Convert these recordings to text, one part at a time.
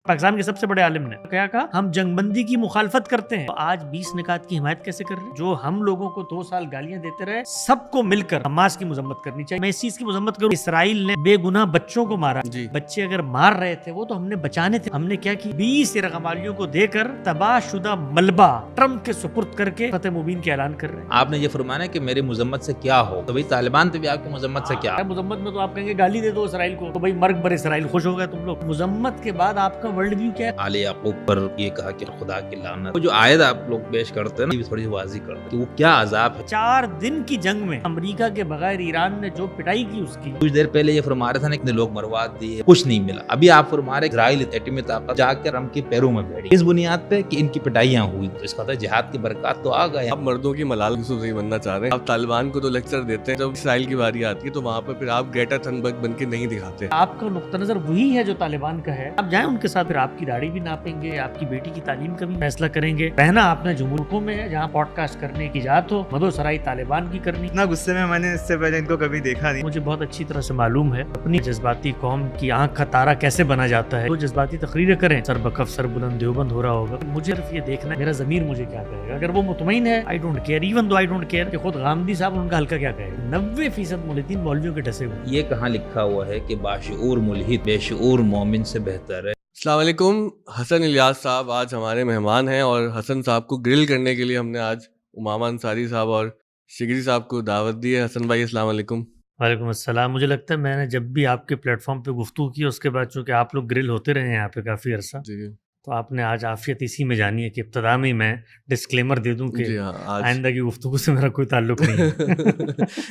پاکستان کے سب سے بڑے عالم نے کیا کہا؟ ہم جنگ بندی کی مخالفت کرتے ہیں. آج 20 نکات کی حمایت کیسے کر رہے ہیں؟ جو ہم لوگوں کو 2 سال گالیاں دیتے رہے, سب کو مل کر حماس کی مذمت کرنی چاہیے. میں اس چیز کی مذمت کروں, اسرائیل نے بے گناہ بچوں کو مارا. بچے اگر مار رہے تھے وہ تو ہم نے بچانے تھے. ہم نے کیا کی؟ 20 یرغمالیوں کو دے کر تباہ شدہ ملبہ ٹرمپ کے سپرد کر کے فتح مبین کے اعلان کر رہے ہیں. آپ نے یہ فرمانا کہ میری مذمت سے کیا ہو, تو بھائی طالبان پہ بھی آپ کی مذمت سے کیا؟ مذمت میں تو آپ کہیں گے گالی دے دو اسرائیل کو, تو بھائی مرگ بر اسرائیل, خوش ہو گئے تم لوگ. مذمت کے بعد آپ کا ورلڈ ویو کیا ہے؟ آل یعقوب پر یہ کہا کہ خدا کی لعنت. وہ جو آیت آپ لوگ پیش کرتے ہیں نا, یہ تھوڑی واضح کرتے ہیں کہ وہ کیا عذاب ہے. 4 دن کی جنگ میں امریکہ کے بغیر ایران نے جو پٹائی کی اس کی. کچھ دیر پہلے یہ فرما رہا تھا نا کہ لوگ مروات دیے, کچھ نہیں ملا. ابھی آپ فرما رہے اسرائیل ایٹمی طاقت جا کر ہم کے پیروں میں بیٹھی, اس بنیاد پہ کہ ان کی پٹائیاں ہوئی. تو اس کا جہاد کی برکات تو آ گئے. آپ مردوں کی ملال یوسف زئی بننا چاہ رہے ہیں. آپ طالبان کو تو لیکچر دیتے ہیں, جب اسرائیل کی باری آتی ہے تو وہاں پہ پھر آپ گریٹا تھنبرگ بن کے نہیں دکھاتے. آپ کا نقطہ نظر وہی ہے جو طالبان کا ہے. آپ جائیں ان کے ساتھ, پھر آپ کی داڑھی بھی ناپیں گے, آپ کی بیٹی کی تعلیم کا بھی فیصلہ کریں گے. رہنا آپ نے جمہوریتوں میں ہے جہاں پوڈ کاسٹ کرنے کی اجازت ہو, مدو سرائی طالبان کی کرنی. اتنا غصے میں نے اس سے پہلے ان کو کبھی دیکھا نہیں. مجھے بہت اچھی طرح سے معلوم ہے اپنی جذباتی قوم کی آنکھ کا تارا کیسے بنا جاتا ہے. وہ جذباتی تقریریں کریں, سر بکف سر بلند دیوبند ہو رہا ہوگا, مجھے صرف یہ دیکھنا ہے میرا ضمیر مجھے کیا کہے گا. اگر وہ مطمئن ہے, I don't care, even though I don't care کہ خود غامدی صاحب ان کا حلقہ کیا کہے گا. 90% ملحدین مولویوں کے ڈسے ہوئے. یہ کہاں لکھا ہوا ہے کہ باشعور ملحد بے شعور مومن سے بہتر ہے. السلام علیکم. حسن الیاس صاحب آج ہمارے مہمان ہیں, اور حسن صاحب کو گرل کرنے کے لیے ہم نے آج امامہ انصاری صاحب اور شگری صاحب کو دعوت دی ہے. حسن بھائی السلام علیکم. وعلیکم السلام. مجھے لگتا ہے میں نے جب بھی آپ کے پلیٹ فارم پہ گفتگو کی, اس کے بعد چونکہ آپ لوگ گرل ہوتے رہے ہیں یہاں پہ کافی عرصہ, جی تو آپ نے آج عافیت اسی میں جانی ہے کہ ابتدا میں میں ڈسکلیمر دے دوں کہ آئندہ کی گفتگو سے میرا کوئی تعلق نہیں ہے.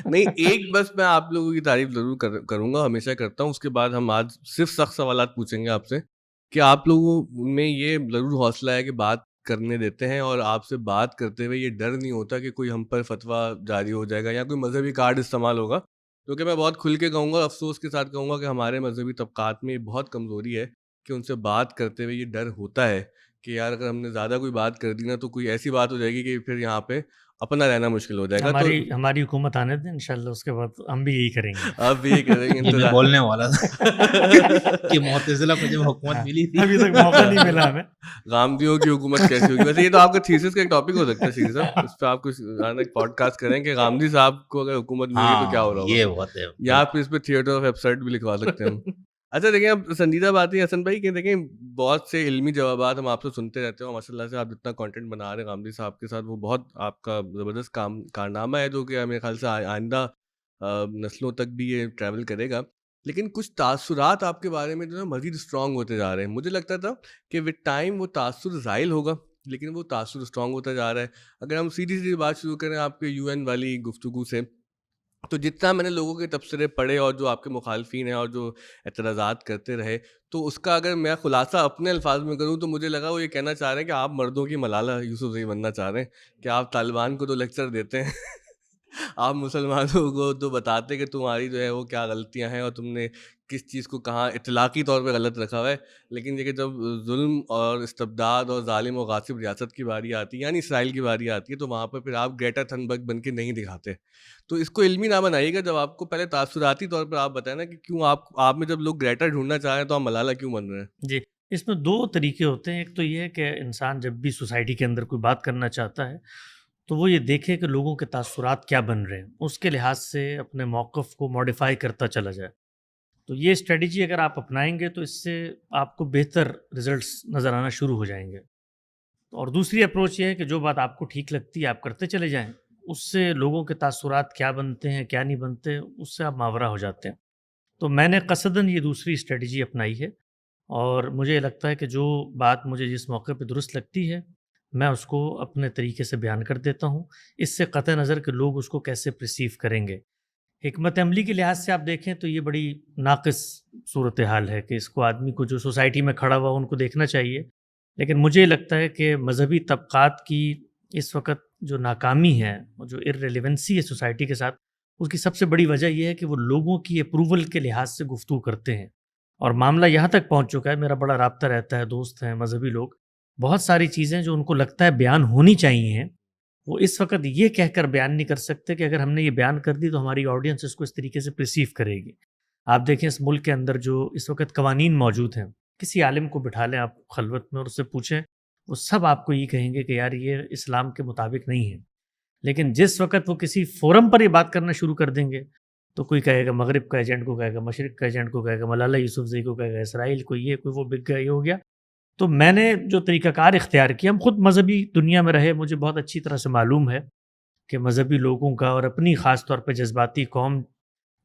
نہیں, ایک بس میں آپ لوگوں کی تعریف ضرور کروں گا, ہمیشہ کرتا ہوں. اس کے بعد ہم آج صرف سخت سوالات پوچھیں گے آپ سے کہ آپ لوگوں میں یہ ضرور حوصلہ ہے کہ بات کرنے دیتے ہیں, اور آپ سے بات کرتے ہوئے یہ ڈر نہیں ہوتا کہ کوئی ہم پر فتویٰ جاری ہو جائے گا یا کوئی مذہبی کارڈ استعمال ہوگا. کیونکہ میں بہت کھل کے کہوں گا, افسوس کے ساتھ کہوں گا کہ ہمارے مذہبی طبقات میں بہت کمزوری ہے کہ ان سے بات کرتے ہوئے یہ ڈر ہوتا ہے کہ یار اگر ہم نے زیادہ کوئی بات کر دی نا تو کوئی ایسی بات ہو جائے گی کہ پھر یہاں پہ اپنا رہنا مشکل ہو جائے گا. ہماری حکومت آنے دیں انشاءاللہ, اس کے بعد ہم بھی یہی کریں گے. آپ بھی یہی کریں گے. میں بولنے والا تھا کہ معتزلہ کو جب حکومت ملی تھی, ابھی تک موقع نہیں ملا ہمیں. غامدیوں کی حکومت کیسی ہوگی؟ ویسے یہ تو آپ کا تھیسس کا ایک ٹاپک ہو سکتا ہے شگری صاحب, اس پہ آپ کچھ ایک پوڈ کاسٹ کریں کہ غامدی صاحب کو اگر حکومت ملی تو کیا ہو رہا ہوگا. یہ بات ہے. یا آپ اس پہ تھیٹر آف ایبسرڈ بھی لکھوا سکتے ہیں ہم. اچھا دیکھیں, اب سنجیدہ بات ہے حسن بھائی کہ دیکھیں بہت سے علمی جوابات ہم آپ سے سنتے رہتے ہیں, اور ماشاء اللہ سے آپ جتنا کانٹینٹ بنا رہے ہیں غامدی صاحب کے ساتھ, وہ بہت آپ کا زبردست کارنامہ ہے, جو کہ میرے خیال سے آئندہ نسلوں تک بھی یہ ٹریول کرے گا. لیکن کچھ تاثرات آپ کے بارے میں جو ہے مزید اسٹرانگ ہوتے جا رہے ہیں. مجھے لگتا تھا کہ ود ٹائم وہ تاثر زائل ہوگا, لیکن وہ تاثر اسٹرانگ ہوتا جا رہا ہے. اگر ہم سیدھی سیدھی بات شروع کریں آپ کے UN والی گفتگو سے, تو جتنا میں نے لوگوں کے تبصرے پڑھے اور جو آپ کے مخالفین ہیں اور جو اعتراضات کرتے رہے, تو اس کا اگر میں خلاصہ اپنے الفاظ میں کروں تو مجھے لگا وہ یہ کہنا چاہ رہے ہیں کہ آپ مردوں کی ملالہ یوسف زئی بننا چاہ رہے ہیں, کہ آپ طالبان کو تو لیکچر دیتے ہیں آپ مسلمانوں کو تو بتاتے کہ تمہاری جو ہے وہ کیا غلطیاں ہیں اور تم نے کس چیز کو کہاں اطلاقی طور پہ غلط رکھا ہوا ہے. لیکن یہ کہ جب ظلم اور استبداد اور ظالم و غاصب ریاست کی باری آتی ہے, یعنی اسرائیل کی باری آتی ہے, تو وہاں پہ پھر آپ گریٹا تھنبرگ بن کے نہیں دکھاتے. تو اس کو علمی نہ بنائیے گا. جب آپ کو پہلے تاثراتی طور پر آپ بتائیں نا کہ کیوں آپ میں جب لوگ گریٹا ڈھونڈنا چاہ رہے ہیں تو آپ ملالہ کیوں بن رہے ہیں. جی, اس میں 2 طریقے ہوتے ہیں. ایک تو یہ ہے کہ انسان جب بھی سوسائٹی کے اندر کوئی بات کرنا چاہتا ہے تو وہ یہ دیکھے کہ لوگوں کے تاثرات کیا بن رہے ہیں, اس کے لحاظ سے اپنے موقف کو ماڈیفائی کرتا چلا جائے. تو یہ اسٹریٹجی اگر آپ اپنائیں گے تو اس سے آپ کو بہتر رزلٹس نظر آنا شروع ہو جائیں گے. اور دوسری اپروچ یہ ہے کہ جو بات آپ کو ٹھیک لگتی ہے آپ کرتے چلے جائیں, اس سے لوگوں کے تاثرات کیا بنتے ہیں کیا نہیں بنتے اس سے آپ ماورا ہو جاتے ہیں. تو میں نے قصداً یہ دوسری اسٹریٹجی اپنائی ہے, اور مجھے لگتا ہے کہ جو بات مجھے جس موقع پہ درست لگتی ہے میں اس کو اپنے طریقے سے بیان کر دیتا ہوں, اس سے قطع نظر کہ لوگ اس کو کیسے پرسیو کریں گے. حکمت عملی کے لحاظ سے آپ دیکھیں تو یہ بڑی ناقص صورتحال ہے کہ اس کو آدمی کو جو سوسائٹی میں کھڑا ہوا ان کو دیکھنا چاہیے. لیکن مجھے لگتا ہے کہ مذہبی طبقات کی اس وقت جو ناکامی ہے, جو ارریلیونسی ہے سوسائٹی کے ساتھ, اس کی سب سے بڑی وجہ یہ ہے کہ وہ لوگوں کی اپروول کے لحاظ سے گفتگو کرتے ہیں. اور معاملہ یہاں تک پہنچ چکا ہے, میرا بڑا رابطہ رہتا ہے, دوست ہیں مذہبی لوگ, بہت ساری چیزیں جو ان کو لگتا ہے بیان ہونی چاہیے ہیں, وہ اس وقت یہ کہہ کر بیان نہیں کر سکتے کہ اگر ہم نے یہ بیان کر دی تو ہماری آڈینس اس کو اس طریقے سے پرسیو کرے گی. آپ دیکھیں اس ملک کے اندر جو اس وقت قوانین موجود ہیں, کسی عالم کو بٹھا لیں آپ خلوت میں اور اس سے پوچھیں، وہ سب آپ کو یہ کہیں گے کہ یار یہ اسلام کے مطابق نہیں ہے. لیکن جس وقت وہ کسی فورم پر یہ بات کرنا شروع کر دیں گے تو کوئی کہے گا مغرب کا ایجنٹ کو کہے گا، مشرق کا ایجنٹ کو کہے گا، ملالہ یوسفزئی کو کہے گا، اسرائیل کو یہ کوئی وہ بک گیا، یہ ہو گیا. تو میں نے جو طریقہ کار اختیار کیا، ہم خود مذہبی دنیا میں رہے، مجھے بہت اچھی طرح سے معلوم ہے کہ مذہبی لوگوں کا اور اپنی خاص طور پہ جذباتی قوم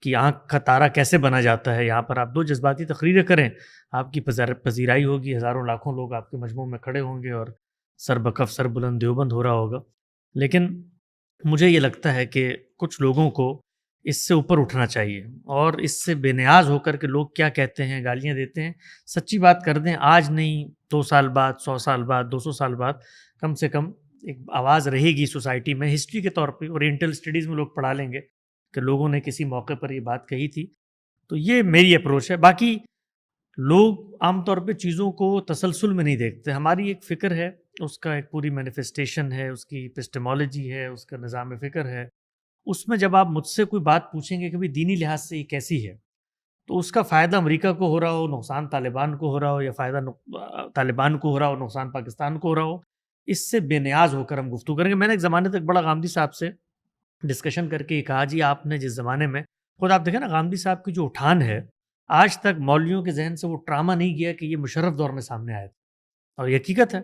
کی آنکھ کا تارہ کیسے بنا جاتا ہے. یہاں پر آپ دو جذباتی تقریریں کریں، آپ کی پذیرائی ہوگی، ہزاروں لاکھوں لوگ آپ کے مجمع میں کھڑے ہوں گے اور سر بکف سر بلند دیوبند ہو رہا ہوگا. لیکن مجھے یہ لگتا ہے کہ کچھ لوگوں کو اس سے اوپر اٹھنا چاہیے اور اس سے بے نیاز ہو کر کے لوگ کیا کہتے ہیں، گالیاں دیتے ہیں، سچی بات کر دیں. آج نہیں 2 سال بعد، 100 سال بعد، 200 سال بعد کم سے کم ایک آواز رہے گی سوسائٹی میں. ہسٹری کے طور پہ اورینٹل اسٹڈیز میں لوگ پڑھا لیں گے کہ لوگوں نے کسی موقع پر یہ بات کہی تھی. تو یہ میری اپروچ ہے. باقی لوگ عام طور پہ چیزوں کو تسلسل میں نہیں دیکھتے. ہماری ایک فکر ہے، اس کا ایک پوری مینیفیسٹیشن ہے، اس کی ایپسٹیمالوجی ہے، اس کا نظام فکر ہے. اس میں جب آپ مجھ سے کوئی بات پوچھیں گے کہ بھی دینی لحاظ سے یہ کیسی ہے، تو اس کا فائدہ امریکہ کو ہو رہا ہو، نقصان طالبان کو ہو رہا ہو، یا فائدہ طالبان کو ہو رہا ہو، نقصان پاکستان کو ہو رہا ہو، اس سے بے نیاز ہو کر ہم گفتگو کریں گے. میں نے ایک زمانے تک بڑا غامدی صاحب سے ڈسکشن کر کے یہ کہا، جی آپ نے جس زمانے میں خود آپ دیکھیں نا، غامدی صاحب کی جو اٹھان ہے، آج تک مولویوں کے ذہن سے وہ ٹراما نہیں گیا کہ یہ مشرف دور میں سامنے آیا تھا. اور یہ حقیقت ہے،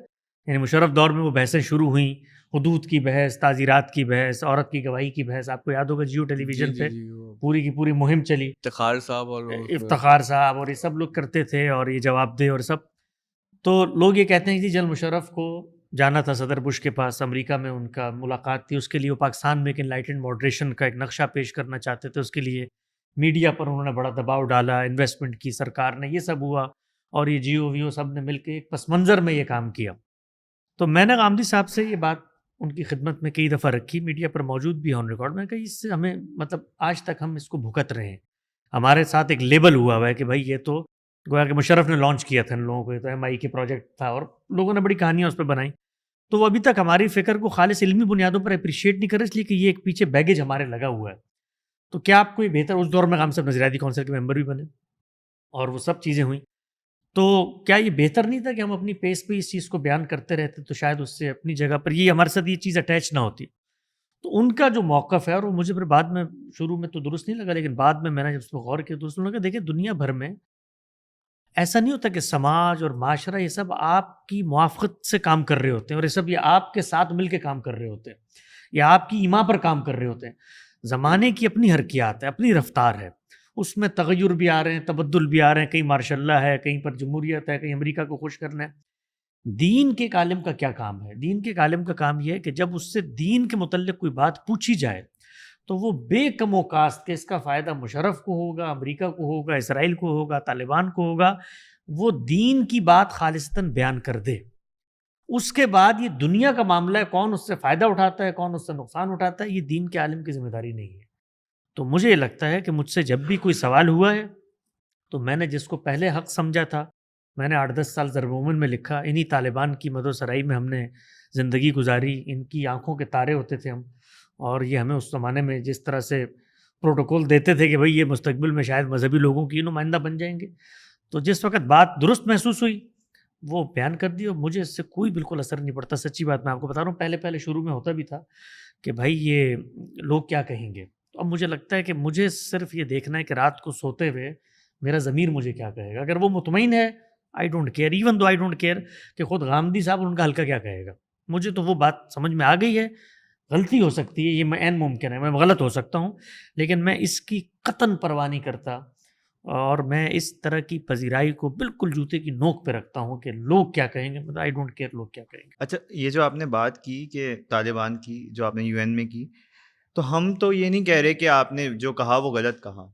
یعنی مشرف دور میں وہ بحثیں شروع ہوئیں، حدود کی بحث، تعزیرات کی بحث، عورت کی گواہی کی بحث. آپ کو یاد ہوگا جیو ٹیلی ویژن پہ وہ پوری کی پوری مہم چلی، افتخار صاحب اور اس میں افتخار صاحب اور یہ سب لوگ کرتے تھے اور یہ جواب دے اور سب. تو لوگ یہ کہتے ہیں کہ جی جنرل مشرف کو جانا تھا صدر بش کے پاس، امریکہ میں ان کا ملاقات تھی، اس کے لیے وہ پاکستان میں ایک انلائٹنڈ ماڈریشن کا ایک نقشہ پیش کرنا چاہتے تھے، اس کے لیے میڈیا پر انہوں نے بڑا دباؤ ڈالا، انویسٹمنٹ کی سرکار نے، یہ سب ہوا اور یہ جیو ویو سب نے مل کے ایک پس منظر میں یہ کام کیا. تو میں نے غامدی صاحب سے یہ بات ان کی خدمت میں کئی دفعہ رکھی، میڈیا پر موجود بھی آن ریکارڈ. میں کہا اس سے ہمیں مطلب آج تک ہم اس کو بھگت رہے ہیں، ہمارے ساتھ ایک لیبل ہوا ہوا ہے کہ بھائی یہ تو گویا کہ مشرف نے لانچ کیا تھا ان لوگوں کو، یہ تو ایم آئی کے پروجیکٹ تھا اور لوگوں نے بڑی کہانیاں اس پہ بنائیں. تو وہ ابھی تک ہماری فکر کو خالص علمی بنیادوں پر اپریشیٹ نہیں کر رہے، اس لیے کہ یہ ایک پیچھے بیگیج ہمارے لگا ہوا ہے. تو کیا آپ کو یہ بہتر، اس دور میں غام صاحب نظریاتی کونسل کے ممبر بھی بنے اور وہ سب چیزیں ہوئیں، تو کیا یہ بہتر نہیں تھا کہ ہم اپنی پیس پہ اس چیز کو بیان کرتے رہتے؟ تو شاید اس سے اپنی جگہ پر یہ ہمارے ساتھ یہ چیز اٹیچ نہ ہوتی. تو ان کا جو موقف ہے، اور وہ مجھے پھر بعد میں شروع میں تو درست نہیں لگا، لیکن بعد میں نے جب اس پہ غور کیا تو اس نے کہا دیکھیں دنیا بھر میں ایسا نہیں ہوتا کہ سماج اور معاشرہ یہ سب آپ کی موافقت سے کام کر رہے ہوتے ہیں، اور یہ سب یہ آپ کے ساتھ مل کے کام کر رہے ہوتے ہیں یا آپ کی ایما پر کام کر رہے ہوتے ہیں. زمانے کی اپنی حرکیات ہے، اپنی رفتار ہے، اس میں تغیر بھی آ رہے ہیں، تبدل بھی آ رہے ہیں، کہیں مارشاء اللہ ہے، کہیں پر جمہوریت ہے، کہیں امریکہ کو خوش کرنا ہے. دین کے ایک عالم کا کیا کام ہے؟ دین کے ایک عالم کا کام یہ ہے کہ جب اس سے دین کے متعلق کوئی بات پوچھی جائے تو وہ بے کم و کاست کہ اس کا فائدہ مشرف کو ہوگا، امریکہ کو ہوگا، اسرائیل کو ہوگا، طالبان کو ہوگا، وہ دین کی بات خالصتاً بیان کر دے. اس کے بعد یہ دنیا کا معاملہ ہے، کون اس سے فائدہ اٹھاتا ہے، کون اس سے نقصان اٹھاتا ہے، یہ دین کے عالم کی ذمہ داری نہیں ہے. تو مجھے یہ لگتا ہے کہ مجھ سے جب بھی کوئی سوال ہوا ہے تو میں نے جس کو پہلے حق سمجھا تھا، میں نے 8-10 سال ضرب مومن میں لکھا، انہی طالبان کی مد و سرائی میں ہم نے زندگی گزاری، ان کی آنکھوں کے تارے ہوتے تھے ہم، اور یہ ہمیں اس زمانے میں جس طرح سے پروٹوکول دیتے تھے کہ بھئی یہ مستقبل میں شاید مذہبی لوگوں کی نمائندہ بن جائیں گے، تو جس وقت بات درست محسوس ہوئی وہ بیان کر دی، اور مجھے اس سے کوئی بالکل اثر نہیں پڑتا. سچی بات میں آپ کو بتا رہا ہوں، پہلے شروع میں ہوتا بھی تھا کہ بھائی یہ لوگ کیا کہیں گے. اب مجھے لگتا ہے کہ مجھے صرف یہ دیکھنا ہے کہ رات کو سوتے ہوئے میرا ضمیر مجھے کیا کہے گا. اگر وہ مطمئن ہے، I don't care, even though I don't care کہ خود غامدی صاحب ان کا حلقہ کیا کہے گا. مجھے تو وہ بات سمجھ میں آ گئی ہے، غلطی ہو سکتی ہے، یہ میں عین ممکن ہے، میں غلط ہو سکتا ہوں، لیکن میں اس کی قطعاً پرواہ نہیں کرتا، اور میں اس طرح کی پذیرائی کو بالکل جوتے کی نوک پہ رکھتا ہوں کہ لوگ کیا کہیں گے، مطلب آئی ڈونٹ کیئر لوگ کیا کہیں گے. اچھا، یہ جو آپ نے بات کی کہ طالبان کی جو آپ نے یو این میں کی، تو ہم تو یہ نہیں کہہ رہے کہ آپ نے جو کہا وہ غلط کہا.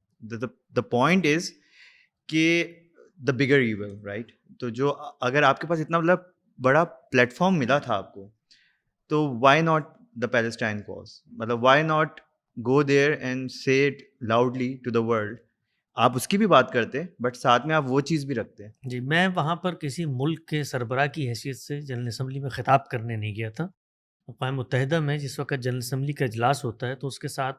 دا پوائنٹ از کہ دا بگر ایول، رائٹ؟ تو جو اگر آپ کے پاس اتنا مطلب بڑا پلیٹ فارم ملا تھا آپ کو، تو why not the Palestine cause? مطلب why not go there and say it loudly to the world? آپ اس کی بھی بات کرتے بٹ ساتھ میں آپ وہ چیز بھی رکھتے. جی، میں وہاں پر کسی ملک کے سربراہ کی حیثیت سے جنرل اسمبلی میں خطاب کرنے نہیں گیا تھا. اقوام متحدہ میں جس وقت جنرل اسمبلی کا اجلاس ہوتا ہے تو اس کے ساتھ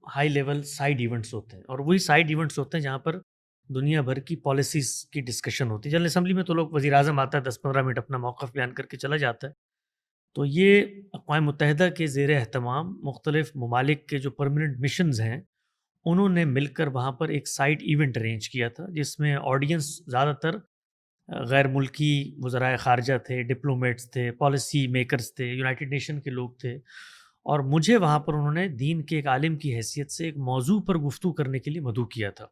ہائی لیول سائیڈ ایونٹس ہوتے ہیں، اور وہی سائیڈ ایونٹس ہوتے ہیں جہاں پر دنیا بھر کی پالیسیز کی ڈسکشن ہوتی ہے. جنرل اسمبلی میں تو لوگ وزیر اعظم آتا ہے 10-15 منٹ اپنا موقف بیان کر کے چلا جاتا ہے. تو یہ اقوام متحدہ کے زیر اہتمام مختلف ممالک کے جو پرماننٹ مشنز ہیں انہوں نے مل کر وہاں پر ایک سائڈ ایونٹ ارینج کیا تھا جس میں آڈینس زیادہ تر غیر ملکی وزرائے خارجہ تھے, ڈپلومیٹس تھے, پالیسی میکرز تھے, یونائٹڈ نیشن کے لوگ تھے. اور مجھے وہاں پر انہوں نے دین کے ایک عالم کی حیثیت سے ایک موضوع پر گفتگو کرنے کے لیے مدعو کیا تھا.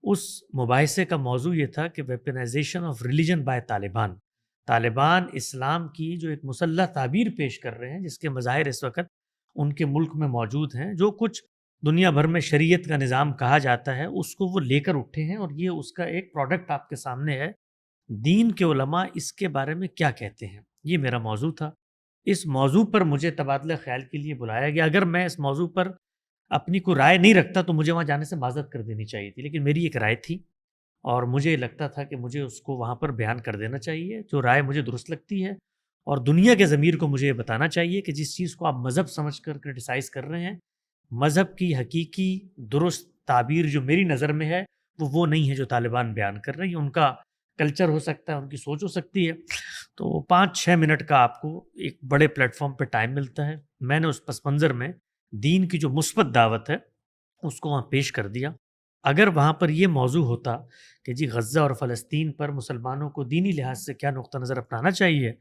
اس مباحثے کا موضوع یہ تھا کہ weaponization of religion by Taliban. طالبان اسلام کی جو ایک مسلح تعبیر پیش کر رہے ہیں جس کے مظاہر اس وقت ان کے ملک میں موجود ہیں, جو کچھ دنیا بھر میں شریعت کا نظام کہا جاتا ہے, اس کو وہ لے کر اٹھے ہیں اور یہ اس کا ایک پروڈکٹ آپ کے سامنے ہے. دین کے علماء اس کے بارے میں کیا کہتے ہیں, یہ میرا موضوع تھا. اس موضوع پر مجھے تبادلہ خیال کے لیے بلایا گیا. اگر میں اس موضوع پر اپنی کوئی رائے نہیں رکھتا تو مجھے وہاں جانے سے معذرت کر دینی چاہیے تھی, لیکن میری ایک رائے تھی اور مجھے لگتا تھا کہ مجھے اس کو وہاں پر بیان کر دینا چاہیے, جو رائے مجھے درست لگتی ہے. اور دنیا کے ضمیر کو مجھے یہ بتانا چاہیے کہ جس چیز کو آپ مذہب سمجھ کر کرٹیسائز کر رہے ہیں, مذہب کی حقیقی درست تعبیر جو میری نظر میں ہے وہ نہیں ہے جو طالبان بیان کر رہے ہیں. ان کا کلچر ہو سکتا ہے, ان کی سوچ ہو سکتی ہے. تو 5-6 منٹ کا آپ کو ایک بڑے پلیٹ فارم پہ ٹائم ملتا ہے. میں نے اس پس منظر میں دین کی جو مثبت دعوت ہے اس کو وہاں پیش کر دیا. اگر وہاں پر یہ موضوع ہوتا کہ جی غزہ اور فلسطین پر مسلمانوں کو دینی لحاظ سے کیا نقطہ نظر اپنانا چاہیے,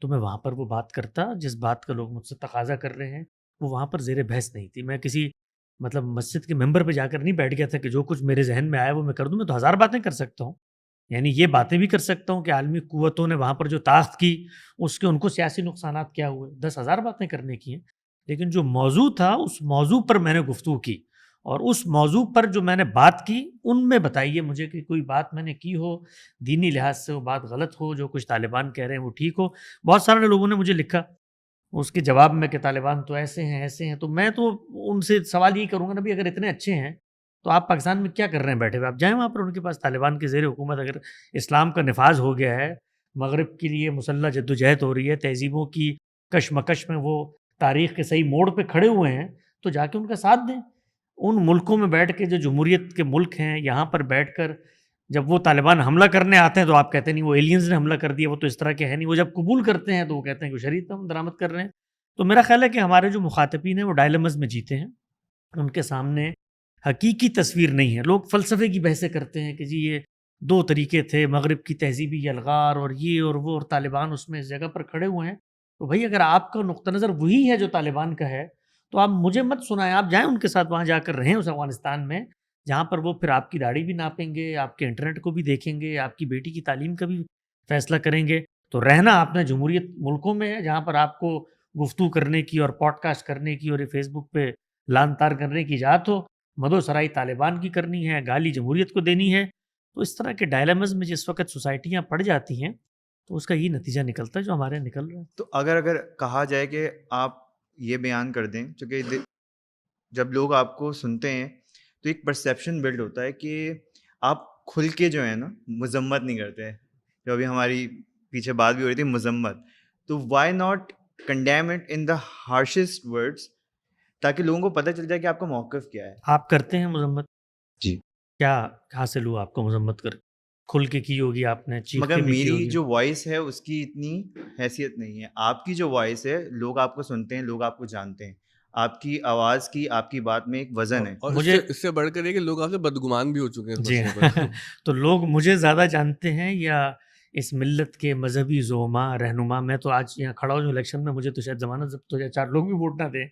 تو میں وہاں پر وہ بات کرتا. جس بات کا لوگ مجھ سے تقاضا کر رہے ہیں وہ وہاں پر زیر بحث نہیں تھی. میں کسی مسجد کے ممبر پہ جا کر نہیں بیٹھ گیا تھا کہ جو کچھ میرے ذہن میں آیا وہ میں کر دوں. میں تو 1000 باتیں کر سکتا ہوں, یعنی یہ باتیں بھی کر سکتا ہوں کہ عالمی قوتوں نے وہاں پر جو طاقت کی اس کے ان کو سیاسی نقصانات کیا ہوئے. 10,000 باتیں کرنے کی ہیں, لیکن جو موضوع تھا اس موضوع پر میں نے گفتگو کی. اور اس موضوع پر جو میں نے بات کی ان میں بتائیے مجھے کہ کوئی بات میں نے کی ہو دینی لحاظ سے وہ بات غلط ہو, جو کچھ طالبان کہہ رہے ہیں وہ ٹھیک ہو. بہت سارے لوگوں نے مجھے لکھا اس کے جواب میں کہ طالبان تو ایسے ہیں. تو میں تو ان سے سوال یہی کروں گا نا بھی اگر اتنے اچھے ہیں تو آپ پاکستان میں کیا کر رہے ہیں بیٹھے ہوئے؟ آپ جائیں وہاں پر, ان کے پاس طالبان کے زیر حکومت اگر اسلام کا نفاذ ہو گیا ہے, مغرب کے لیے مسلح جدوجہد ہو رہی ہے, تہذیبوں کی کشمکش میں وہ تاریخ کے صحیح موڑ پہ کھڑے ہوئے ہیں, تو جا کے ان کا ساتھ دیں. ان ملکوں میں بیٹھ کے جو جمہوریت کے ملک ہیں یہاں پر بیٹھ کر جب وہ طالبان حملہ کرنے آتے ہیں تو آپ کہتے ہیں نہیں وہ ایلینز نے حملہ کر دیا, وہ تو اس طرح کے ہیں نہیں. وہ جب قبول کرتے ہیں تو وہ کہتے ہیں کہ شریعت ہم درآمد کر رہے ہیں. تو میرا خیال ہے کہ ہمارے جو مخاطبین ہیں وہ ڈائلمز میں جیتے ہیں, ان کے سامنے حقیقی تصویر نہیں ہے. لوگ فلسفے کی بحثیں کرتے ہیں کہ جی یہ 2 طریقے تھے, مغرب کی تہذیبی یلغار اور یہ اور وہ, اور طالبان اس میں اس جگہ پر کھڑے ہوئے ہیں. تو بھائی اگر آپ کا نقطہ نظر وہی ہے جو طالبان کا ہے تو آپ مجھے مت سنائیں, آپ جائیں ان کے ساتھ وہاں جا کر رہیں اس افغانستان میں جہاں پر وہ پھر آپ کی داڑھی بھی ناپیں گے, آپ کے انٹرنیٹ کو بھی دیکھیں گے, آپ کی بیٹی کی تعلیم کا بھی فیصلہ کریں گے. تو رہنا آپ نے جمہوریت ملکوں میں ہے جہاں پر آپ کو گفتگو کرنے کی اور پوڈ کاسٹ کرنے کی اور یہ فیس بک پہ لان تار کرنے کی اجازت ہو, مدو سرائی طالبان کی کرنی ہے, گالی جمہوریت کو دینی ہے. تو اس طرح کے ڈائلمز میں جس وقت سوسائٹیاں پڑ جاتی ہیں تو اس کا یہ نتیجہ نکلتا ہے جو ہمارے نکل رہا ہے. تو اگر کہا جائے کہ آپ یہ بیان کر دیں, چونکہ جب لوگ آپ کو سنتے ہیں تو ایک پرسیپشن بلڈ ہوتا ہے کہ آپ کھل کے جو ہے نا مذمت نہیں کرتے. جو ابھی ہماری پیچھے بات بھی ہو رہی تھی مذمت, تو why not condemn it in the harshest words تاکہ لوگوں کو پتہ چل جائے کہ آپ کا موقف کیا ہے. آپ کرتے ہیں مذمت؟ جی. کیا حاصل ہوا آپ کو مذمت کر کھل کے کی ہوگی آپ نے, چیخ مگر کے بھی کی میری ہوگی؟ جو وائس ہے اس کی اتنی حیثیت نہیں ہے. آپ کی جو وائس ہے لوگ آپ کو سنتے ہیں, لوگ آپ کو جانتے ہیں, آپ کی آواز کی, آپ کی بات میں ایک وزن ہے. اور مجھے اس سے بڑھ کر یہ کہ لوگ آپ سے بدگمان بھی ہو چکے ہیں اس جی مسئلے پر. تو لوگ مجھے زیادہ جانتے ہیں یا اس ملت کے مذہبی زعما رہنما؟ میں تو آج یہاں کھڑا ہوں جو الیکشن میں, مجھے تو شاید ضمانت ضبط ہو جائے, 4 لوگ بھی ووٹ نہ دیں.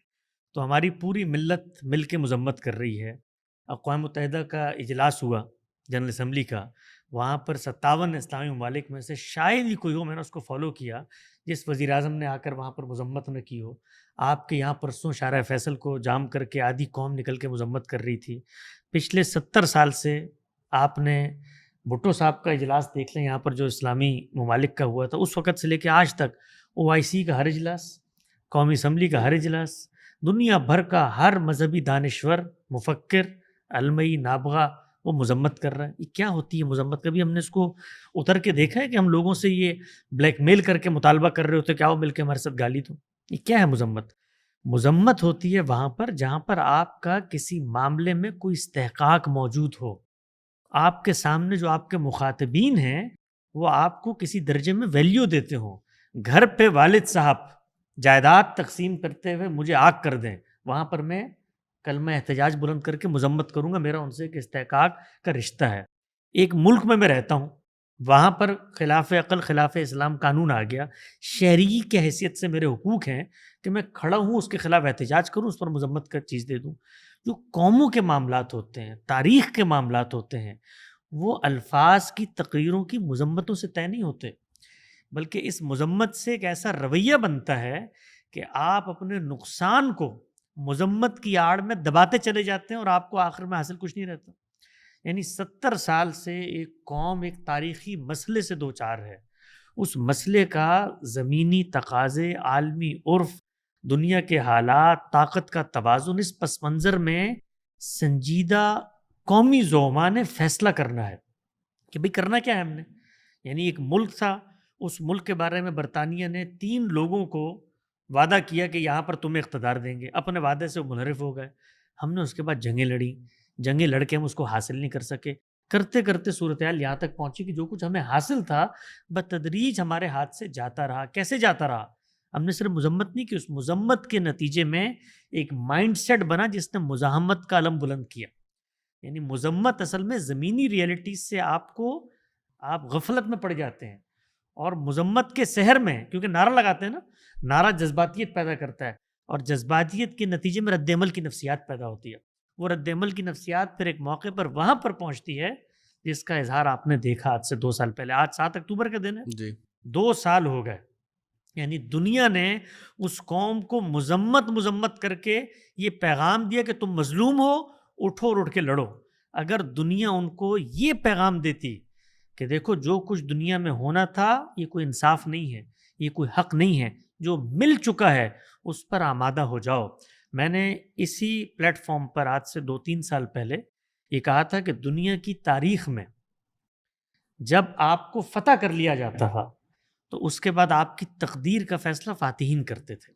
تو ہماری پوری ملت مل کے مذمت کر رہی ہے. اقوام متحدہ کا اجلاس ہوا جنرل اسمبلی کا, وہاں پر 57 اسلامی ممالک میں سے شاید ہی کوئی ہو, میں نے اس کو فالو کیا, جس وزیر اعظم نے آ کر وہاں پر مذمت نہ کی ہو. آپ کے یہاں پرسوں شارع فیصل کو جام کر کے آدھی قوم نکل کے مذمت کر رہی تھی. پچھلے 70 سال سے آپ نے بھٹو صاحب کا اجلاس دیکھ لیں, یہاں پر جو اسلامی ممالک کا ہوا تھا, اس وقت سے لے کے آج تک OIC کا ہر اجلاس, قومی اسمبلی کا ہر اجلاس, دنیا بھر کا ہر مذہبی دانشور, مفکر, علمائی, نابغہ وہ مذمت کر رہا ہے. یہ کیا ہوتی ہے مذمت؟ کبھی ہم نے اس کو اتر کے دیکھا ہے کہ ہم لوگوں سے یہ بلیک میل کر کے مطالبہ کر رہے ہوتے کہ آؤ مل کے ہمارے ساتھ گالی دو؟ یہ کیا ہے مذمت؟ مذمت ہوتی ہے وہاں پر جہاں پر آپ کا کسی معاملے میں کوئی استحقاق موجود ہو, آپ کے سامنے جو آپ کے مخاطبین ہیں وہ آپ کو کسی درجے میں ویلیو دیتے ہوں. گھر پہ والد صاحب جائیداد تقسیم کرتے ہوئے مجھے آگ کر دیں, وہاں پر میں کلمہ احتجاج بلند کر کے مذمت کروں گا, میرا ان سے ایک استحقاق کا رشتہ ہے. ایک ملک میں رہتا ہوں, وہاں پر خلاف عقل خلاف اسلام قانون آ گیا, شہری کی حیثیت سے میرے حقوق ہیں کہ میں کھڑا ہوں اس کے خلاف احتجاج کروں, اس پر مذمت کا چیز دے دوں. جو قوموں کے معاملات ہوتے ہیں, تاریخ کے معاملات ہوتے ہیں, وہ الفاظ کی تقریروں کی مذمتوں سے طے نہیں ہوتے, بلکہ اس مذمت سے ایک ایسا رویہ بنتا ہے کہ آپ اپنے نقصان کو مذمت کی آڑ میں دباتے چلے جاتے ہیں اور آپ کو آخر میں حاصل کچھ نہیں رہتا. یعنی 70 سال سے ایک قوم ایک تاریخی مسئلے سے دوچار ہے. اس مسئلے کا زمینی تقاضے, عالمی عرف, دنیا کے حالات, طاقت کا توازن, اس پس منظر میں سنجیدہ قومی زعما نے فیصلہ کرنا ہے کہ بھئی کرنا کیا ہے ہم نے. یعنی ایک ملک تھا, اس ملک کے بارے میں برطانیہ نے 3 لوگوں کو وعدہ کیا کہ یہاں پر تمہیں اقتدار دیں گے, اپنے وعدے سے وہ منحرف ہو گئے. ہم نے اس کے بعد جنگیں لڑ کے ہم اس کو حاصل نہیں کر سکے. کرتے کرتے صورتحال یہاں تک پہنچی کہ جو کچھ ہمیں حاصل تھا بتدریج ہمارے ہاتھ سے جاتا رہا. کیسے جاتا رہا؟ ہم نے صرف مذمت نہیں کی, اس مذمت کے نتیجے میں ایک مائنڈ سیٹ بنا جس نے مزاحمت کا علم بلند کیا. یعنی مذمت اصل میں زمینی ریئلٹیز سے آپ غفلت میں پڑ جاتے ہیں, اور مذمت کے سحر میں, کیونکہ نعرہ لگاتے ہیں نا, نعرہ جذباتیت پیدا کرتا ہے, اور جذباتیت کے نتیجے میں رد عمل کی نفسیات پیدا ہوتی ہے. وہ رد عمل کی نفسیات پھر ایک موقع پر وہاں پر پہنچتی ہے جس کا اظہار آپ نے دیکھا آج سے 2 سال پہلے. آج 7 اکتوبر کا دن ہے جی 2 سال ہو گئے. یعنی دنیا نے اس قوم کو مذمت کر کے یہ پیغام دیا کہ تم مظلوم ہو, اٹھو اور اٹھ کے لڑو. اگر دنیا ان کو یہ پیغام دیتی کہ دیکھو جو کچھ دنیا میں ہونا تھا یہ کوئی انصاف نہیں ہے, یہ کوئی حق نہیں ہے, جو مل چکا ہے اس پر آمادہ ہو جاؤ. میں نے اسی پلیٹ فارم پر آج سے 2-3 سال پہلے یہ کہا تھا کہ دنیا کی تاریخ میں جب آپ کو فتح کر لیا جاتا تھا تو اس کے بعد آپ کی تقدیر کا فیصلہ فاتحین کرتے تھے.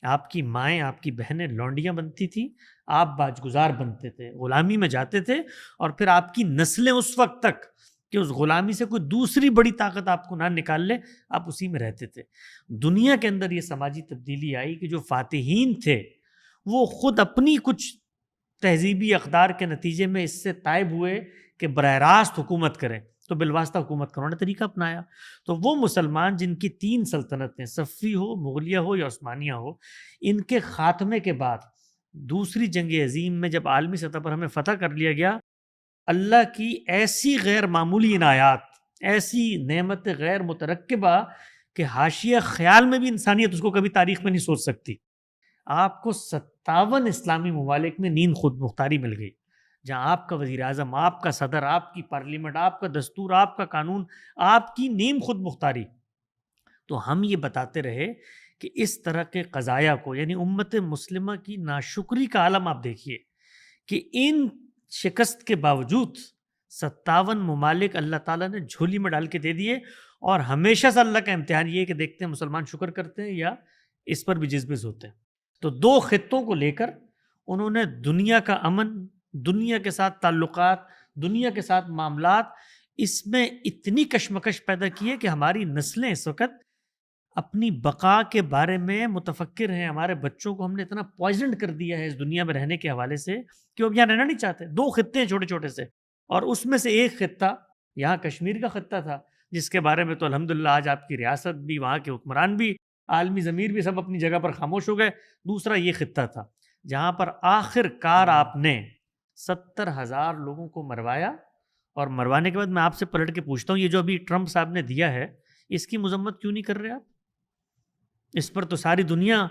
آپ کی مائیں, آپ کی بہنیں لونڈیاں بنتی تھیں, آپ باجگزار بنتے تھے, غلامی میں جاتے تھے, اور پھر آپ کی نسلیں اس وقت تک کہ اس غلامی سے کوئی دوسری بڑی طاقت آپ کو نہ نکال لے, آپ اسی میں رہتے تھے. دنیا کے اندر یہ سماجی تبدیلی آئی کہ جو فاتحین تھے وہ خود اپنی کچھ تہذیبی اقدار کے نتیجے میں اس سے تائب ہوئے کہ براہ راست حکومت کریں, تو بالواسطہ حکومت کرنے نے طریقہ اپنایا. تو وہ مسلمان جن کی 3 سلطنتیں, صفوی ہو, مغلیہ ہو یا عثمانیہ ہو, ان کے خاتمے کے بعد دوسری جنگ عظیم میں جب عالمی سطح پر ہمیں فتح کر لیا گیا, اللہ کی ایسی غیر معمولی عنایات, ایسی نعمت غیر مترکبہ کہ حاشیہ خیال میں بھی انسانیت اس کو کبھی تاریخ میں نہیں سوچ سکتی. آپ کو 57 اسلامی ممالک میں نیند خود مختاری مل گئی, جہاں آپ کا وزیر اعظم, آپ کا صدر, آپ کی پارلیمنٹ, آپ کا دستور, آپ کا قانون, آپ کی نیم خود مختاری. تو ہم یہ بتاتے رہے کہ اس طرح کے قضایا کو, یعنی امت مسلمہ کی ناشکری کا عالم آپ دیکھیے کہ ان شکست کے باوجود 57 ممالک اللہ تعالیٰ نے جھولی میں ڈال کے دے دیے, اور ہمیشہ سے اللہ کا امتحان یہ ہے کہ دیکھتے ہیں مسلمان شکر کرتے ہیں یا اس پر بھی جذبز ہوتے ہیں. تو 2 خطوں کو لے کر انہوں نے دنیا کا امن, دنیا کے ساتھ تعلقات, دنیا کے ساتھ معاملات, اس میں اتنی کشمکش پیدا کی ہے کہ ہماری نسلیں اس وقت اپنی بقا کے بارے میں متفکر ہیں. ہمارے بچوں کو ہم نے اتنا پوائزنڈ کر دیا ہے اس دنیا میں رہنے کے حوالے سے کہ وہ اب یہاں رہنا نہیں چاہتے. 2 خطے ہیں چھوٹے چھوٹے سے, اور اس میں سے ایک خطہ یہاں کشمیر کا خطہ تھا, جس کے بارے میں تو الحمدللہ آج آپ کی ریاست بھی, وہاں کے حکمران بھی, عالمی ضمیر بھی سب اپنی جگہ پر خاموش ہو گئے. دوسرا یہ خطہ تھا جہاں پر آخر کار آپ نے 70,000 لوگوں کو مروایا, اور مروانے کے بعد میں آپ سے پلٹ کے پوچھتا ہوں, یہ جو ابھی ٹرمپ صاحب نے دیا ہے اس کی مذمت کیوں نہیں کر رہے آپ؟ اس پر تو ساری دنیا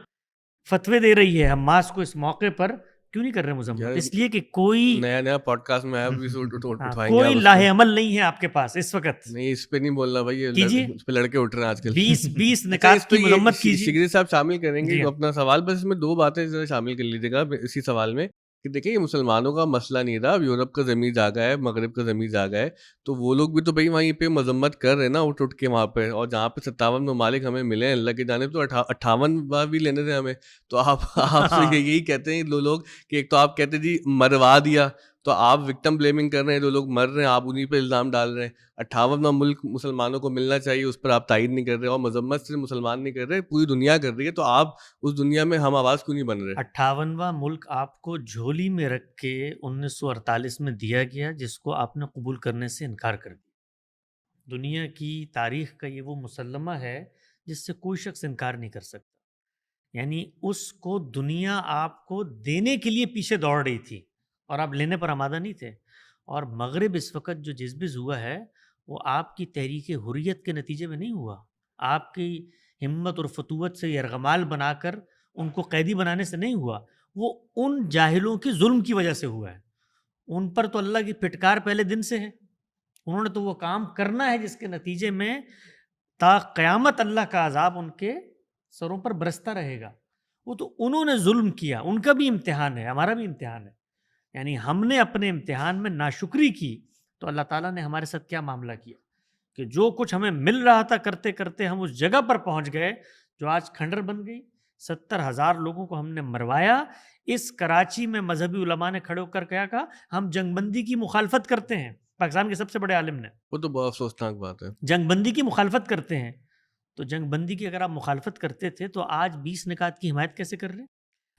فتوے دے رہی ہے. حماس کو اس موقع پر کیوں نہیں کر رہے مذمت؟ اس لیے کہ کوئی نیا پوڈ کاسٹ میں اٹھوائیں گے, کوئی لاہ عمل نہیں ہے آپ کے پاس اس وقت. نہیں اس پہ نہیں بولنا بھائی, اس پہ لڑکے اٹھ رہے ہیں آج کل. 20 نکات کی مذمت کیجیے. شگری صاحب شامل کریں گے اپنا سوال, بس اس میں 2 باتیں شامل کر لیجیے گا اسی سوال میں کہ دیکھیں یہ مسلمانوں کا مسئلہ نہیں رہا. اب یورپ کا زمین جاگا ہے, مغرب کا زمین جاگا ہے, تو وہ لوگ بھی تو بھائی وہیں پہ مذمت کر رہے نا اٹھ کے وہاں پہ. اور جہاں پہ 57 ممالک ہمیں ملے ہیں اللہ کی جانب, تو 58 بار بھی لینے تھے ہمیں. تو آپ سے یہی کہتے ہیں لوگ کہ ایک تو آپ کہتے جی مروا دیا, تو آپ وکٹم بلیمنگ کر رہے ہیں, جو لوگ مر رہے ہیں آپ انہیں پہ الزام ڈال رہے ہیں. 58واں ملک مسلمانوں کو ملنا چاہیے, اس پر آپ تائید نہیں کر رہے, اور مذمت سے مسلمان نہیں کر رہے, پوری دنیا کر رہی ہے, تو آپ اس دنیا میں ہم آواز کیوں نہیں بن رہے؟ 58واں ملک آپ کو جھولی میں رکھ کے 1948 میں دیا گیا, جس کو آپ نے قبول کرنے سے انکار کر دیا. دنیا کی تاریخ کا یہ وہ مسلمہ ہے جس سے کوئی شخص انکار نہیں کر سکتا. یعنی اس کو دنیا آپ کو دینے کے لیے پیچھے دوڑ رہی تھی اور آپ لینے پر آمادہ نہیں تھے. اور مغرب اس وقت جو جذبز ہوا ہے وہ آپ کی تحریک حریت کے نتیجے میں نہیں ہوا, آپ کی ہمت اور فتوت سے یرغمال بنا کر ان کو قیدی بنانے سے نہیں ہوا, وہ ان جاہلوں کے ظلم کی وجہ سے ہوا ہے. ان پر تو اللہ کی پھٹکار پہلے دن سے ہے, انہوں نے تو وہ کام کرنا ہے جس کے نتیجے میں تا قیامت اللہ کا عذاب ان کے سروں پر برستا رہے گا. وہ تو انہوں نے ظلم کیا, ان کا بھی امتحان ہے, ہمارا بھی امتحان ہے. یعنی ہم نے اپنے امتحان میں ناشکری کی تو اللہ تعالیٰ نے ہمارے ساتھ کیا معاملہ کیا کہ جو کچھ ہمیں مل رہا تھا کرتے کرتے ہم اس جگہ پر پہنچ گئے جو آج کھنڈر بن گئی. 70,000 لوگوں کو ہم نے مروایا. اس کراچی میں مذہبی علماء نے کھڑے ہو کر کیا کہا, ہم جنگ بندی کی مخالفت کرتے ہیں. پاکستان کے سب سے بڑے عالم نے, وہ تو بہت افسوسناک بات ہے. جنگ بندی کی مخالفت کرتے ہیں. تو جنگ بندی کی اگر آپ مخالفت کرتے تھے تو آج 20 نکات کی حمایت کیسے کر رہے ہیں؟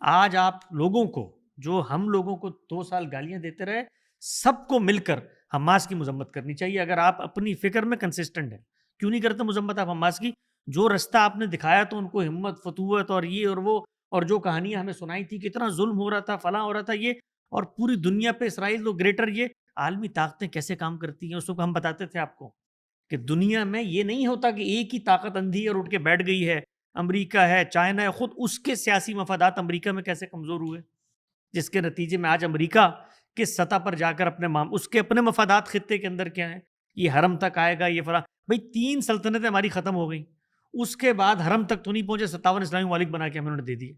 آج آپ لوگوں کو, جو ہم لوگوں کو 2 سال گالیاں دیتے رہے, سب کو مل کر حماس کی مذمت کرنی چاہیے. اگر آپ اپنی فکر میں کنسسٹنٹ ہیں, کیوں نہیں کرتے مذمت آپ حماس کی؟ جو رستہ آپ نے دکھایا تو ان کو ہمت فتوت اور یہ اور وہ, اور جو کہانیاں ہمیں سنائی تھی کتنا ظلم ہو رہا تھا, فلاں ہو رہا تھا یہ, اور پوری دنیا پہ اسرائیل تو گریٹر, یہ عالمی طاقتیں کیسے کام کرتی ہیں اس وقت ہم بتاتے تھے آپ کو کہ دنیا میں یہ نہیں ہوتا کہ ایک ہی طاقت اندھی اور اٹھ کے بیٹھ گئی ہے. امریکہ ہے, چائنا ہے, خود اس کے سیاسی مفادات امریکہ میں کیسے کمزور ہوئے, جس کے نتیجے میں آج امریکہ کس سطح پر جا کر اس کے اپنے مفادات خطے کے اندر کیا ہیں, یہ حرم تک آئے گا, یہ فلاں. بھائی 3 سلطنتیں ہماری ختم ہو گئیں, اس کے بعد حرم تک تو نہیں پہنچے, 57 اسلامی ممالک بنا کے ہم انہوں نے دے دیے.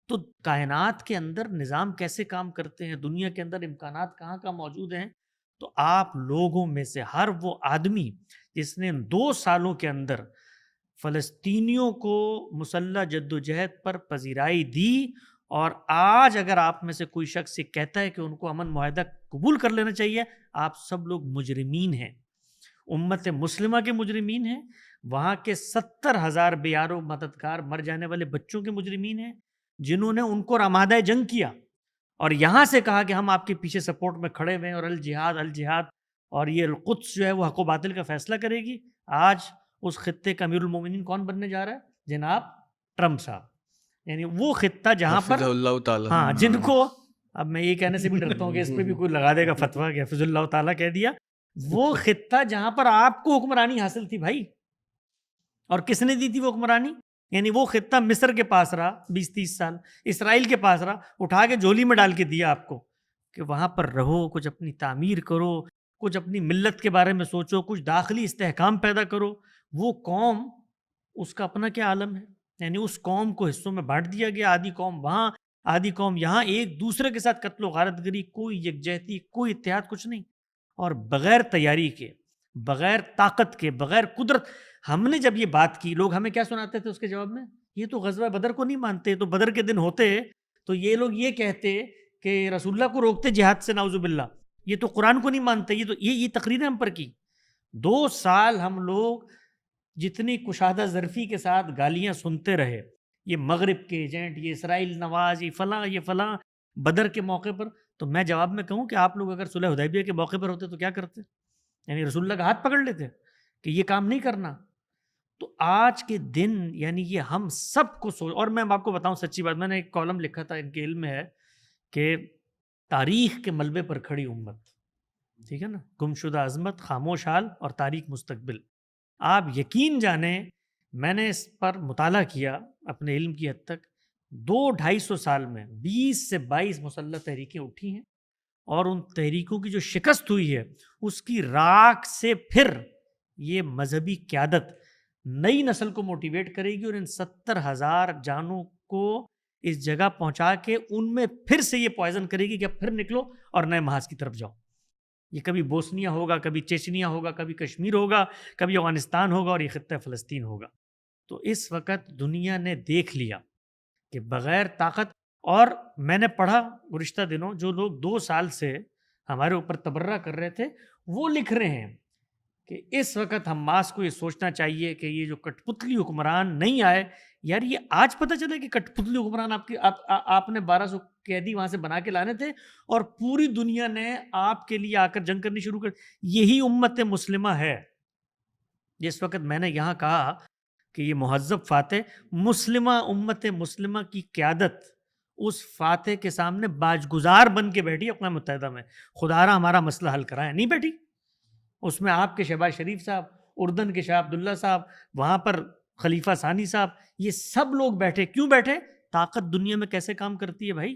تو کائنات کے اندر نظام کیسے کام کرتے ہیں, دنیا کے اندر امکانات کہاں کہاں موجود ہیں. تو آپ لوگوں میں سے ہر وہ آدمی جس نے 2 سالوں کے اندر فلسطینیوں کو مسلح جدوجہد پر پذیرائی دی, اور آج اگر آپ میں سے کوئی شخص یہ کہتا ہے کہ ان کو امن معاہدہ قبول کر لینا چاہیے, آپ سب لوگ مجرمین ہیں, امت مسلمہ کے مجرمین ہیں, وہاں کے 70,000 بے یار و مددگار مر جانے والے بچوں کے مجرمین ہیں, جنہوں نے ان کو آمادہ جنگ کیا اور یہاں سے کہا کہ ہم آپ کے پیچھے سپورٹ میں کھڑے ہوئے ہیں, اور الجہاد الجہاد, اور یہ القدس جو ہے وہ حق و باطل کا فیصلہ کرے گی. آج اس خطے کا امیر المومنین کون بننے جا رہا ہے؟ جناب ٹرمپ صاحب. یعنی وہ خطہ جہاں پر حفظ اللہ تعالیٰ, ہاں, جن کو اب میں یہ کہنے سے بھی ڈرتا ہوں کہ اس پہ بھی کوئی لگا دے گا فتویٰ کہ حفظ اللہ تعالیٰ کہہ دیا, وہ خطہ جہاں پر آپ کو حکمرانی حاصل تھی بھائی, اور کس نے دی تھی وہ حکمرانی؟ یعنی وہ خطہ مصر کے پاس رہا 20-30 سال, اسرائیل کے پاس رہا, اٹھا کے جھولی میں ڈال کے دیا آپ کو کہ وہاں پر رہو, کچھ اپنی تعمیر کرو, کچھ اپنی ملت کے بارے میں سوچو, کچھ داخلی استحکام پیدا کرو. وہ قوم, اس کا اپنا کیا عالم ہے. یعنی اس قوم کو حصوں میں بانٹ دیا گیا, آدھی قوم وہاں, آدھی قوم یہاں, ایک دوسرے کے ساتھ قتل و غارت گری, کوئی یکجہتی, کوئی اتحاد, کچھ نہیں. اور بغیر تیاری کے, بغیر طاقت کے, بغیر قدرت. ہم نے جب یہ بات کی, لوگ ہمیں کیا سناتے تھے اس کے جواب میں؟ یہ تو غزوہ بدر کو نہیں مانتے, تو بدر کے دن ہوتے تو یہ لوگ یہ کہتے کہ رسول اللہ کو روکتے جہاد سے, نعوذ باللہ, یہ تو قرآن کو نہیں مانتے. یہ تقریریں ہم پر کی. 2 سال ہم لوگ جتنی کشادہ ظرفی کے ساتھ گالیاں سنتے رہے, یہ مغرب کے ایجنٹ, یہ اسرائیل نواز, یہ فلاں بدر کے موقع پر, تو میں جواب میں کہوں کہ آپ لوگ اگر صلح حدیبیہ کے موقع پر ہوتے تو کیا کرتے؟ یعنی رسول اللہ کا ہاتھ پکڑ لیتے کہ یہ کام نہیں کرنا. تو آج کے دن یعنی یہ ہم سب کو اور میں آپ کو بتاؤں سچی بات, میں نے ایک کالم لکھا تھا, ان کے علم میں ہے کہ تاریخ کے ملبے پر کھڑی امت, ٹھیک ہے نا, گمشدہ عظمت, خاموش حال اور تاریخ مستقبل. آپ یقین جانیں میں نے اس پر مطالعہ کیا اپنے علم کی حد تک, 200-250 سال میں 20 سے 22 مسلح تحریکیں اٹھی ہیں, اور ان تحریکوں کی جو شکست ہوئی ہے اس کی راکھ سے پھر یہ مذہبی قیادت نئی نسل کو موٹیویٹ کرے گی, اور ان 70,000 جانوں کو اس جگہ پہنچا کے ان میں پھر سے یہ پوائزن کرے گی کہ اب پھر نکلو اور نئے محاذ کی طرف جاؤ. یہ کبھی بوسنیا ہوگا, کبھی چیچنیا ہوگا, کبھی کشمیر ہوگا, کبھی افغانستان ہوگا, اور یہ خطہ فلسطین ہوگا. تو اس وقت دنیا نے دیکھ لیا کہ بغیر طاقت, اور میں نے پڑھا گزشتہ دنوں جو لوگ 2 سال سے ہمارے اوپر تبرہ کر رہے تھے، وہ لکھ رہے ہیں کہ اس وقت حماس کو یہ سوچنا چاہیے کہ یہ جو کٹ پتلی حکمران نہیں آئے، یار یہ آج پتہ چلا کہ کٹ پتلی حکمران آپ نے 1200 قیدی وہاں سے بنا کے لانے تھے اور پوری دنیا نے آپ کے لیے آ کر جنگ کرنی شروع کر. یہی امت مسلمہ ہے. جس وقت میں نے یہاں کہا کہ یہ مہذب فاتح مسلمہ امت مسلمہ کی قیادت اس فاتح کے سامنے باجگزار بن کے بیٹھی اقوام متحدہ میں، خدا را ہمارا مسئلہ حل کرائیں، نہیں بیٹھی. اس میں آپ کے شہباز شریف صاحب، اردن کے شاہ عبداللہ صاحب، وہاں پر خلیفہ ثانی صاحب، یہ سب لوگ بیٹھے. کیوں بیٹھے؟ طاقت دنیا میں کیسے کام کرتی ہے بھائی،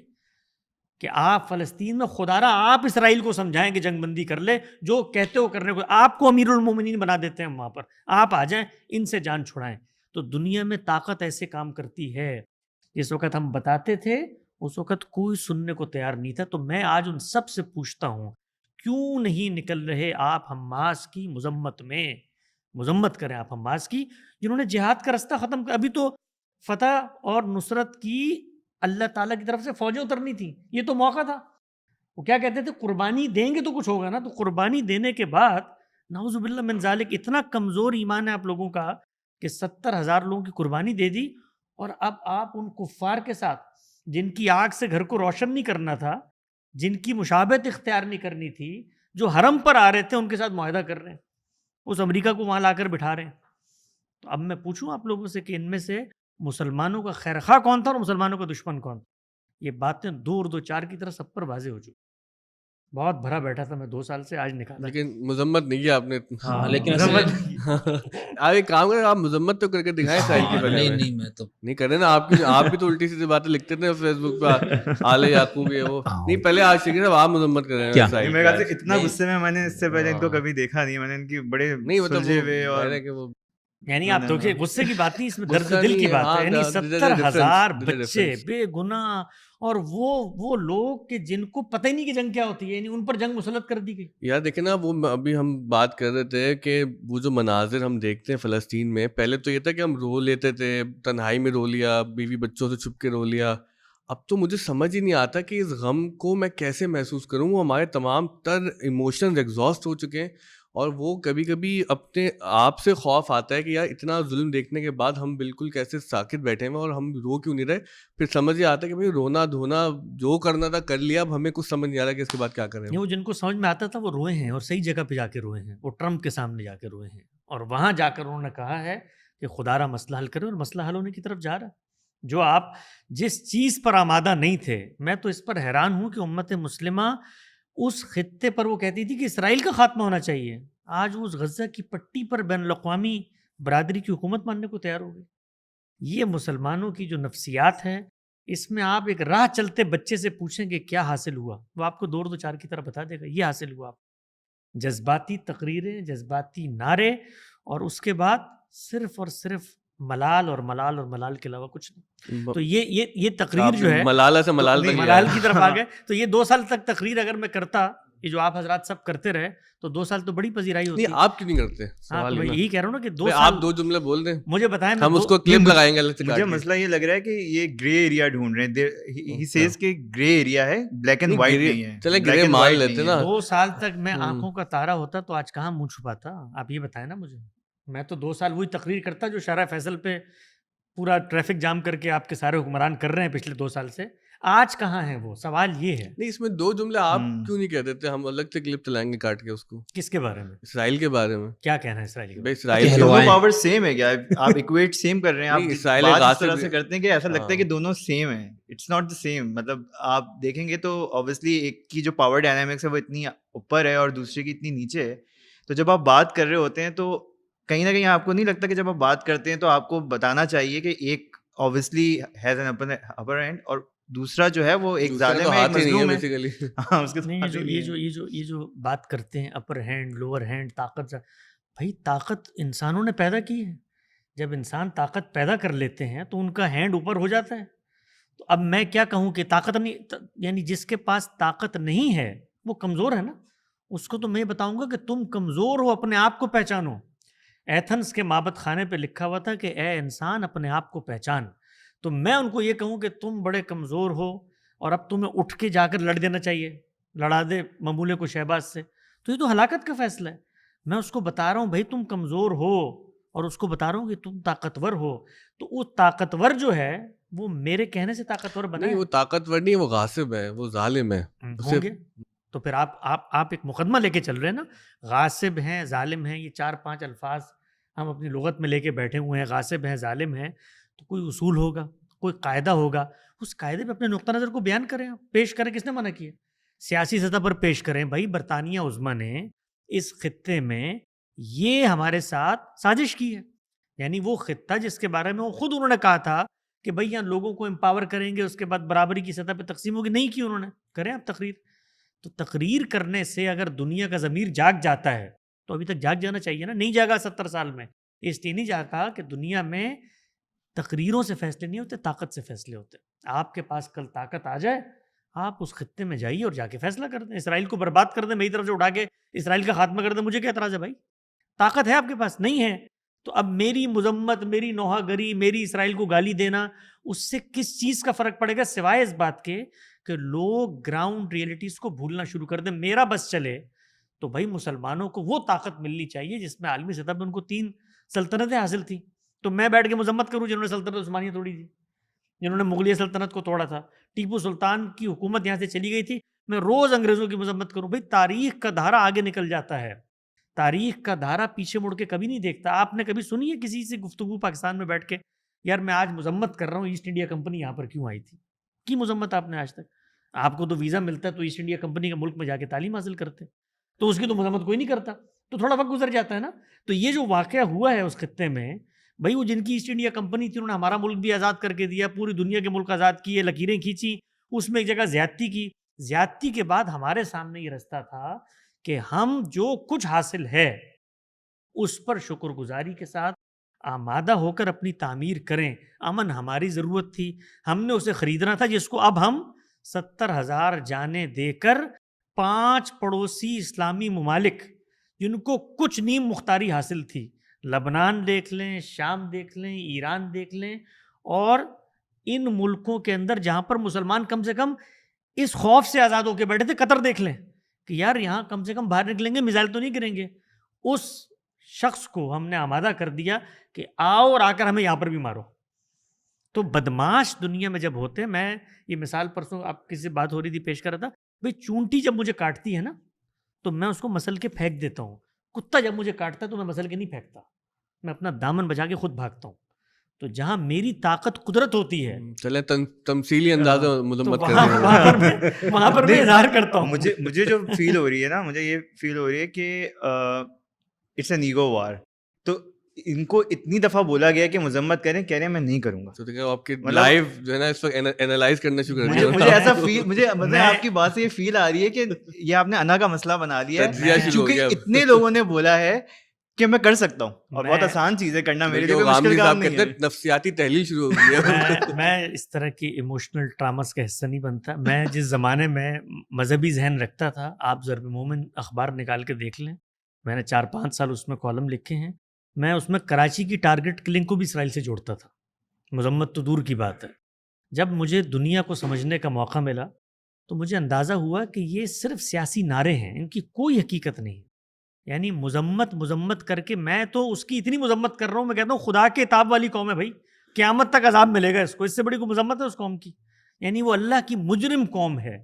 کہ آپ فلسطین میں خدا را آپ اسرائیل کو سمجھائیں کہ جنگ بندی کر لے، جو کہتے ہو کرنے کو، آپ کو امیر المومنین بنا دیتے ہیں وہاں پر، آپ آ جائیں ان سے جان چھڑائیں. تو دنیا میں طاقت ایسے کام کرتی ہے. جس وقت ہم بتاتے تھے اس وقت کوئی سننے کو تیار نہیں تھا. تو میں آج ان سب سے پوچھتا ہوں، کیوں نہیں نکل رہے آپ حماس کی مذمت میں؟ مذمت کریں آپ حماس کی، جنہوں نے جہاد کا رستہ ختم کر. ابھی تو فتح اور نصرت کی اللہ تعالیٰ کی طرف سے فوجیں اترنی تھیں، یہ تو موقع تھا. وہ کیا کہتے تھے، قربانی دیں گے تو کچھ ہوگا نا. تو قربانی دینے کے بعد نعوذ باللہ من ذالک اتنا کمزور ایمان ہے آپ لوگوں کا کہ 70,000 لوگوں کی قربانی دے دی، اور اب آپ ان کفار کے ساتھ جن کی آگ سے گھر کو روشن نہیں کرنا تھا، جن کی مشابہت اختیار نہیں کرنی تھی، جو حرم پر آ رہے تھے، ان کے ساتھ معاہدہ کر رہے ہیں، اس امریکہ کو وہاں لا کر بٹھا رہے ہیں. تو اب میں پوچھوں آپ لوگوں سے کہ ان میں سے مسلمانوں کا خیرخواہ کون تھا اور مسلمانوں کا دشمن کون تھا؟ یہ باتیں 2 اور 2 4 کی طرح سب پر واضح ہو چکی. بہت بھرا بیٹھا تھا میں 2 سال سے، آج نکالا. لیکن مذمت نہیں کیا آپ نے. ہاں لیکن آپ ایک کام کریں، آپ مذمت تو کر کے دکھائیں اسرائیل کی. پہلے نہیں میں تو نہیں کریں نا، آپ بھی تو الٹی سیدھی باتیں لکھتے تھے فیس بک پہ، آل یعقوب یہ وہ. نہیں پہلے آج سیکھیں صاحب، آپ مذمت کر رہے ہیں اسرائیل میرے خیال کی. سے اتنا غصے میں نے اس سے پہلے ان کو کبھی دیکھا نہیں. میں نے ان کی بڑے نہیں سلجھے ہوئے اور یعنی آپ دیکھیے غصے کی بات نہیں، اس میں درد غصہ دل کی نہیں ہے، بات ہاں، ہے. یعنی there's a 70,000 difference, there's a بچے difference. بے گناہ، اور وہ لوگ کہ جن کو پتہ ہی نہیں کہ جنگ کیا ہوتی ہے، یعنی ان پر جنگ مسلط کر دی گئی. یار دیکھیں نا، وہ ابھی ہم بات کر رہے تھے کہ وہ جو مناظر ہم دیکھتے ہیں فلسطین میں، پہلے تو یہ تھا کہ ہم رو لیتے تھے، تنہائی میں رو لیا، بیوی بچوں سے چھپ کے رو لیا. اب تو مجھے سمجھ ہی نہیں آتا کہ اس غم کو میں کیسے محسوس کروں. وہ ہمارے تمام تر ایموشنز ایگزاسٹ ہو چکے ہیں، اور وہ کبھی کبھی اپنے آپ سے خوف آتا ہے کہ یار اتنا ظلم دیکھنے کے بعد ہم بالکل کیسے ساکت بیٹھے ہیں اور ہم رو کیوں نہیں رہے. پھر سمجھ یہ آتا ہے کہ بھائی رونا دھونا جو کرنا تھا کر لیا، اب ہمیں کچھ سمجھ نہیں آ رہا کہ اس کے بعد کیا کریں. وہ جن کو سمجھ میں آتا تھا وہ روئے ہیں، اور صحیح جگہ پہ جا کے روئے ہیں. وہ ٹرمپ کے سامنے جا کے روئے ہیں، اور وہاں جا کر انہوں نے کہا ہے کہ خدا را مسئلہ حل کرے، اور مسئلہ حل ہونے کی طرف جا رہا ہے. جو آپ جس چیز پر آمادہ نہیں تھے، میں تو اس پر حیران ہوں کہ امت مسلمہ اس خطے پر وہ کہتی تھی کہ اسرائیل کا خاتمہ ہونا چاہیے، آج اس غزہ کی پٹی پر بین الاقوامی برادری کی حکومت ماننے کو تیار ہو گئی. یہ مسلمانوں کی جو نفسیات ہے، اس میں آپ ایک راہ چلتے بچے سے پوچھیں کہ کیا حاصل ہوا، وہ آپ کو 2 اور 2 4 کی طرح بتا دے گا. یہ حاصل ہوا آپ، جذباتی تقریریں، جذباتی نعرے، اور اس کے بعد صرف اور صرف ملال اور ملال اور ملال کے علاوہ کچھ نہیں. تو یہ تقریر جو ہے ملالہ سے ملال تک ملال کی طرف آ گئے. تو یہ 2 سال تک تقریر اگر میں کرتا، یہ جو آپ حضرات سب کرتے رہے، تو 2 سال تو بڑی پذیرائی ہوتی. نہیں آپ کیوں نہیں کرتے؟ ہاں تو میں یہی کہہ رہا ہوں نا کہ 2 آپ سال 2 جملے بول دیں، مجھے بتائیں، ہم اس کو کلپ لگائیں گے. مجھے مسئلہ یہ لگ رہا ہے کہ یہ گرے ایریا ڈھونڈ رہے ہیں. ہی سیز کہ گرے ایریا ہے، بلیک اینڈ وائٹ نہیں ہے. چلے گرے مان لیتے نا. 2 سال تک میں آنکھوں کا تارا ہوتا تو آج کہاں منہ چھپاتا؟ آپ یہ بتائیں نا مجھے. میں تو 2 سال وہی تقریر کرتا جو شارع فیصل پہ پورا ٹریفک جام کر کے آپ کے سارے حکمران کر رہے ہیں پچھلے 2 سال سے. آج کہاں ہیں وہ؟ سوال یہ ہے. نہیں اس میں 2 جملے آپ کیوں نہیں کہہ دیتے؟ ہم الگ سے کلپ چلائیں گے کاٹ کے اس کو. کس کے بارے میں؟ اسرائیل کے بارے میں. کیا کہنا ہے اسرائیل کے؟ اسرائیل دونوں پاور سیم ہے کیا؟ آپ ایکویٹ سیم کر رہے ہیں، آپ اسرائیل اس طرح سے کرتے ہیں کہ ایسا لگتا ہے کہ دونوں سیم ہیں. It's not the same. مطلب آپ دیکھیں گے تو اوبویسلی ایک کی جو پاور ڈائنامکس ہے وہ اتنی اوپر ہے اور دوسرے کی اتنی نیچے ہے. تو جب آپ بات کر رہے ہوتے ہیں تو کہیں نہ کہیں آپ کو نہیں لگتا کہ جب آپ بات کرتے ہیں تو آپ کو بتانا چاہیے کہ ایک obviously has an upper end اور دوسرا جو ہے وہ ایک ظالم ہے، ایک مظلوم ہے. ہاں اس کے یہ جو بات کرتے ہیں اپر ہینڈ لوور ہینڈ طاقت، بھائی طاقت انسانوں نے پیدا کی ہے. جب انسان طاقت پیدا کر لیتے ہیں تو ان کا ہینڈ اوپر ہو جاتا ہے. تو اب میں کیا کہوں کہ طاقت نہیں، یعنی جس کے پاس طاقت نہیں ہے وہ کمزور ہے نا. اس کو تو میں بتاؤں گا کہ تم کمزور ہو، اپنے آپ کو پہچانو. ایتھنس کے معبد خانے پہ لکھا ہوا تھا کہ اے انسان اپنے آپ کو پہچان. تو میں ان کو یہ کہوں کہ تم بڑے کمزور ہو اور اب تمہیں اٹھ کے جا کر لڑ دینا چاہیے. لڑا دے ممولے کو شہباز سے. تو یہ تو ہلاکت کا فیصلہ ہے. میں اس کو بتا رہا ہوں بھائی تم کمزور ہو, اور اس کو بتا رہا ہوں کہ تم طاقتور ہو. تو وہ طاقتور جو ہے وہ میرے کہنے سے طاقتور بنا نہیں ہے. وہ طاقتور نہیں ہے, وہ غاصب ہے, وہ ظالم ہے. ہوں گے تو پھر آپ ایک مقدمہ لے کے چل رہے ہیں نا, غاصب ہیں, ظالم ہیں, یہ 4-5 الفاظ ہم اپنی لغت میں لے کے بیٹھے ہوئے ہیں. غاصب ہیں, ظالم ہیں, تو کوئی اصول ہوگا, کوئی قاعدہ ہوگا, اس قاعدے پہ اپنے نقطہ نظر کو بیان کریں, پیش کریں. کس نے منع کیا؟ سیاسی سطح پر پیش کریں. بھائی برطانیہ عظمیٰ نے اس خطے میں یہ ہمارے ساتھ سازش کی ہے. یعنی وہ خطہ جس کے بارے میں وہ خود انہوں نے کہا تھا کہ بھائی یہاں لوگوں کو امپاور کریں گے, اس کے بعد برابری کی سطح پہ تقسیم ہوگی, نہیں کی انہوں نے. کریں آپ تقریر. تو تقریر کرنے سے اگر دنیا کا ضمیر جاگ جاتا ہے تو ابھی تک جاگ جانا چاہیے نا. نہیں جاگا 70 سال میں, اس لیے نہیں جاگا کہ دنیا میں تقریروں سے فیصلے نہیں ہوتے, طاقت سے فیصلے ہوتے. آپ کے پاس کل طاقت آ جائے, آپ اس خطے میں جائیے اور جا کے فیصلہ کر دیں. اسرائیل کو برباد کر دیں, میری طرف سے اٹھا کے اسرائیل کا خاتمہ کر دیں, مجھے کیا اعتراض ہے بھائی؟ طاقت ہے آپ کے پاس, نہیں ہے تو اب میری مذمت, میری نوحہ گری, میری اسرائیل کو گالی دینا, اس سے کس چیز کا فرق پڑے گا سوائے اس بات کے کہ لوگ گراؤنڈ ریئلٹیز کو بھولنا شروع کر دیں. میرا بس چلے تو بھائی مسلمانوں کو وہ طاقت ملنی چاہیے جس میں عالمی سطح پہ ان کو 3 سلطنتیں حاصل تھیں. تو میں بیٹھ کے مذمت کروں جنہوں نے سلطنت عثمانیہ توڑی تھی, جنہوں نے مغلیہ سلطنت کو توڑا تھا, ٹیپو سلطان کی حکومت یہاں سے چلی گئی تھی, میں روز انگریزوں کی مذمت کروں. بھائی تاریخ کا دھارا آگے نکل جاتا ہے, تاریخ کا دھارا پیچھے مڑ کے کبھی نہیں دیکھتا. آپ نے کبھی سنی ہے کسی سے گفتگو پاکستان میں بیٹھ کے یار میں آج مذمت کر رہا ہوں ایسٹ انڈیا کمپنی یہاں پر کیوں آئی تھی؟ کی مذمت آپ نے آج تک؟ آپ کو تو ویزا ملتا ہے تو ایسٹ انڈیا کمپنی کے ملک میں جا کے تعلیم حاصل کرتے, تو اس کی تو مذمت کوئی نہیں کرتا. تو تھوڑا وقت گزر جاتا ہے نا. تو یہ جو واقعہ ہوا ہے اس خطے میں, بھائی وہ جن کی ایسٹ انڈیا کمپنی تھی انہوں نے ہمارا ملک بھی آزاد کر کے دیا, پوری دنیا کے ملک آزاد کیے, لکیریں کھینچی, اس میں ایک جگہ زیادتی کی. زیادتی کے بعد ہمارے سامنے یہ رستہ تھا کہ ہم جو کچھ حاصل ہے اس پر شکر گزاری کے ساتھ آمادہ ہو کر اپنی تعمیر کریں. امن ہماری ضرورت تھی, ہم نے اسے خریدنا تھا, جس کو اب ہم 70,000 جانیں دے کر 5 پڑوسی اسلامی ممالک جن کو کچھ نیم مختاری حاصل تھی, لبنان دیکھ لیں, شام دیکھ لیں, ایران دیکھ لیں, اور ان ملکوں کے اندر جہاں پر مسلمان کم سے کم اس خوف سے آزاد ہو کے بیٹھے تھے, قطر دیکھ لیں کہ یار یہاں کم سے کم باہر نکلیں گے میزائل تو نہیں گریں گے, اس شخص کو ہم نے آمادہ کر دیا کہ آؤ اور آ کر ہمیں یہاں پر بھی مارو. تو بدماش دنیا میں جب ہوتے, میں یہ مثال پرسوں آپ کسی سے بات ہو رہی تھی پیش کر رہا تھا, بھئی چونٹی جب مجھے کاٹتی ہے نا تو میں اس کو مسل کے پھینک دیتا ہوں, کتا جب مجھے کاٹتا ہے تو میں مسل کے نہیں پھینکتا, میں اپنا دامن بجا کے خود بھاگتا ہوں. تو جہاں میری طاقت قدرت ہوتی ہے, چلیں تمثیلی انداز میں مذمت کر وہاں پر میں اظہار کرتا ہوں. مجھے جو فیل ہو رہی ہے نا, مجھے یہ فیل ہو رہی ہے کہ اٹس این ایگو وار. تو ان کو اتنی دفعہ بولا گیا کہ مذمت کریں, کہہ رہے ہیں میں نہیں کروں گا. تو دیکھیں آپ کی لائیو جو ہے نا اس وقت اینالائز کرنا شروع کر دیا. مجھے ایسا فیل, مجھے مطلب آپ کی بات سے یہ فیل آ رہی ہے کہ یہ آپ نے انا کا مسئلہ بنا لیا ہے, چونکہ اتنے لوگوں نے بولا ہے کہ میں کر سکتا ہوں, اور بہت آسان چیز ہے کرنا, میرے لیے مشکل کام نہیں ہے. نفسیاتی تحلیل شروع ہو گئی ہے. میں اس طرح کی ایموشنل ٹراماس کا حصہ نہیں بنتا. میں جس زمانے میں مذہبی ذہن رکھتا تھا, آپ ضرب مومن اخبار نکال کے دیکھ لیں, میں نے 4-5 سال اس میں کالم لکھے ہیں. میں اس میں کراچی کی ٹارگٹ کلنگ کو بھی اسرائیل سے جوڑتا تھا, مذمت تو دور کی بات ہے. جب مجھے دنیا کو سمجھنے کا موقع ملا تو مجھے اندازہ ہوا کہ یہ صرف سیاسی نعرے ہیں, ان کی کوئی حقیقت نہیں. یعنی مذمت کر کے میں تو اس کی اتنی مذمت کر رہا ہوں, میں کہتا ہوں خدا کے عتاب والی قوم ہے بھائی, قیامت تک عذاب ملے گا اس کو, اس سے بڑی کوئی مذمت ہے اس قوم کی؟ یعنی وہ اللہ کی مجرم قوم ہے.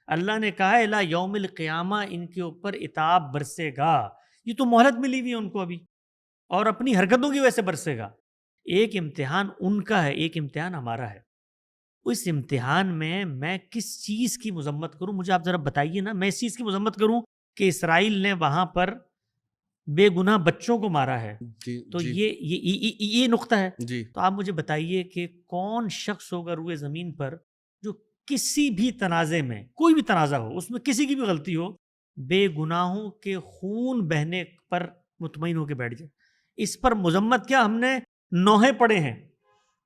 اللہ نے کہا الی یوم القیامہ ان کے اوپر عتاب برسے گا. یہ تو مہلت ملی ہوئی ہے ان کو ابھی, اور اپنی حرکتوں کی وجہ سے برسے گا. ایک امتحان ان کا ہے, ایک امتحان ہمارا ہے. اس امتحان میں کس چیز کی مذمت کروں؟ مجھے آپ ذرا بتائیے نا. میں اس چیز کی مذمت کروں کہ اسرائیل نے وہاں پر بے گناہ بچوں کو مارا ہے, تو یہ نقطہ ہے. تو آپ مجھے بتائیے کہ کون شخص ہوگا روئے زمین پر جو کسی بھی تنازع میں, کوئی بھی تنازع ہو اس میں کسی کی بھی غلطی ہو, بے گناہوں کے خون بہنے پر مطمئن ہو کے بیٹھ جائے. اس پر مذمت کیا, ہم نے نوحے پڑھے ہیں,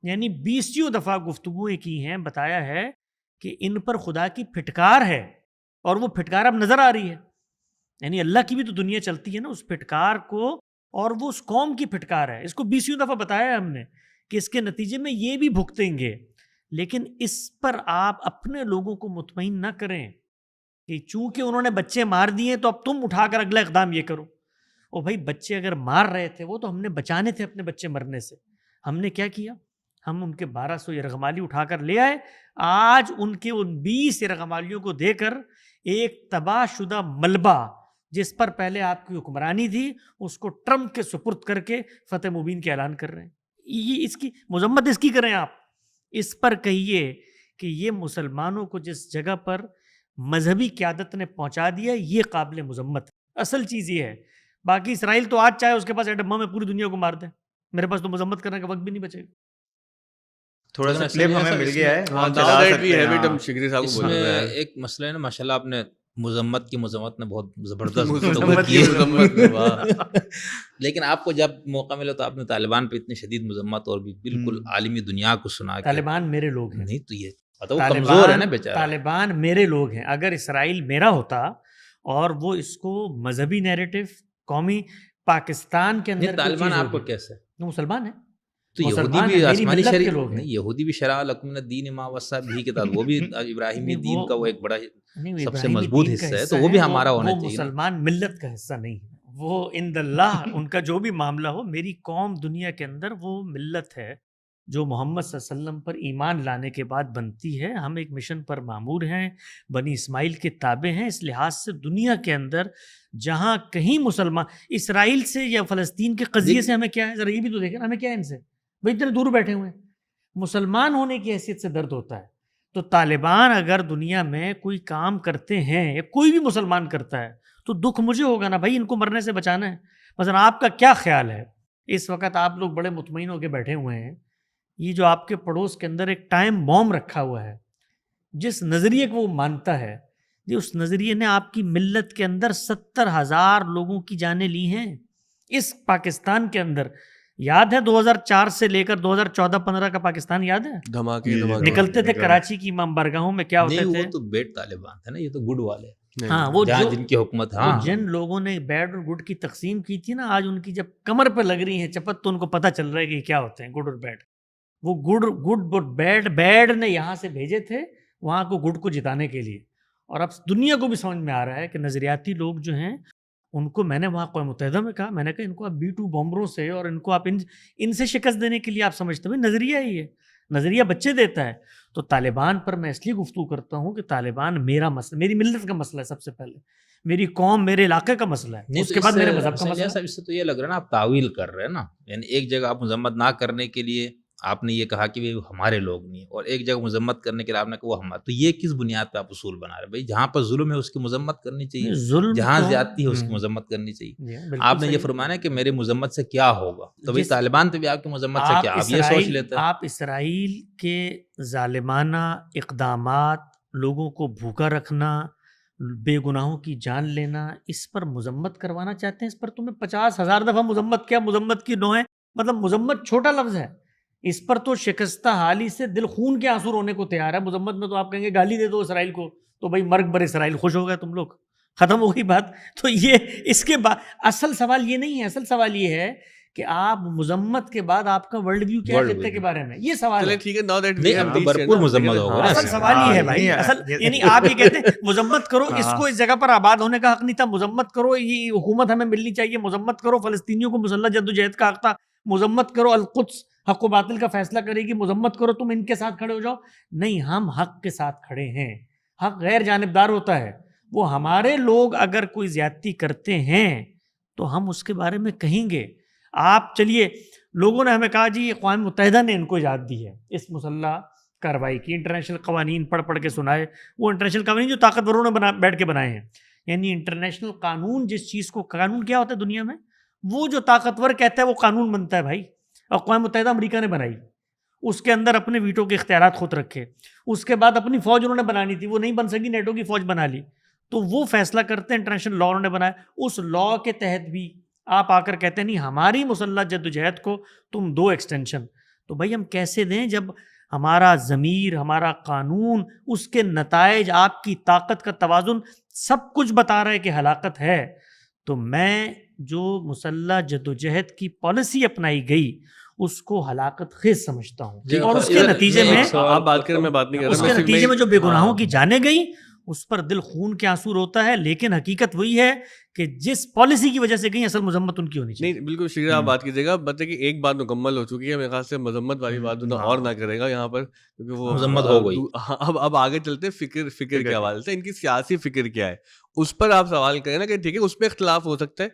یعنی 20 دفعہ گفتگویں کی ہیں, بتایا ہے کہ ان پر خدا کی پھٹکار ہے, اور وہ پھٹکار اب نظر آ رہی ہے. یعنی اللہ کی بھی تو دنیا چلتی ہے نا, اس پھٹکار کو, اور وہ اس قوم کی پھٹکار ہے. اس کو 20 دفعہ بتایا ہے ہم نے کہ اس کے نتیجے میں یہ بھی بھگتیں گے. لیکن اس پر آپ اپنے لوگوں کو مطمئن نہ کریں کہ چونکہ انہوں نے بچے مار دیے تو اب تم اٹھا کر اگلا اقدام یہ کرو. او بھائی بچے اگر مار رہے تھے وہ تو ہم نے بچانے تھے اپنے بچے مرنے سے. ہم نے کیا کیا؟ ہم ان کے 1200 یرغمالی اٹھا کر لے آئے. آج ان کے ان 20 یرغمالیوں کو دے کر ایک تباہ شدہ ملبہ جس پر پہلے آپ کی حکمرانی تھی اس کو ٹرمپ کے سپرد کر کے فتح مبین کے اعلان کر رہے ہیں. یہ اس کی مذمت اس کی کریں آپ. اس پر کہیے کہ یہ مسلمانوں کو جس جگہ پر مذہبی قیادت نے پہنچا دیا یہ قابل مذمت ہے. اصل چیز یہ ہے. باقی اسرائیل تو آج چاہے اس کے پاس ایٹم بم ہے پوری دنیا کو مار دیں, میرے پاس تو مذمت کرنے کا وقت بھی نہیں بچے گا. تھوڑا سا کلپ ہمیں مل گیا ہے, ہاں ہم چلا now that we سکتے ہیں. have it, ہم ہاں. شکری صاحب کو اس بول میں رہے ہیں ایک مسئلہ ہے نا, ماشاءاللہ آپ نے مذمت نے بہت مذمت کی زبردست مذمت, واہ. لیکن آپ کو جب موقع ملا تو آپ نے طالبان پہ اتنی شدید مذمت اور بھی بالکل عالمی دنیا کو سنا کہ طالبان میرے لوگ ہیں. نہیں تو یہ پتہ وہ کمزور ہے نا بیچارہ. طالبان میرے لوگ ہیں. اگر اسرائیل میرا ہوتا اور وہ اس کو مذہبی نیریٹو قومی پاکستان کے اندر طالبان آپ کو کیسے مسلمان ہیں تو یہودی مسلمان بھی ہیں, میری آسمانی ملت کے شریعت لوگ ہیں. نہیں, یہودی بھی شرع لکم من الدین ما وصی بھی کے تحت وہ بھی ابراہیمی دین کا وہ ایک بڑا سب سے مضبوط حصہ ہے, تو وہ بھی ہمارا ہونا چاہیے. مسلمان ملت کا حصہ نہیں ہے وہ, عند اللہ ان کا جو بھی معاملہ ہو. میری قوم دنیا کے اندر وہ ملت ہے جو محمد صلی اللہ علیہ وسلم پر ایمان لانے کے بعد بنتی ہے. ہم ایک مشن پر مامور ہیں, بنی اسماعیل کے تابع ہیں. اس لحاظ سے دنیا کے اندر جہاں کہیں مسلمان, اسرائیل سے یا فلسطین کے قضیے سے ہمیں کیا ہے, ذرا یہ بھی تو دیکھیں ہمیں کیا ہے ان سے. بھائی اتنے دور بیٹھے ہوئے ہیں, مسلمان ہونے کی حیثیت سے درد ہوتا ہے. تو طالبان اگر دنیا میں کوئی کام کرتے ہیں یا کوئی بھی مسلمان کرتا ہے تو دکھ مجھے ہوگا نا بھائی, ان کو مرنے سے بچانا ہے. مثلا آپ کا کیا خیال ہے, اس وقت آپ لوگ بڑے مطمئن ہو کے بیٹھے ہوئے ہیں, یہ جو آپ کے پڑوس کے اندر ایک ٹائم بوم رکھا ہوا ہے, جس نظریے کو وہ مانتا ہے, یہ اس نظریے نے آپ کی ملت کے اندر 70,000 لوگوں کی جانیں لی ہیں. اس پاکستان کے اندر یاد ہے 2004 سے لے کر 2014-15 کا پاکستان یاد ہے, دھماکے نکلتے تھے کراچی کی امام برگاہوں میں, کیا ہوتے نہیں تھے, وہ تو بیٹ طالبان تھے نا, یہ تو گڈ والے ہاں وہ جہاں جن کی حکومت. ہاں جن لوگوں نے بیڈ اور گڈ کی تقسیم کی تھی نا, آج ان کی جب کمر پہ لگ رہی ہیں چپت تو ان کو پتہ چل رہا ہے کہ کیا ہوتے ہیں گڈ اور بیڈ. وہ گڈ اور بیڈ نے یہاں سے بھیجے تھے وہاں کو گڈ کو جتانے کے لیے. اور اب دنیا کو بھی سمجھ میں آ رہا ہے کہ نظریاتی لوگ جو ہیں ان کو, میں نے وہاں اقوام متحدہ میں کہا, میں نے کہا ان کو آپ B2 بمبروں سے اور ان کو آپ ان سے شکست دینے کے لیے آپ سمجھتے ہیں نظریہ ہی ہے, نظریہ بچے دیتا ہے. تو طالبان پر میں اس لیے گفتگو کرتا ہوں کہ طالبان میرا مسئلہ, میری ملت کا مسئلہ ہے, سب سے پہلے میری قوم میرے علاقے کا مسئلہ ہے, اس کے بعد میرے مذہب کا مسئلہ ہے. اس سے تو یہ لگ رہا ہے نا آپ تعویل کر رہے ہیں نا, یعنی ایک جگہ آپ مذمت نہ کرنے کے لیے آپ نے یہ کہا کہ وہ ہمارے لوگ نہیں, اور ایک جگہ مذمت کرنے کے لیے آپ نے کہا وہ ہمارے. تو یہ کس بنیاد پہ آپ اصول بنا رہے ہیں؟ بھائی جہاں پر ظلم ہے اس کی مذمت کرنی چاہیے, جہاں زیادتی ہے اس کی مذمت کرنی چاہیے. آپ نے یہ فرمانا کہ میری مذمت سے کیا ہوگا, تو بھائی طالبان پہ بھی آپ کی مذمت سے کیا, آپ یہ سوچ لیتے ہیں. آپ اسرائیل کے ظالمانہ اقدامات, لوگوں کو بھوکا رکھنا, بے گناہوں کی جان لینا, اس پر مذمت کروانا چاہتے ہیں. اس پر تمہیں 50,000 دفعہ مذمت کیا, مذمت کی نوعیں, مطلب مذمت چھوٹا لفظ ہے, اس پر تو شکستہ حالی سے دل خون کے آنسو رونے کو تیار ہے. مذمت میں تو آپ کہیں گے گالی دے دو اسرائیل کو, تو بھائی مرگ بر اسرائیل, خوش ہو گئے تم لوگ, ختم ہو گئی بات. تو یہ اس کے بعد اصل سوال یہ نہیں ہے, اصل سوال یہ ہے کہ آپ مذمت کے بعد آپ کا ورلڈ ویو کیا ہے خطے کے بارے میں, یہ سوال ہے. ٹھیک ہے, now that we نہیں have اب تو reached بھرپور نا, مذمت ہوگا. اصل سوال یہ ہے بھائی, اصل یعنی آپ یہ کہتے ہیں مذمت کرو, اس کو اس جگہ پر آباد ہونے کا حق نہیں تھا, مذمت کرو یہ حکومت ہمیں ملنی چاہیے, مذمت کرو فلسطینیوں کو مسلح جدوجہد کا حق تھا, مذمت کرو القدس حق و باطل کا فیصلہ کرے گی, مذمت کرو تم ان کے ساتھ کھڑے ہو جاؤ. نہیں, ہم حق کے ساتھ کھڑے ہیں. حق غیر جانبدار ہوتا ہے, وہ ہمارے لوگ اگر کوئی زیادتی کرتے ہیں تو ہم اس کے بارے میں کہیں گے. آپ چلیے, لوگوں نے ہمیں کہا جی اقوام متحدہ نے ان کو اجازت دی ہے اس مسلح کارروائی کی, انٹرنیشنل قوانین پڑھ کے سنائے, وہ انٹرنیشنل قوانین جو طاقتوروں نے بیٹھ کے بنائے ہیں. یعنی انٹرنیشنل قانون, جس چیز کو, قانون کیا ہوتا ہے دنیا میں, وہ جو طاقتور کہتا ہے وہ قانون بنتا ہے بھائی. اقوام متحدہ امریکہ نے بنائی, اس کے اندر اپنے ویٹو کے اختیارات خود رکھے, اس کے بعد اپنی فوج انہوں نے بنانی تھی, وہ نہیں بن سکی, نیٹو کی فوج بنا لی, تو وہ فیصلہ کرتے ہیں, انٹرنیشنل لا انہوں نے بنایا, اس لا کے تحت بھی آپ آ کر کہتے ہیں نہیں ہماری مسلح جدوجہد کو تم دو ایکسٹینشن. تو بھائی ہم کیسے دیں جب ہمارا ضمیر, ہمارا قانون, اس کے نتائج, آپ کی طاقت کا توازن سب کچھ بتا رہا ہے کہ ہلاکت ہے. تو میں جو مسلح جدوجہد کی پالیسی اپنائی گئی اس کو ہلاکت خیز سمجھتا ہوں, اور اس کے نتیجے میں آپ بات کریں, میں بات نہیں کر رہا, اس کے نتیجے میں جو بے گناہوں کی جانیں گئیں اس پر دل خون کے آنسو روتا ہے، لیکن حقیقت وہی ہے کہ جس پالیسی کی وجہ سے گئی اصل مذمت ان کی ہونی چاہیے۔ نہیں بالکل شکریہ، آپ بات کیجیے گا، بس کہ ایک بات مکمل ہو چکی ہے میرے خیال سے، مذمت والی بات اور نہ کرے گا یہاں پر، کیونکہ وہ مذمت ہو گئی۔ اب آگے چلتے فکر کے حوالے سے، ان کی سیاسی فکر کیا ہے اس پر آپ سوال کریں نا، کہ ٹھیک ہے اس پہ اختلاف ہو سکتا ہے،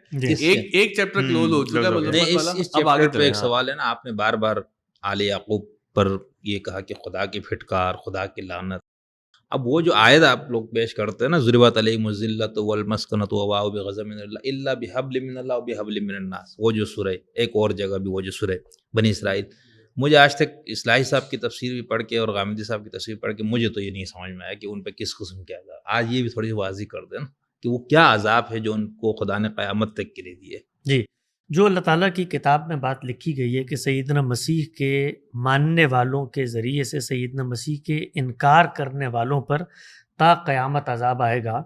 ایک چیپٹر کلوز ہو چکا ہے مذمت والا، اب آگے چیپٹر پہ ایک سوال ہے نا، آپ نے بار بار آل یعقوب پر یہ کہا کہ خدا کی پھٹکار، خدا کی لعنت۔ اب وہ جو آیت آپ لوگ پیش کرتے ہیں نا، ضربت علیہم الذلۃ والمسکنۃ وباؤوا بغضب من اللہ الا بحبل من اللہ وبحبل من الناس، وہ جو سورہ، ایک اور جگہ بھی وہ جو سورہ بنی اسرائیل، مجھے آج تک اصلاحی صاحب کی تفسیر بھی پڑھ کے اور غامدی صاحب کی تفسیر پڑھ کے مجھے تو یہ نہیں سمجھ میں آیا کہ ان پہ کس قسم کے عذاب، آج یہ بھی تھوڑی سی واضح کر دیں نا کہ وہ کیا عذاب ہے جو ان کو خدا نے قیامت تک کے لیے دیے۔ جی، جو اللہ تعالیٰ کی کتاب میں بات لکھی گئی ہے کہ سیدنا مسیح کے ماننے والوں کے ذریعے سے سیدنا مسیح کے انکار کرنے والوں پر تا قیامت عذاب آئے گا،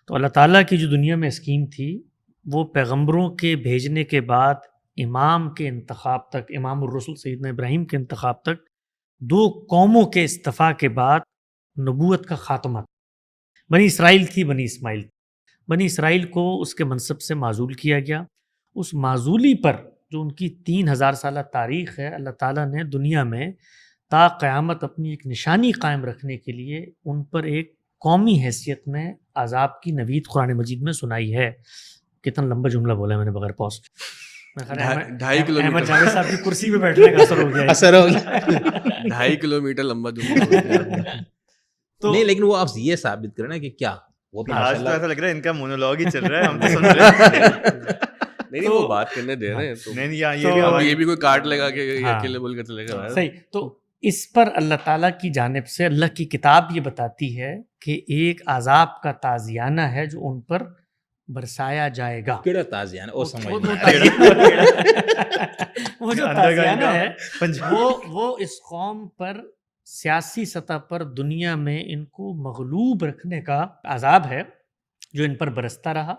تو اللہ تعالیٰ کی جو دنیا میں اسکیم تھی وہ پیغمبروں کے بھیجنے کے بعد امام کے انتخاب تک، امام الرسل سیدنا ابراہیم کے انتخاب تک، 2 قوموں کے استفاء کے بعد نبوت کا خاتمہ۔ بنی اسرائیل تھی، بنی اسماعیل، بنی اسرائیل کو اس کے منصب سے معزول کیا گیا۔ اس معزولی پر جو ان کی 3000 سالہ تاریخ ہے، اللہ تعالیٰ نے دنیا میں تا قیامت اپنی ایک نشانی قائم رکھنے کے لیے ان پر ایک قومی حیثیت میں عذاب کی نوید قرآن مجید میں سنائی ہے۔ کتنا لمبا جملہ بولا ہے میں نے بغیر پاس کے۔ 2.5 احمد جاوید صاحب کی کرسی پہ بیٹھنے کا اثر ہو گیا، 2.5 کلومیٹر لمبا جملہ تو نہیں، لیکن وہ آپ یہ ثابت کریں نا کہ کیا وہ تو آج تو ماشاءاللہ ایسا لگ رہا ہے ان کا مونولوگ ہی چل رہا ہے، ہم تو سن رہے ہیں۔ نہیں وہ بات کرنے دے رہے ہیں، تو نہیں یہ بھی کوئی کاٹ لے گا کہ یہ اکیلے بول کر چلے گا صحیح۔ تو اس پر اللہ تعالیٰ کی جانب سے اللہ کی کتاب یہ بتاتی ہے کہ ایک عذاب کا تازیانہ ہے جو ان پر برسایا جائے گا۔ کیڑا تازیانہ وہ سمجھ وہ نہیں آیا۔ وہ جو تازیانہ ہے وہ اس قوم پر سیاسی سطح پر دنیا میں ان کو مغلوب رکھنے کا عذاب ہے جو ان پر برستا رہا۔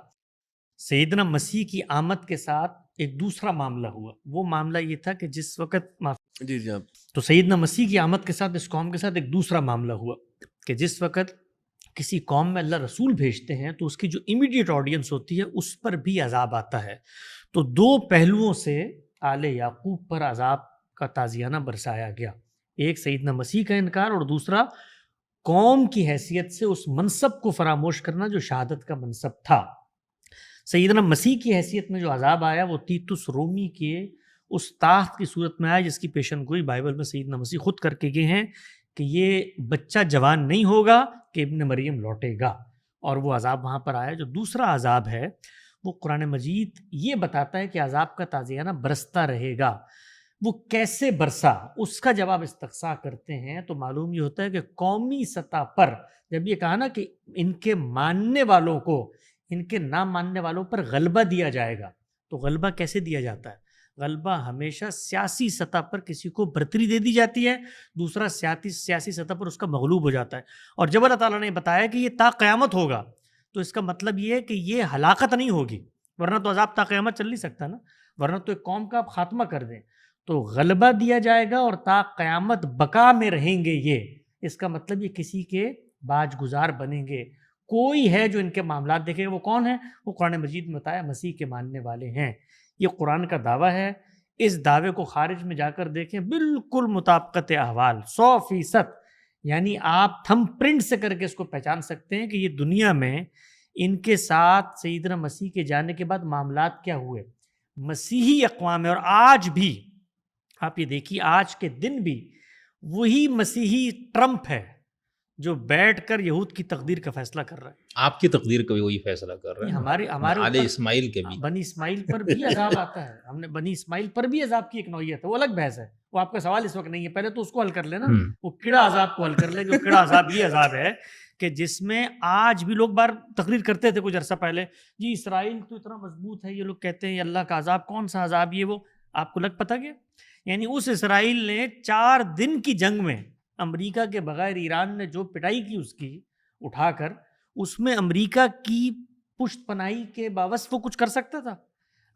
سیدنا مسیح کی آمد کے ساتھ ایک دوسرا معاملہ ہوا، وہ معاملہ یہ تھا کہ جس وقت جی آپ تو سیدنا مسیح کی آمد کے ساتھ اس قوم کے ساتھ ایک دوسرا معاملہ ہوا کہ جس وقت کسی قوم میں اللہ رسول بھیجتے ہیں تو اس کی جو امیڈیٹ آڈینس ہوتی ہے اس پر بھی عذاب آتا ہے۔ تو 2 پہلوؤں سے آل یعقوب پر عذاب کا تازیانہ برسایا گیا، ایک سیدنا مسیح کا انکار اور دوسرا قوم کی حیثیت سے اس منصب کو فراموش کرنا جو شہادت کا منصب تھا۔ سیدنا مسیح کی حیثیت میں جو عذاب آیا وہ تیتس رومی کے اس طاقت کی صورت میں آیا جس کی پیشن گوئی بائبل میں سیدنا مسیح خود کر کے گئے ہیں کہ یہ بچہ جوان نہیں ہوگا کہ ابن مریم لوٹے گا، اور وہ عذاب وہاں پر آیا۔ جو دوسرا عذاب ہے وہ قرآن مجید یہ بتاتا ہے کہ عذاب کا تازیانہ برستا رہے گا۔ وہ کیسے برسا، اس کا جواب استقصا کرتے ہیں تو معلوم یہ ہوتا ہے کہ قومی سطح پر جب یہ کہا نا کہ ان کے ماننے والوں کو ان کے نہ ماننے والوں پر غلبہ دیا جائے گا، تو غلبہ کیسے دیا جاتا ہے؟ غلبہ ہمیشہ سیاسی سطح پر کسی کو برتری دے دی جاتی ہے، دوسرا سیاسی سطح پر اس کا مغلوب ہو جاتا ہے۔ اور جب اللہ تعالیٰ نے بتایا کہ یہ تا قیامت ہوگا تو اس کا مطلب یہ ہے کہ یہ ہلاکت نہیں ہوگی، ورنہ تو عذاب تا قیامت چل نہیں سکتا نا، ورنہ تو ایک قوم کا آپ خاتمہ کر دیں۔ تو غلبہ دیا جائے گا اور تا قیامت بقا میں رہیں گے، یہ اس کا مطلب یہ کسی کے باج گزار بنیں گے۔ کوئی ہے جو ان کے معاملات دیکھے گا، وہ کون ہے؟ وہ قرآن مجید میں بتایا مسیح کے ماننے والے ہیں۔ یہ قرآن کا دعویٰ ہے، اس دعوے کو خارج میں جا کر دیکھیں بالکل مطابقت احوال 100%، یعنی آپ تھم پرنٹ سے کر کے اس کو پہچان سکتے ہیں کہ یہ دنیا میں ان کے ساتھ سیدنا مسیح کے جانے کے بعد معاملات کیا ہوئے۔ مسیحی اقوام ہے، اور آج بھی آپ یہ دیکھیے آج کے دن بھی وہی مسیحی ٹرمپ ہے جو بیٹھ کر یہود کی تقدیر کا فیصلہ کر رہا ہے۔ آپ کی تقدیر کا بھی وہی فیصلہ کر رہے ہیں، ہمارے آل اسماعیل کے بھی، بنی اسماعیل پر بھی عذاب آتا ہے۔ ہم نے بنی اسماعیل پر بھی عذاب کی ایک نوعیت ہے، وہ الگ بحث ہے، وہ آپ کا سوال اس وقت نہیں ہے، پہلے تو اس کو حل کر لینا، وہ کیڑا عذاب کو حل کر لے۔ جو کیڑا عذاب یہ عذاب ہے کہ جس میں آج بھی لوگ بار تقریر کرتے تھے کچھ عرصہ پہلے، جی اسرائیل تو اتنا مضبوط ہے، یہ لوگ کہتے ہیں یہ اللہ کا عذاب، کون سا عذاب یہ وہ، آپ کو لگ پتا کہ یعنی اس اسرائیل نے 4 دن کی جنگ میں امریکہ کے بغیر ایران نے جو پٹائی کی اس کی اٹھا کر، اس میں امریکہ کی پشت پناہی کے باوجود وہ کچھ کر سکتا تھا۔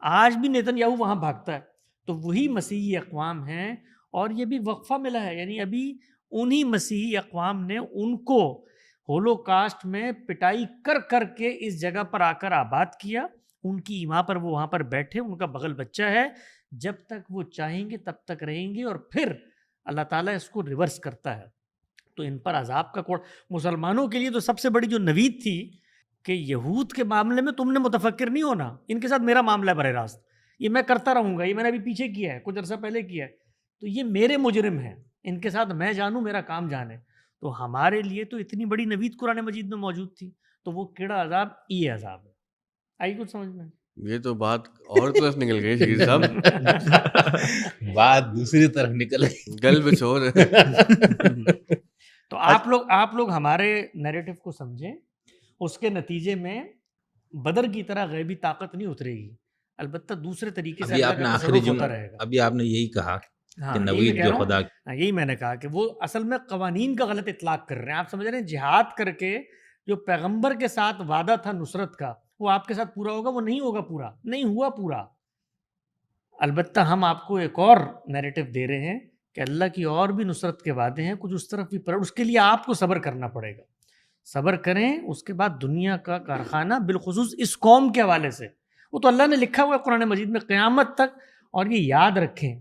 آج بھی نیتن یاہو وہاں بھاگتا ہے، تو وہی مسیحی اقوام ہیں، اور یہ بھی وقفہ ملا ہے، یعنی ابھی انہی مسیحی اقوام نے ان کو ہولو کاسٹ میں پٹائی کر کر کے اس جگہ پر آ کر آباد کیا، ان کی ایما پر وہ وہاں پر بیٹھے، ان کا بغل بچہ ہے، جب تک وہ چاہیں گے تب تک رہیں گے، اور پھر اللہ تعالیٰ اس کو ریورس کرتا ہے. تو ان پر عذاب کا کوڑ. مسلمانوں کے لیے تو سب سے بڑی جو نوید تھی کہ یہود کے معاملے میں تم نے متفکر نہیں ہونا، ان کے ساتھ میرا معاملہ ہے براہ راست، یہ میں کرتا رہوں گا، یہ میں نے ابھی پیچھے کیا ہے، کچھ عرصہ پہلے کیا ہے، تو یہ میرے مجرم ہیں، ان کے ساتھ میں جانوں، میرا کام جانے. تو ہمارے لیے تو اتنی بڑی نوید قرآن مجید میں موجود تھی. تو وہ کیڑا عذاب یہ عذاب ہے. آئی کچھ سمجھ میں؟ یہ تو بات اور طرف نکل گئی شیر صاحب، بات دوسری طرف نکل گئی. گل بچور. تو آپ لوگ ہمارے نیریٹو کو سمجھیں، اس کے نتیجے میں بدر کی طرح غیبی طاقت نہیں اترے گی، البتہ دوسرے طریقے سے ابھی اللہ آپ نے کا آخری تصرف ہوتا جملہ، رہے گا. ابھی آپ نے یہی کہا ہاں، کہ یہی میں نوید کہہ جو رہا ہوں. خدا، ہاں، یہی میں نے کہا کہ وہ اصل میں قوانین کا غلط اطلاق کر رہے ہیں. آپ سمجھ رہے ہیں جہاد کر کے جو پیغمبر کے ساتھ وعدہ تھا نصرت کا وہ آپ کے ساتھ پورا ہوگا، وہ نہیں ہوگا پورا، نہیں ہوا پورا. البتہ ہم آپ کو ایک اور نیریٹو دے رہے ہیں کہ اللہ کی اور بھی نصرت کے وعدے ہیں، کچھ اس طرف بھی پر اس کے لیے آپ کو صبر کرنا پڑے گا. صبر کریں. اس کے بعد دنیا کا کارخانہ بالخصوص اس قوم کے حوالے سے وہ تو اللہ نے لکھا ہوا ہے قرآن مجید میں قیامت تک. اور یہ یاد رکھیں،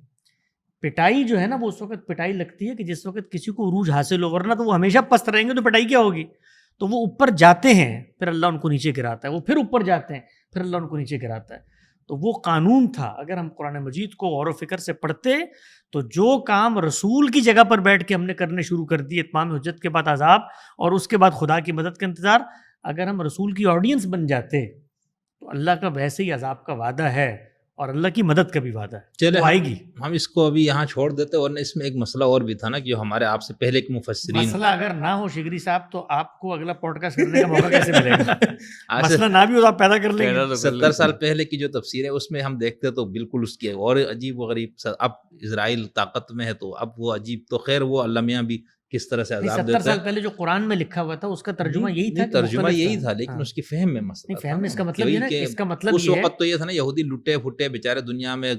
پٹائی جو ہے نا وہ اس وقت پٹائی لگتی ہے کہ جس وقت کسی کو عروج حاصل ہو، ورنہ تو وہ ہمیشہ پست رہیں گے، تو پٹائی کیا ہوگی؟ تو وہ اوپر جاتے ہیں پھر اللہ ان کو نیچے گراتا ہے، وہ پھر اوپر جاتے ہیں پھر اللہ ان کو نیچے گراتا ہے. تو وہ قانون تھا. اگر ہم قرآن مجید کو غور و فکر سے پڑھتے تو جو کام رسول کی جگہ پر بیٹھ کے ہم نے کرنے شروع کر دیے، اتمام حجت کے بعد عذاب اور اس کے بعد خدا کی مدد کا انتظار، اگر ہم رسول کی آڈینس بن جاتے تو اللہ کا ویسے ہی عذاب کا وعدہ ہے اور اللہ کی مدد کا بھی وعدہ ہے، چلے وہ آئے گی. ہم اس کو ابھی یہاں چھوڑ دیتے. ورنہ اس میں ایک مسئلہ اور بھی تھا نا کہ جو ہمارے آپ سے پہلے کے مفسرین، مسئلہ اگر نہ ہو شگری صاحب تو آپ کو اگلا پوڈ کاسٹ کرنے کا موقع کیسے ملے گا؟ آج سے مسئلہ نہ بھی ہو تو آپ پیدا کر لیں گے. پیدا تو کر 70 لیتے سال ہیں. پہلے کی جو تفسیر ہے اس میں ہم دیکھتے تو بالکل اس کی اور عجیب و غریب. اب اسرائیل طاقت میں ہے تو اب وہ عجیب، تو خیر وہ اللہ میاں بھی کس طرح سے نہیں، عذاب 70 دیتے سال ہیں. پہلے جو قرآن میں لکھا ہوا تھا اس کا ترجمہ یہی تھا کہ ترجمہ مختلف یہی تھا، لیکن ہاں. اس کی فہم میں مسئلہ نہیں، تھا فہم میں نا. اس کا مطلب یہ نا، کہ اس کا مطلب اس یہ ہے وقت تو یہ تھا نا یہودی لٹے پھٹے بیچارے، دنیا میں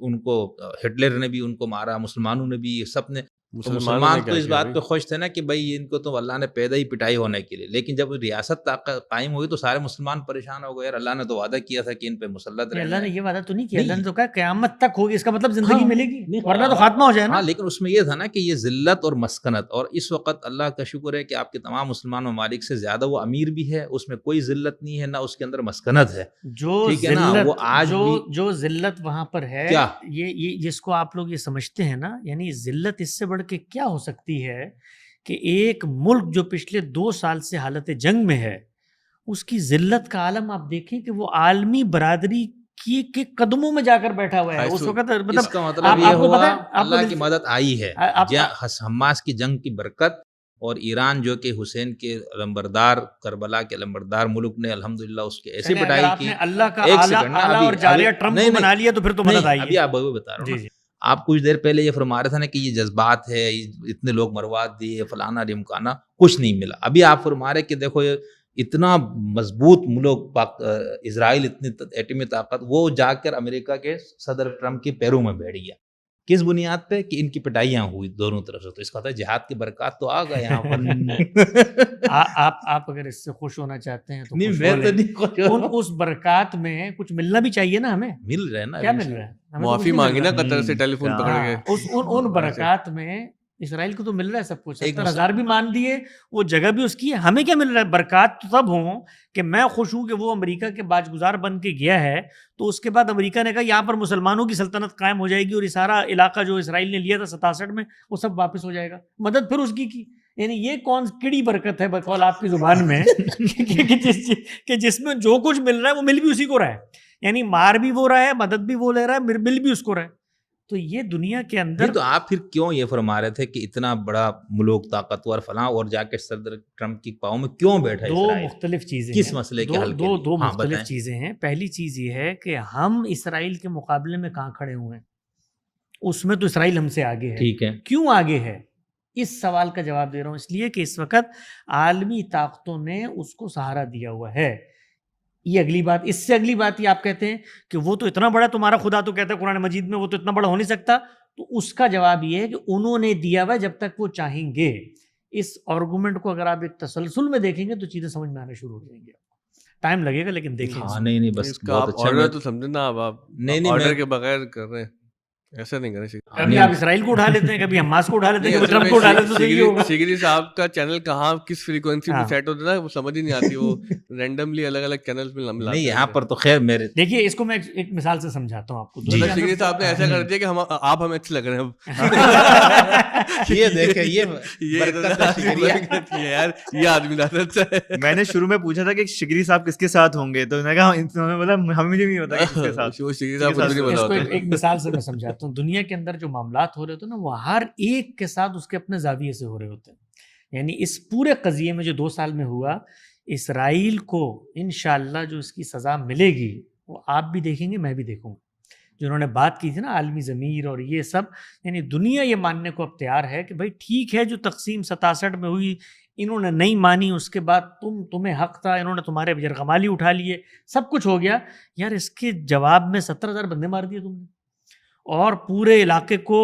ان کو ہٹلر نے بھی ان کو مارا، مسلمانوں نے بھی، سب نے. تو مسلمان تو اس بات پہ خوش تھے نا کہ بھائی ان کو تو اللہ نے پیدا ہی پٹائی ہونے کے لیے. لیکن جب ریاست قائم ہوئی تو سارے مسلمان پریشان ہو گئے. یار اللہ نے تو وعدہ کیا تھا کہ ان پہ مسلط رہنا. اللہ نے یہ وعدہ تو نہیں کیا، نہیں. اللہ نے تو کہا قیامت تک ہوگی، اس کا مطلب زندگی ہاں. ملے گی، نہیں، ورنہ تو خاتمہ ہو جائے نا. ہاں، لیکن اس میں یہ تھا نا کہ یہ ذلت اور مسکنت. اور اس وقت اللہ کا شکر ہے کہ آپ کے تمام مسلمان ممالک سے زیادہ وہ امیر بھی ہے، اس میں کوئی ذلت نہیں ہے، نہ اس کے اندر مسکنت ہے. جو ٹھیک ہے نا، وہ ذلت آج بھی جو ذلت وہاں پر ہے، کیا؟ یہ جس کو آپ لوگ یہ سمجھتے ہیں نا، یعنی ذلت اس سے بڑھ کے کیا ہو سکتی ہے کہ ایک ملک جو پچھلے 2 سال سے حالت جنگ میں ہے، اس کی ذلت کا عالم آپ دیکھیں کہ وہ عالمی برادری کے قدموں میں جا کر بیٹھا ہوا ہے. اس وقت اس مطلب کا مطلب یہ کو ہوا پتہ ہے، آپ کو اللہ کی مدد آئی ہے. آپ حماس کی جنگ کی برکت اور ایران جو کہ حسین کے لمبردار، کربلا کے لمبردار ملک نے الحمدللہ اس کے ایسی اگر پٹائی آپ کی. نے اللہ کا ایک اعلیٰ سیکنڈ نا، اور ابھی جاریہ ٹرمپ کو بنا لیا تو پھر تو مدد آئی ہے. ابھی آپ بتا رہا ہوں. جی. آپ کچھ دیر پہلے یہ فرما رہے تھے نا کہ یہ جذبات ہے، اتنے لوگ مروات دیے، فلانا ڈمکانا، کچھ نہیں ملا. ابھی آپ فرما رہے کہ دیکھو اتنا مضبوط ملک اسرائیل، اتنی ایٹمی طاقت، وہ جا کر امریکہ کے صدر ٹرمپ کے پیروں میں بیٹھ گیا. کس بنیاد پہ؟ کہ ان کی پٹائیاں ہوئی دونوں طرف سے. تو اس کا ہوتا ہے جہاد کی برکات تو آ گئے یہاں پر. آپ اگر اس سے خوش ہونا چاہتے ہیں تو نہیں، خوش میں ہو تو لیں. نہیں خوش ہو رہا ہوں. اس برکات میں کچھ ملنا بھی چاہیے نا ہمیں. مل رہے نا، کیا مل رہا ہے؟ ہمیں تو معافی کچھ نہیں مانگی مل نا رہا. قطر سے ٹیلی فون پکڑ کے. ان برکات میں اسرائیل کو تو مل رہا ہے سب کچھ. ایک 70,000 بھی مان دیے، وہ جگہ بھی اس کی ہے. ہمیں کیا مل رہا ہے؟ برکات تو تب ہوں کہ میں خوش ہوں کہ وہ امریکہ کے باج گزار بن کے گیا ہے، تو اس کے بعد امریکہ نے کہا یہاں پر مسلمانوں کی سلطنت قائم ہو جائے گی اور یہ سارا علاقہ جو اسرائیل نے لیا تھا 67 میں وہ سب واپس ہو جائے گا. مدد پھر اس کی. یعنی یہ کون کیڑی برکت ہے بقول آپ کی زبان میں کہ جس میں جو کچھ مل رہا ہے وہ مل بھی اسی کو رہا ہے. یعنی مار بھی وہ رہا ہے، مدد بھی وہ لے رہا ہے، مل بھی اس کو رہا ہے. تو یہ دنیا کے اندر تو آپ پھر کیوں یہ فرما رہے تھے کہ اتنا بڑا ملک طاقتور فلاں اور جا کے صدر ٹرمپ کی پاؤں میں کیوں بیٹھا؟ دو مختلف چیزیں کس ہیں. مسئلے کے حل کے لیے؟ دو مختلف چیزیں ہیں. پہلی چیز یہ ہے کہ ہم اسرائیل کے مقابلے میں کہاں کھڑے ہوئے ہیں، اس میں تو اسرائیل ہم سے آگے ہے. ٹھیک ہے، کیوں آگے ہے؟ اس سوال کا جواب دے رہا ہوں. اس لیے کہ اس وقت عالمی طاقتوں نے اس کو سہارا دیا ہوا ہے. یہ اگلی بات. اس سے اگلی بات یہ آپ کہتے ہیں کہ وہ تو اتنا بڑا، تمہارا خدا تو کہتا ہے قرآن مجید میں وہ تو اتنا بڑا ہو نہیں سکتا. تو اس کا جواب یہ ہے کہ انہوں نے دیا ہوا جب تک وہ چاہیں گے. اس آرگومنٹ کو اگر آپ ایک تسلسل میں دیکھیں گے تو چیزیں سمجھ میں آنا شروع ہو جائیں گی. ٹائم لگے گا لیکن دیکھیں. ہاں نہیں بس اس کا بہت آپ اچھا. آرڈر تو سمجھے نا، آپ نہیں آرڈر میں کے بغیر کر رہے ہیں، ایسا نہیں کریں. کبھی آپ اسرائیل کو اٹھا لیتے ہیں، کبھی حماس کو اٹھا لیتے ہیں، کبھی ٹرمپ کو اٹھا لیتے ہیں، تو یہ ہوگا. شگری صاحب کا چینل کہاں کس فریکوینسی پہ ہاں. سیٹ ہوتا ہے وہ سمجھ ہی نہیں آتی، وہ رینڈملی الگ الگ چینلز پہ ملاتے نہیں یہاں ہیں. پر تو خیر میرے دیکھیے اس کو میں ایک مثال سے سمجھاتا ہوں آپ کو. جی. مطلب شگری صاحب نے ایسا کر دیا کہ آپ ہمیں اچھے لگ رہے ہیں اب. یہ دیکھیں یہ برکت ہے شکریہ. یار یہ آدمی زیادہ اچھا ہے. میں نے شروع میں پوچھا تھا کہ شگری صاحب کس کے ساتھ ہوں گے، تو میں نے کہا انہوں نے بولا ہمیں مجھے نہیں پتا کس کے ساتھ. وہ شگری صاحب خود نہیں اس بتا کو ہوتے. ایک مثال سے میں سمجھاتا ہوں. دنیا کے اندر جو معاملات ہو رہے ہوتے ہیں نا وہ ہر ایک کے ساتھ اس کے اپنے زاویے سے ہو رہے ہوتے ہیں. یعنی اس پورے قضیے میں جو 2 سال میں ہوا، اسرائیل کو انشاءاللہ جو اس کی سزا ملے گی وہ آپ بھی دیکھیں گے، میں بھی دیکھوں گا. جو انہوں نے بات کی تھی نا عالمی ضمیر اور یہ سب، یعنی دنیا یہ ماننے کو اب تیار ہے کہ بھائی ٹھیک ہے جو تقسیم 67 میں ہوئی انہوں نے نہیں مانی، اس کے بعد تمہیں حق تھا، انہوں نے تمہارے یرغمالی اٹھا لیے، سب کچھ ہو گیا. یار اس کے جواب میں 70,000 بندے مار دیے تم نے اور پورے علاقے کو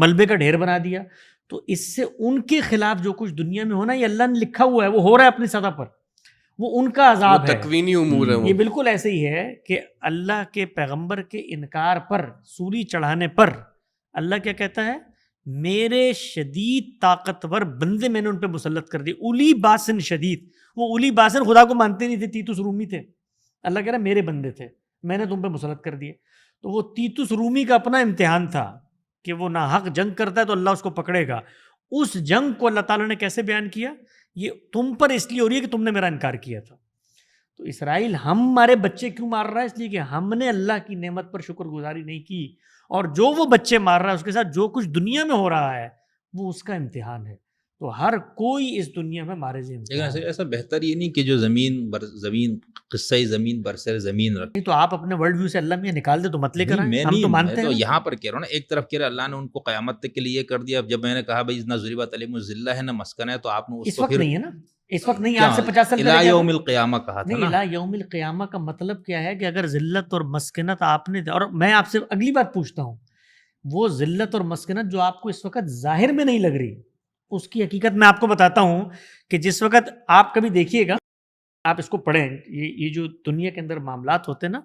ملبے کا ڈھیر بنا دیا. تو اس سے ان کے خلاف جو کچھ دنیا میں ہونا یہ اللہ نے لکھا ہوا ہے، وہ ہو رہا ہے اپنی سطح پر، وہ ان کا عذاب ہے. تکوینی امور ہے وہ. یہ بالکل ایسے ہی ہے کہ اللہ کے پیغمبر کے انکار پر، سولی چڑھانے پر اللہ کیا کہتا ہے؟ میرے شدید طاقتور بندے میں نے ان پہ مسلط کر دی، اولی باسن شدید. وہ اولی باسن خدا کو مانتے نہیں تھے، تیتوس رومی تھے. اللہ کہہ رہا ہے میرے بندے تھے، میں نے تم پہ مسلط کر دیے. تو وہ تیتوس رومی کا اپنا امتحان تھا کہ وہ ناحق جنگ کرتا ہے تو اللہ اس کو پکڑے گا. اس جنگ کو اللہ تعالیٰ نے کیسے بیان کیا؟ یہ تم پر اس لیے ہو رہی ہے کہ تم نے میرا انکار کیا تھا. تو اسرائیل ہمارے بچے کیوں مار رہا ہے؟ اس لیے کہ ہم نے اللہ کی نعمت پر شکر گزاری نہیں کی، اور جو وہ بچے مار رہا ہے اس کے ساتھ جو کچھ دنیا میں ہو رہا ہے وہ اس کا امتحان ہے. تو ہر کوئی اس دنیا میں مارے زی لیکن ایسا بہتر یہ نہیں کہ جو زمین قصہ زمین برسر زمین رکھ. تو آپ اپنے ورلڈ ویو سے اللہ میں نکال دے تو مت لے کر آئیں. ہم تو مانتے ہیں. یہاں پر کہہ رہا ہوں نا، ایک طرف کہہ رہا اللہ نے ان کو قیامت تک کے لیے کر دیا. جب میں نے کہا بھائی نہ ضریبت علیہم الذلہ ہے نہ مسکن ہے، تو آپ نے اس وقت نہیں ہے نا، اس وقت نہیں، آج سے 50 سال الہ یوم القیامہ کہا تھا نہیں. الہ یوم القیامہ کا مطلب کیا ہے کہ اگر ذلت اور مسکنت آپ نے، اور میں آپ سے اگلی بات پوچھتا ہوں، وہ ذلت اور مسکنت جو آپ کو اس وقت ظاہر میں نہیں لگ رہی، اس کی حقیقت میں آپ کو بتاتا ہوں کہ جس وقت آپ کبھی دیکھیے گا، آپ اس کو پڑھیں، یہ جو دنیا کے اندر معاملات ہوتے ہیں نا،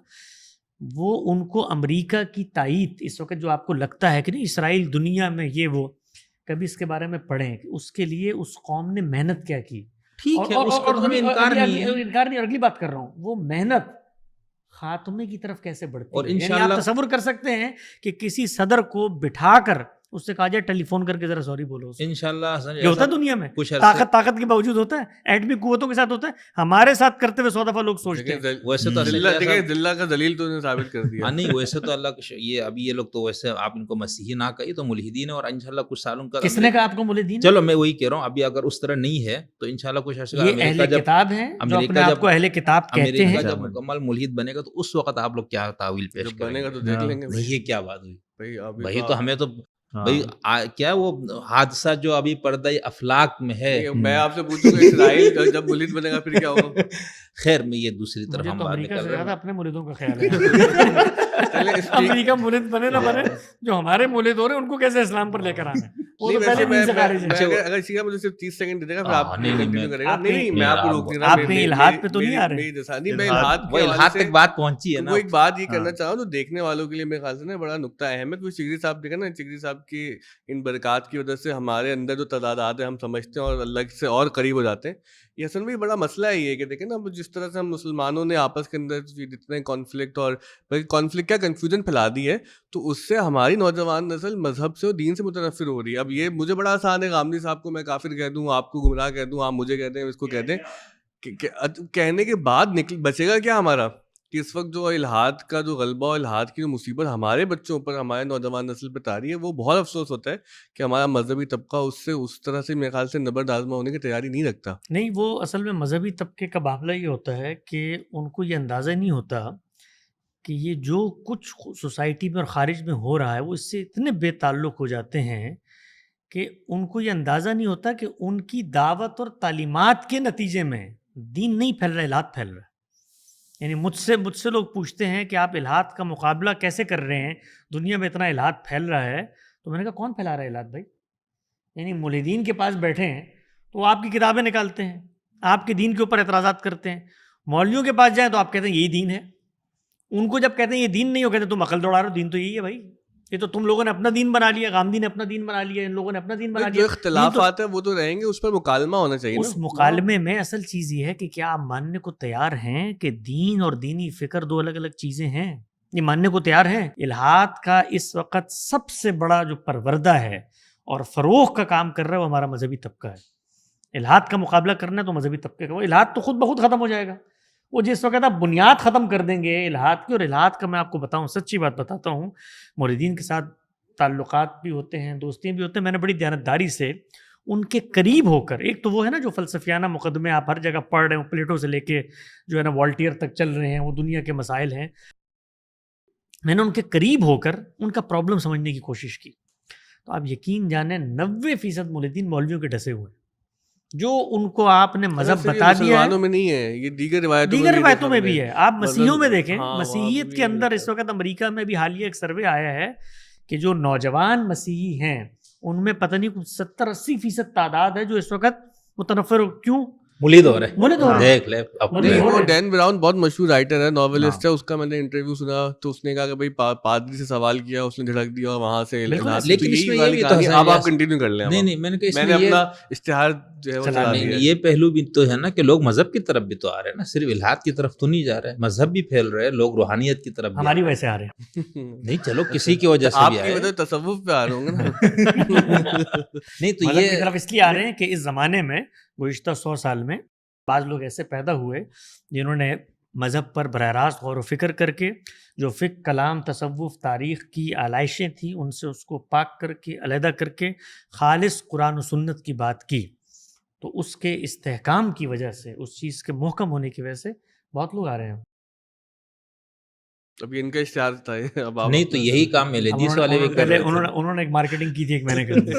وہ ان کو امریکہ کی تائید اس وقت جو آپ کو لگتا ہے کہ نہیں اسرائیل دنیا میں یہ وہ، کبھی اس کے بارے میں پڑھیں کہ اس کے لیے اس قوم نے محنت کیا کی. ٹھیک ہے، اس کا تو ہمیں انکار نہیں ہے، انکار نہیں. اور اگلی بات کر رہا ہوں، وہ محنت خاتمے کی طرف کیسے بڑھتی اور ہے. یعنی انشاءاللہ آپ تصور کر سکتے ہیں کہ کسی صدر کو بٹھا کر اس سے کہا جائے ٹیلی فون کر کے ذرا سوری بولو. انشاءاللہ یہ ہوتا ہے دنیا میں، کچھ طاقت کے باوجود ہوتا ہے، ایٹمی قوتوں کے ساتھ ہوتا ہے، ہمارے ساتھ کرتے ہوئے 100 دفعہ لوگ سوچتے ہیں. ویسے تو ذلہ کا دلیل تو نے ثابت کر دیا. نہیں ویسے تو اللہ یہ ابھی یہ لوگ تو ویسے آپ ان کو مسیحی نہ کہی تو ملحدین، اور انشاءاللہ کچھ سالوں کا کس نے کہا آپ کو ملحدین؟ چلو میں وہی کہہ رہا ہوں، ابھی اگر اس طرح نہیں ہے تو انشاءاللہ کچھ عرصے یہ اہل کتاب ہیں جو اپنے آپ کو اہل کتاب کہتے ہیں. جب مکمل ملحد بنے گا تو اس وقت آپ لوگ کیا تعویل پیش بنے گا تو دیکھ لیں گے. یہ کیا بات ہوئی بھائی تو ہمیں تو بھائی کیا وہ حادثہ جو ابھی پردہ افلاک میں ہے. میں آپ سے پوچھوں گا اسرائیل جب ملحد بنے گا پھر کیا ہوگا؟ خیر میں یہ دوسری طرف ہم بات امریکہ کر سے رہے زیادہ ہیں. اپنے ملحدوں کا خیال ہے. امریکہ ملحد بنے نہ بنے، جو ہمارے ملحد ہو رہے ہیں ان کو کیسے اسلام پر لے کر آنا ہے، وہ تو پہلے دین سے خارج ہے. اگر سیکھا مجھے صرف 30 سیکنڈ دے دے گا پھر آپ کنٹینیو کرے گا. آپ نہیں میں آپ کو روک نہیں رہا. آپ کہیں الحاد پہ تو نہیں آ رہے؟ نہیں میں الحاد تک بات پہنچی ہے نا. وہ ایک بات یہ کرنا چاہوں تو دیکھنے والوں کے لیے میرے خیال سے نا بڑا نقطہ اہم ہے. کوئی چگری صاحب دیکھا نا، چگری صاحب کی ان برکات کی وجہ سے ہمارے اندر جو تضادات ہیں ہم سمجھتے ہیں اور اللہ سے اور قریب ہو جاتے ہیں. یہ اصل میں بڑا مسئلہ ہے یہ کہ دیکھیں نا جس طرح سے ہم مسلمانوں نے آپس کے اندر جتنے کانفلکٹ اور کانفلکٹ کیا کنفیوژن پھیلا دی ہے، تو اس سے ہماری نوجوان نسل مذہب سے اور دین سے متنفر ہو رہی ہے. اب یہ مجھے بڑا آسان ہے غامدی صاحب کو میں کافر کہہ دوں، آپ کو گمراہ کہہ دوں، آپ مجھے کہتے ہیں اس کو کہتے ہیں، کہنے کے بعد بچے گا کیا ہمارا؟ کہ اس وقت جو الحاد کا جو غلبہ اور الحاد کی جو مصیبت ہمارے بچوں پر، ہمارے نوجوان نسل پہ تاری ہے، وہ بہت افسوس ہوتا ہے کہ ہمارا مذہبی طبقہ اس سے اس طرح سے میرے خیال سے نبرد آزما ہونے کی تیاری نہیں رکھتا. نہیں، وہ اصل میں مذہبی طبقے کا معاملہ یہ ہوتا ہے کہ ان کو یہ اندازہ نہیں ہوتا کہ یہ جو کچھ سوسائٹی میں اور خارج میں ہو رہا ہے وہ اس سے اتنے بے تعلق ہو جاتے ہیں کہ ان کو یہ اندازہ نہیں ہوتا کہ ان کی دعوت اور تعلیمات کے نتیجے میں دین نہیں پھیل رہا، الحاد پھیل رہا ہے. یعنی مجھ سے لوگ پوچھتے ہیں کہ آپ الحاد کا مقابلہ کیسے کر رہے ہیں، دنیا میں اتنا الحاد پھیل رہا ہے. تو میں نے کہا کون پھیلا رہا ہے الحاد بھائی؟ یعنی ملحدین کے پاس بیٹھے ہیں تو وہ آپ کی کتابیں نکالتے ہیں، آپ کے دین کے اوپر اعتراضات کرتے ہیں. مولویوں کے پاس جائیں تو آپ کہتے ہیں یہی دین ہے. ان کو جب کہتے ہیں یہ دین نہیں ہو، کہتے ہیں تم عقل دوڑا رہے ہو، دین تو یہی ہے بھائی، یہ تو تم لوگوں نے اپنا دین بنا لیا، غامدی نے اپنا دین بنا لیا، ان لوگوں نے اپنا دین بنا جو لیا. اختلافات ہیں وہ تو رہیں گے، اس پر مکالمہ ہونا چاہیے نا. اس مکالمے میں اصل چیز یہ ہے کہ کیا آپ ماننے کو تیار ہیں کہ دین اور دینی فکر دو الگ الگ چیزیں ہیں؟ یہ ماننے کو تیار ہیں؟ الحاد کا اس وقت سب سے بڑا جو پروردہ ہے اور فروغ کا کام کر رہا ہے وہ ہمارا مذہبی طبقہ ہے. الحاد کا مقابلہ کرنا ہے تو مذہبی طبقے کا، وہ الحاد تو خود بخود ختم ہو جائے گا. وہ جس وقت آپ بنیاد ختم کر دیں گے الحاد کی، اور الحاد کا میں آپ کو بتاؤں، سچی بات بتاتا ہوں، موردین کے ساتھ تعلقات بھی ہوتے ہیں، دوستیاں بھی ہوتے ہیں، میں نے بڑی دیانتداری سے ان کے قریب ہو کر، ایک تو وہ ہے نا جو فلسفیانہ مقدمے آپ ہر جگہ پڑھ رہے ہیں، پلیٹو سے لے کے جو ہے نا والٹیئر تک چل رہے ہیں، وہ دنیا کے مسائل ہیں، میں نے ان کے قریب ہو کر ان کا پرابلم سمجھنے کی کوشش کی. تو آپ یقین جانیں 90% موردین مولویوں کے ڈسے ہوئے ہیں. جو ان کو آپ نے مذہب بتا دیا ہے، مسلمانوں میں نہیں ہے یہ، دیگر روایتوں میں بھی ہے. آپ مسیحیوں میں دیکھیں، ہاں، مسیحیت کے اندر اس وقت امریکہ میں بھی حالیہ ایک سروے آیا ہے کہ جو نوجوان مسیحی ہیں ان میں پتہ نہیں 70-80% تعداد ہے جو اس وقت متنفر کیوں ملید ہو رہے مولد ہو رہے ہیں. دیکھ لے اپنے مولد ہو وہ رہے ہیں. ڈین براؤن بہت مشہور رائٹر ہے، ناولسٹ ہے، اس کا میں نے انٹرویو سنا تو اس نے کہا کہ بھائی پادری سے سوال کیا، اس نے جھڑک دیا اور وہاں سے بالکل. الحاد. لیکن اس میں یہ بھی تو ہے، اب آپ کنٹینیو کر لیں. نہیں میں نے کہا اس میں نے میں اپنا اشتہار جو ہے وہ چلا دیا. یہ پہلو بھی تو ہے نا کہ لوگ مذہب کی طرف بھی تو آ رہے ہیں نا، صرف الحاد کی طرف تو نہیں جا رہے، مذہب بھی پھیل رہے ہیں، لوگ روحانیت کی طرف بھی ہماری وجہ سے آ رہے ہیں. نہیں چلو کسی کی وجہ سے آپ بھی کی آئے وجہ تصوف پہ آ رہے ہوں گے نا. نہیں تو مذہب کی یہ طرف اس لیے آ رہے ہیں کہ اس زمانے میں گزشتہ 100 سال میں بعض لوگ ایسے پیدا ہوئے جنہوں نے مذہب پر براہ راست غور و فکر کر کے جو فقہ، کلام، تصوف، تاریخ کی آلائشیں تھیں ان سے اس کو پاک کر کے علیحدہ کر کے خالص قرآن و سنت کی بات کی. تو اس کے استحکام کی وجہ سے، اس چیز کے محکم ہونے کی وجہ سے بہت لوگ آ رہے ہیں. اب ان کا اشتہار تھا. اب نہیں تو یہی کام ایلیدیس والے بھی کر رہے تھے، انہوں نے ایک مارکیٹنگ کی تھی، ایک میں نے کر دی.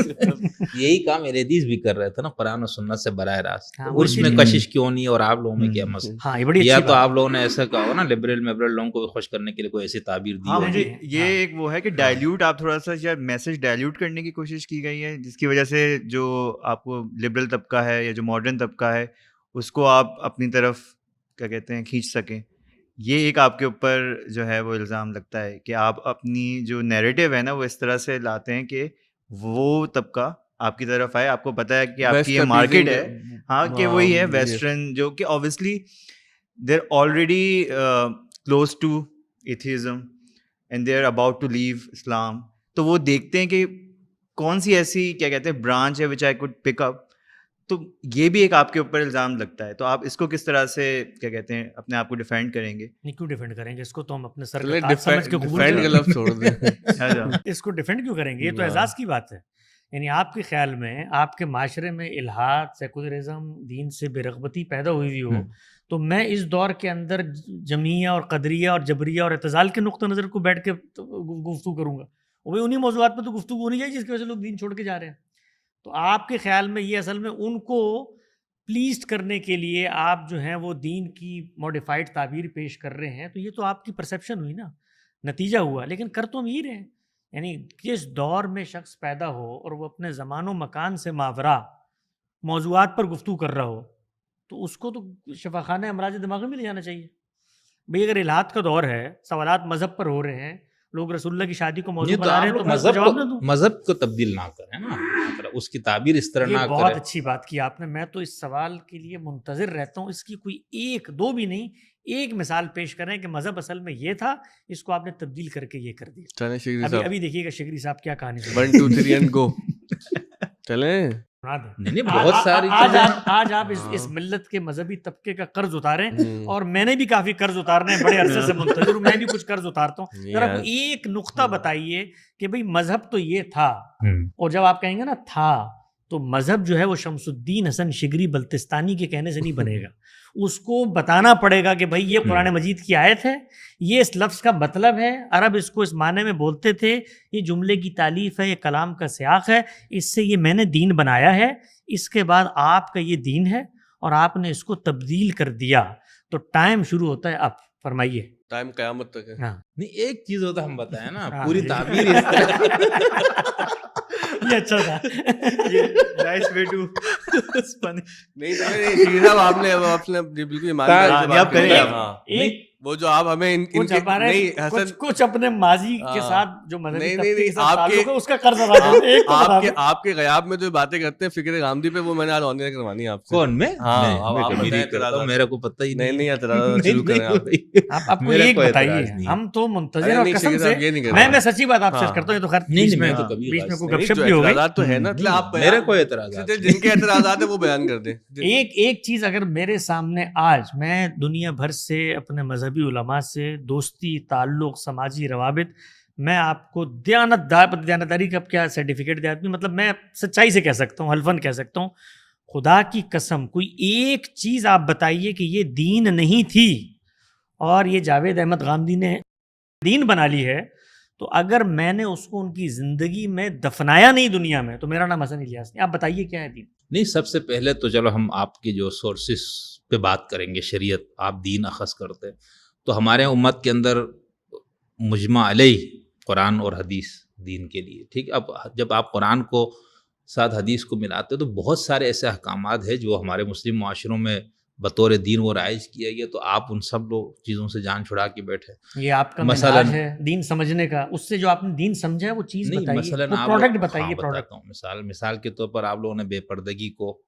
یہی کام ایلیدیس بھی کر رہے تھے نا، قرآن و سنت سے براہ راست. ہاں، اس میں کشش کیوں نہیں اور آپ لوگوں میں کیا مسئلہ؟ ہاں یہ بڑی یا اچھی تو بات. آپ لوگوں نے ایسا کہا ہو نا لبرل لوگوں کو خوش کرنے کے لیے کوئی ایسی تعبیر دی ہاں ہو. مجھے یہ ایک وہ ہے کہ ڈائلیوٹ آپ تھوڑا سا یا میسج ڈائلیوٹ کرنے کی کوشش کی گئی ہے، جس کی وجہ سے جو آپ کو لبرل طبقہ ہے یا جو ماڈرن طبقہ ہے اس کو آپ اپنی طرف کیا کہتے ہیں کھینچ سکیں. یہ ایک آپ کے اوپر جو ہے وہ الزام لگتا ہے کہ آپ اپنی جو نیریٹو ہے نا وہ اس طرح سے لاتے ہیں کہ وہ طبقہ آپ کی طرف آئے. آپ کو پتہ ہے کہ آپ کی یہ مارکیٹ ہے، ہاں کہ وہی ہے ویسٹرن، جو کہ obviously they are already close to atheism and they are about to leave Islam. تو وہ دیکھتے ہیں کہ کون سی ایسی کیا کہتے ہیں برانچ ہے وچ آئی کوڈ پک اپ. تو یہ بھی ایک آپ کے اوپر الزام لگتا ہے. تو آپ اس کو کس طرح سے کیا کہتے ہیں اپنے آپ کو ڈیفینڈ کریں گے؟ نہیں کیوں ڈیفینڈ کریں گے اس کو؟ تو ہم اپنے سر چلیں کا تاج سمجھ کے قبول ڈیفینڈ کا کریں. لفظ چھوڑ دیں. اس کو ڈیفینڈ کیوں کریں گے؟ یہ تو اعزاز کی بات ہے. یعنی آپ کے خیال میں آپ کے معاشرے میں الحاد، سیکولرزم، دین سے بے رغبتی پیدا ہوئی ہوئی ہو، تو میں اس دور کے اندر جمعیہ اور قدریہ اور جبریہ اور اعتزال کے نقطہ نظر کو بیٹھ کے گفتگو کروں گا. وہ انہی موضوعات پہ تو گفتگو ہونی چاہیے جس کی وجہ سے لوگ دین چھوڑ کے جا رہے ہیں. تو آپ کے خیال میں یہ اصل میں ان کو پلیزڈ کرنے کے لیے آپ جو ہیں وہ دین کی موڈیفائڈ تعبیر پیش کر رہے ہیں. تو یہ تو آپ کی پرسیپشن ہوئی نا، نتیجہ ہوا. لیکن کر تو ہم ہی رہے ہیں. یعنی جس دور میں شخص پیدا ہو اور وہ اپنے زمان و مکان سے ماورا موضوعات پر گفتگو کر رہا ہو تو اس کو تو شفاخانہ امراض دماغی میں لے جانا چاہیے. بھئی اگر الحاد کا دور ہے، سوالات مذہب پر ہو رہے ہیں، لوگ رسول اللہ کی شادی کو موضوع بنا رہے ہیں، تو میں اس کو جواب نہ دوں. مذہب کو تبدیل نہ کریں نا، اس کی تعبیر اس طرح نہ یہ کریں. بہت اچھی بات کی آپ نے. میں تو اس سوال کے لیے منتظر رہتا ہوں، اس کی کوئی ایک دو بھی نہیں، ایک مثال پیش کریں کہ مذہب اصل میں یہ تھا، اس کو آپ نے تبدیل کر کے یہ کر دیا. ابھی دیکھیے گا شگری صاحب کیا کہانی سنائیں. 1 2 3 اینڈ گو. چلیں نہیں بہت ساری آج آپ اس ملت کے مذہبی طبقے کا قرض اتاریں، اور میں نے بھی کافی قرض اتارنے ہیں، بڑے عرصے سے منتظر ہوں، میں بھی کچھ قرض اتارتا ہوں. ذرا ایک نقطہ بتائیے کہ بھئی مذہب تو یہ تھا، اور جب آپ کہیں گے نا تھا، تو مذہب جو ہے وہ شمس الدین حسن شگری بلتستانی کے کہنے سے نہیں بنے گا. اس کو بتانا پڑے گا کہ بھائی یہ قرآن مجید کی آیت ہے، یہ اس لفظ کا مطلب ہے، عرب اس کو اس معنی میں بولتے تھے، یہ جملے کی تالیف ہے، یہ کلام کا سیاق ہے، اس سے یہ میں نے دین بنایا ہے، اس کے بعد آپ کا یہ دین ہے اور آپ نے اس کو تبدیل کر دیا. تو ٹائم شروع ہوتا ہے اب. فرمائیے. ٹائم قیامت تک ہے. ہاں نہیں ایک چیز ہوتا ہے ہم بتائیں نا ہاں، پوری یہ- تعبیر اس طرح یہ اچھا تھا. Nice way to spin. نہیں شکیل صاحب آپ نے بالکل ایمانداری سے بات آپ کریں کی. آپ. ہاں ایک وہ جو آپ ہمیں ان کچھ کے ہمارے نہیں حسن کچھ اپنے ماضی کے ہاں. ساتھ جو مذہبی نہیں طبقے کے ساتھ آپ کے تعلق ہے اس کا قرض ادا کریں. ایک تو بتا دیں. آپ کے غیاب میں جو باتیں کرتے ہیں فکر غامدی پہ, وہ میں نے آج آن لائن کروانی ہے آپ سے. کون میں ہاں، میں آپ کبھی بتائیں نہیں کرتا اعتراضات. ہوں, میرے کو پتہ ہی نہیں ہے. اعتراضات شروع کریں آپ. آپ کو میرا ایک کوئی بتائیے, اعتراض نہیں ہے. ہم تو منتظر ارے اور نہیں قسم شکیل سے صاحب یہ نہیں کر رہے. میں سچی بات آپ سے ہاں. کرتا ہوں. یہ تو خیر نہیں بیچ نہیں میں میں تو کبھی بیچ میں کوئی نہیں، گپ شپ جو بھی ہو گئی. اعتراضات تو ہے نا, نہیں، آپ میرے کوئی اعتراضات جن کے اعتراضات ہیں وہ بیان کر دیں. ایک چیز اگر میرے سامنے آج میں دنیا بھر سے اپنے مذہبی علماء سے دوستی تعلق سماجی روابط, میں آپ کو دیانتداری کا کیا سرٹیفکیٹ دیا, مطلب میں سچائی سے کہہ سکتا ہوں, حلفاً کہہ سکتا ہوں, خدا کی قسم کوئی ایک چیز آپ بتائیے کہ یہ دین نہیں تھی اور یہ جاوید احمد غامدی نے دین بنا لی ہے, تو اگر میں نے اس کو ان کی زندگی میں دفنایا نہیں دنیا میں, تو میرا نام حسن الیاس نہیں. آپ بتائیے کیا ہے دین؟ نہیں سب سے پہلے تو چلو ہم آپ کے جو سورسز پہ بات کریں گے. شریعت آپ دین اخذ کرتے ہیں تو ہمارے امت کے اندر مجمع علیہ قرآن اور حدیث دین کے لیے, ٹھیک. اب جب آپ قرآن کو ساتھ حدیث کو ملاتے تو بہت سارے ایسے احکامات ہیں جو ہمارے مسلم معاشروں میں بطور دین وہ رائج کیا گیا, تو آپ ان سب لوگ چیزوں سے جان چھڑا کے بیٹھے. یہ آپ کا مثلاً- منہاج ہے دین سمجھنے کا, اس سے جو آپ نے دین سمجھا ہے وہ چیز نہیں بتائیے, مثلاً وہ آپ پروڈکٹ لوگ- بتائیے. ہاں پروڈکٹ بتاتا ہوں. مثال کے طور پر آپ لوگوں نے بے پردگی کو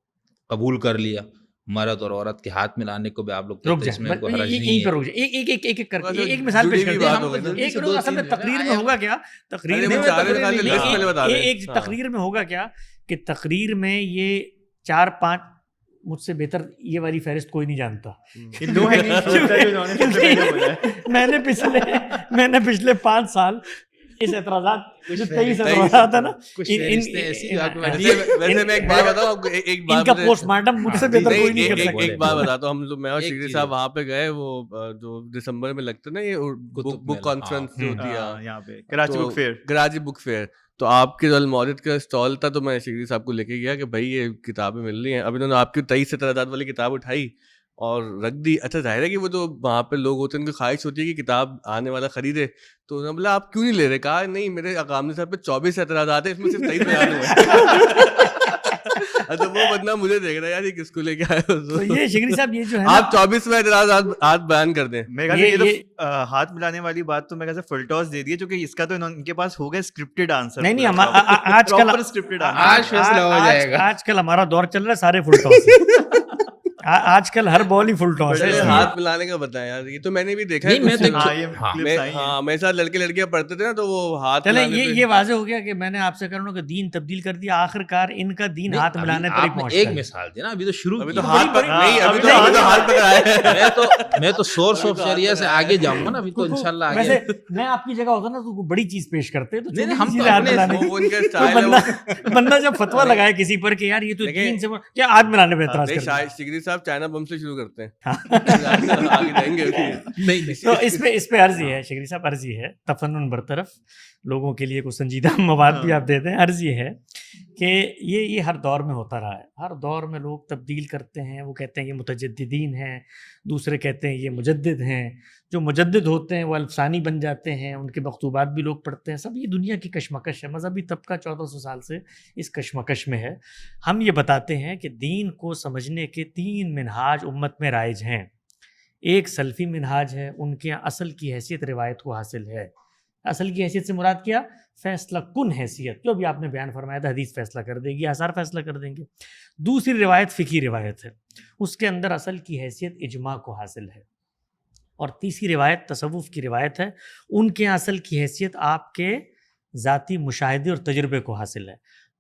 قبول کر لیا, مرد اور عورت کے ہاتھ ملانے کو بھی آپ لوگ رک کہتے ہیں اس میں جائیں, کوئی حرج یہیں نہیں پہ ہے. رک جائیں, ایک کر وہ کے جو ایک مثال پیش جڑی ہوئی کرتے ہیں. بات ہو گئی نا. ایک دو اصل میں تین تقریر ہے میں نا. ہوگا کیا, تقریر ارے میں وہ چار تقریر خالی نہیں، لسٹ ہاں. پہلے بتا رہے ہیں. ایک تقریر میں ہوگا کیا کہ تقریر میں یہ 4-5 مجھ سے بہتر یہ والی فہرست کوئی نہیں جانتا. لو ہینگنگ فروٹ تھا جو انہوں نے سب سے پہلے بولا ہے. میں نے پچھلے 5 سال اس اعتراضات جو 23 اعتراضات ہے نا, ویسے میں ایک بات بتاؤں آپ کو, ایک بات ان کا مجھے- پوسٹ مارٹم مجھ سے بہتر کوئی نہیں کر ایک- سکتا. ایک بات بتاتا ہوں. ہم لوگ, میں اور ایک شکری چیز صاحب ہے. وہاں پہ گئے, وہ جو دسمبر میں لگتا ہے نا یہ قطب بک میلہ. کانفرنس جو ہوتی ہے یہاں پہ Karachi book fair. Karachi book fair, تو آپ کے جو المورد کا اسٹال تھا, تو میں شکری صاحب کو لے کے گیا کہ بھائی یہ کتابیں مل رہی ہیں. اب انہوں نے آپ کی 23 اعتراضات والی کتاب اٹھائی اور رکھ دی. اچھا ظاہر ہے کہ وہ جو وہاں پہ لوگ ہوتے ہیں ان کی خواہش ہوتی ہے کہ کتاب آنے والا خریدے, تو انہوں نے بولا آپ کیوں نہیں لے رہے, کہا نہیں میرے اقامت صاحب پہ 24 اعتراضات ہیں, اس میں صرف 23 بیان ہوئے. اچھا وہ بندہ مجھے دیکھ رہا ہے یار یہ کس کو لے کے آئے ہو. تو یہ شکری صاحب یہ جو ہے نا, آپ 24 میں اعتراضات بیان کر دیں. میرے خیال سے یہ تو ہاتھ ملانے والی بات تو میرے خیال سے فل ٹاس دے دی ہے, کیونکہ اس کا تو ان کے پاس ہو گیا اسکرپٹڈ آنسر. نہیں آج کل اسکرپٹڈ آج فیصلہ ہو جائے گا. آج کل ہمارا دور چل رہا ہے سارے فل ٹاس. آج کل ہر بال ہی فل ٹاس ہے. ہاتھ ملانے کا بتائیں یار, یہ تو میں نے بھی دیکھا ہے. نہیں میں تو ہاں میرے ساتھ لڑکے لڑکیاں پڑھتے تھے نا, تو وہ ہاتھ چلے ملانے پہ یہ واضح ہو گیا کہ میں نے آپ سے کرنا کہ دین تبدیل کر دیا, آخر کار ان کا دین ہاتھ ملانے پر ہی آپ نے پہنچتا ایک ہے. مثال دی نا, ابھی تو شروع ابھی کیا. تو ہاتھ پکڑ نہیں, ابھی ابھی تو تو ہاتھ پکڑا ہے. میں تو سورس آف شریعہ سے آگے جاؤں گا نا, ابھی تو انشاءاللہ آگے. ویسے میں آپ کی جگہ ہوتا نا تو بڑی چیز پیش کرتے تو نہیں ہم چھوٹی تو چیزیں ہاتھ اپنے ملانے کی. وہ ان کا تو اسٹائل ہے. بندہ جب فتوا لگائے کسی پر کہ یار یہ تو دین سے کیا ہاتھ ملانے پہ اعتراض کرتا ہے. شکری صاحب چائنا بم سے شروع کرتے ہیں, آگے جائیں گے. نہیں تو اس پہ عرض یہ ہے شکری صاحب, عرض یہ ہے تفنن برطرف, لوگوں کے لیے کوئی سنجیدہ مواد بھی آپ دیتے ہیں. عرض یہ ہے کہ یہ ہر دور میں ہوتا رہا ہے. ہر دور میں لوگ تبدیل کرتے ہیں, وہ کہتے ہیں یہ متجددین ہیں, دوسرے کہتے ہیں یہ مجدد ہیں. جو مجدد ہوتے ہیں وہ الفسانی بن جاتے ہیں, ان کے مکتوبات بھی لوگ پڑھتے ہیں. سب یہ دنیا کی کشمکش ہے. مذہبی طبقہ 1400 سال سے اس کشمکش میں ہے. ہم یہ بتاتے ہیں کہ دین کو سمجھنے کے 3 منہاج امت میں رائج ہیں. ایک سلفی منہاج ہے, ان کے اصل کی حیثیت روایت کو حاصل ہے. اصل کی حیثیت سے مراد کیا, فیصلہ کن حیثیت, جو بھی آپ نے بیان فرمایا تھا حدیث فیصلہ کر دے گی, آثار فیصلہ کر دیں گے. دوسری روایت فقہی روایت ہے, اس کے اندر اصل کی حیثیت اجماع کو حاصل ہے. اور تیسری روایت تصوف کی روایت ہے, ان کے اصل کی حیثیت آپ کے ذاتی مشاہدے اور تجربے کو حاصل ہے.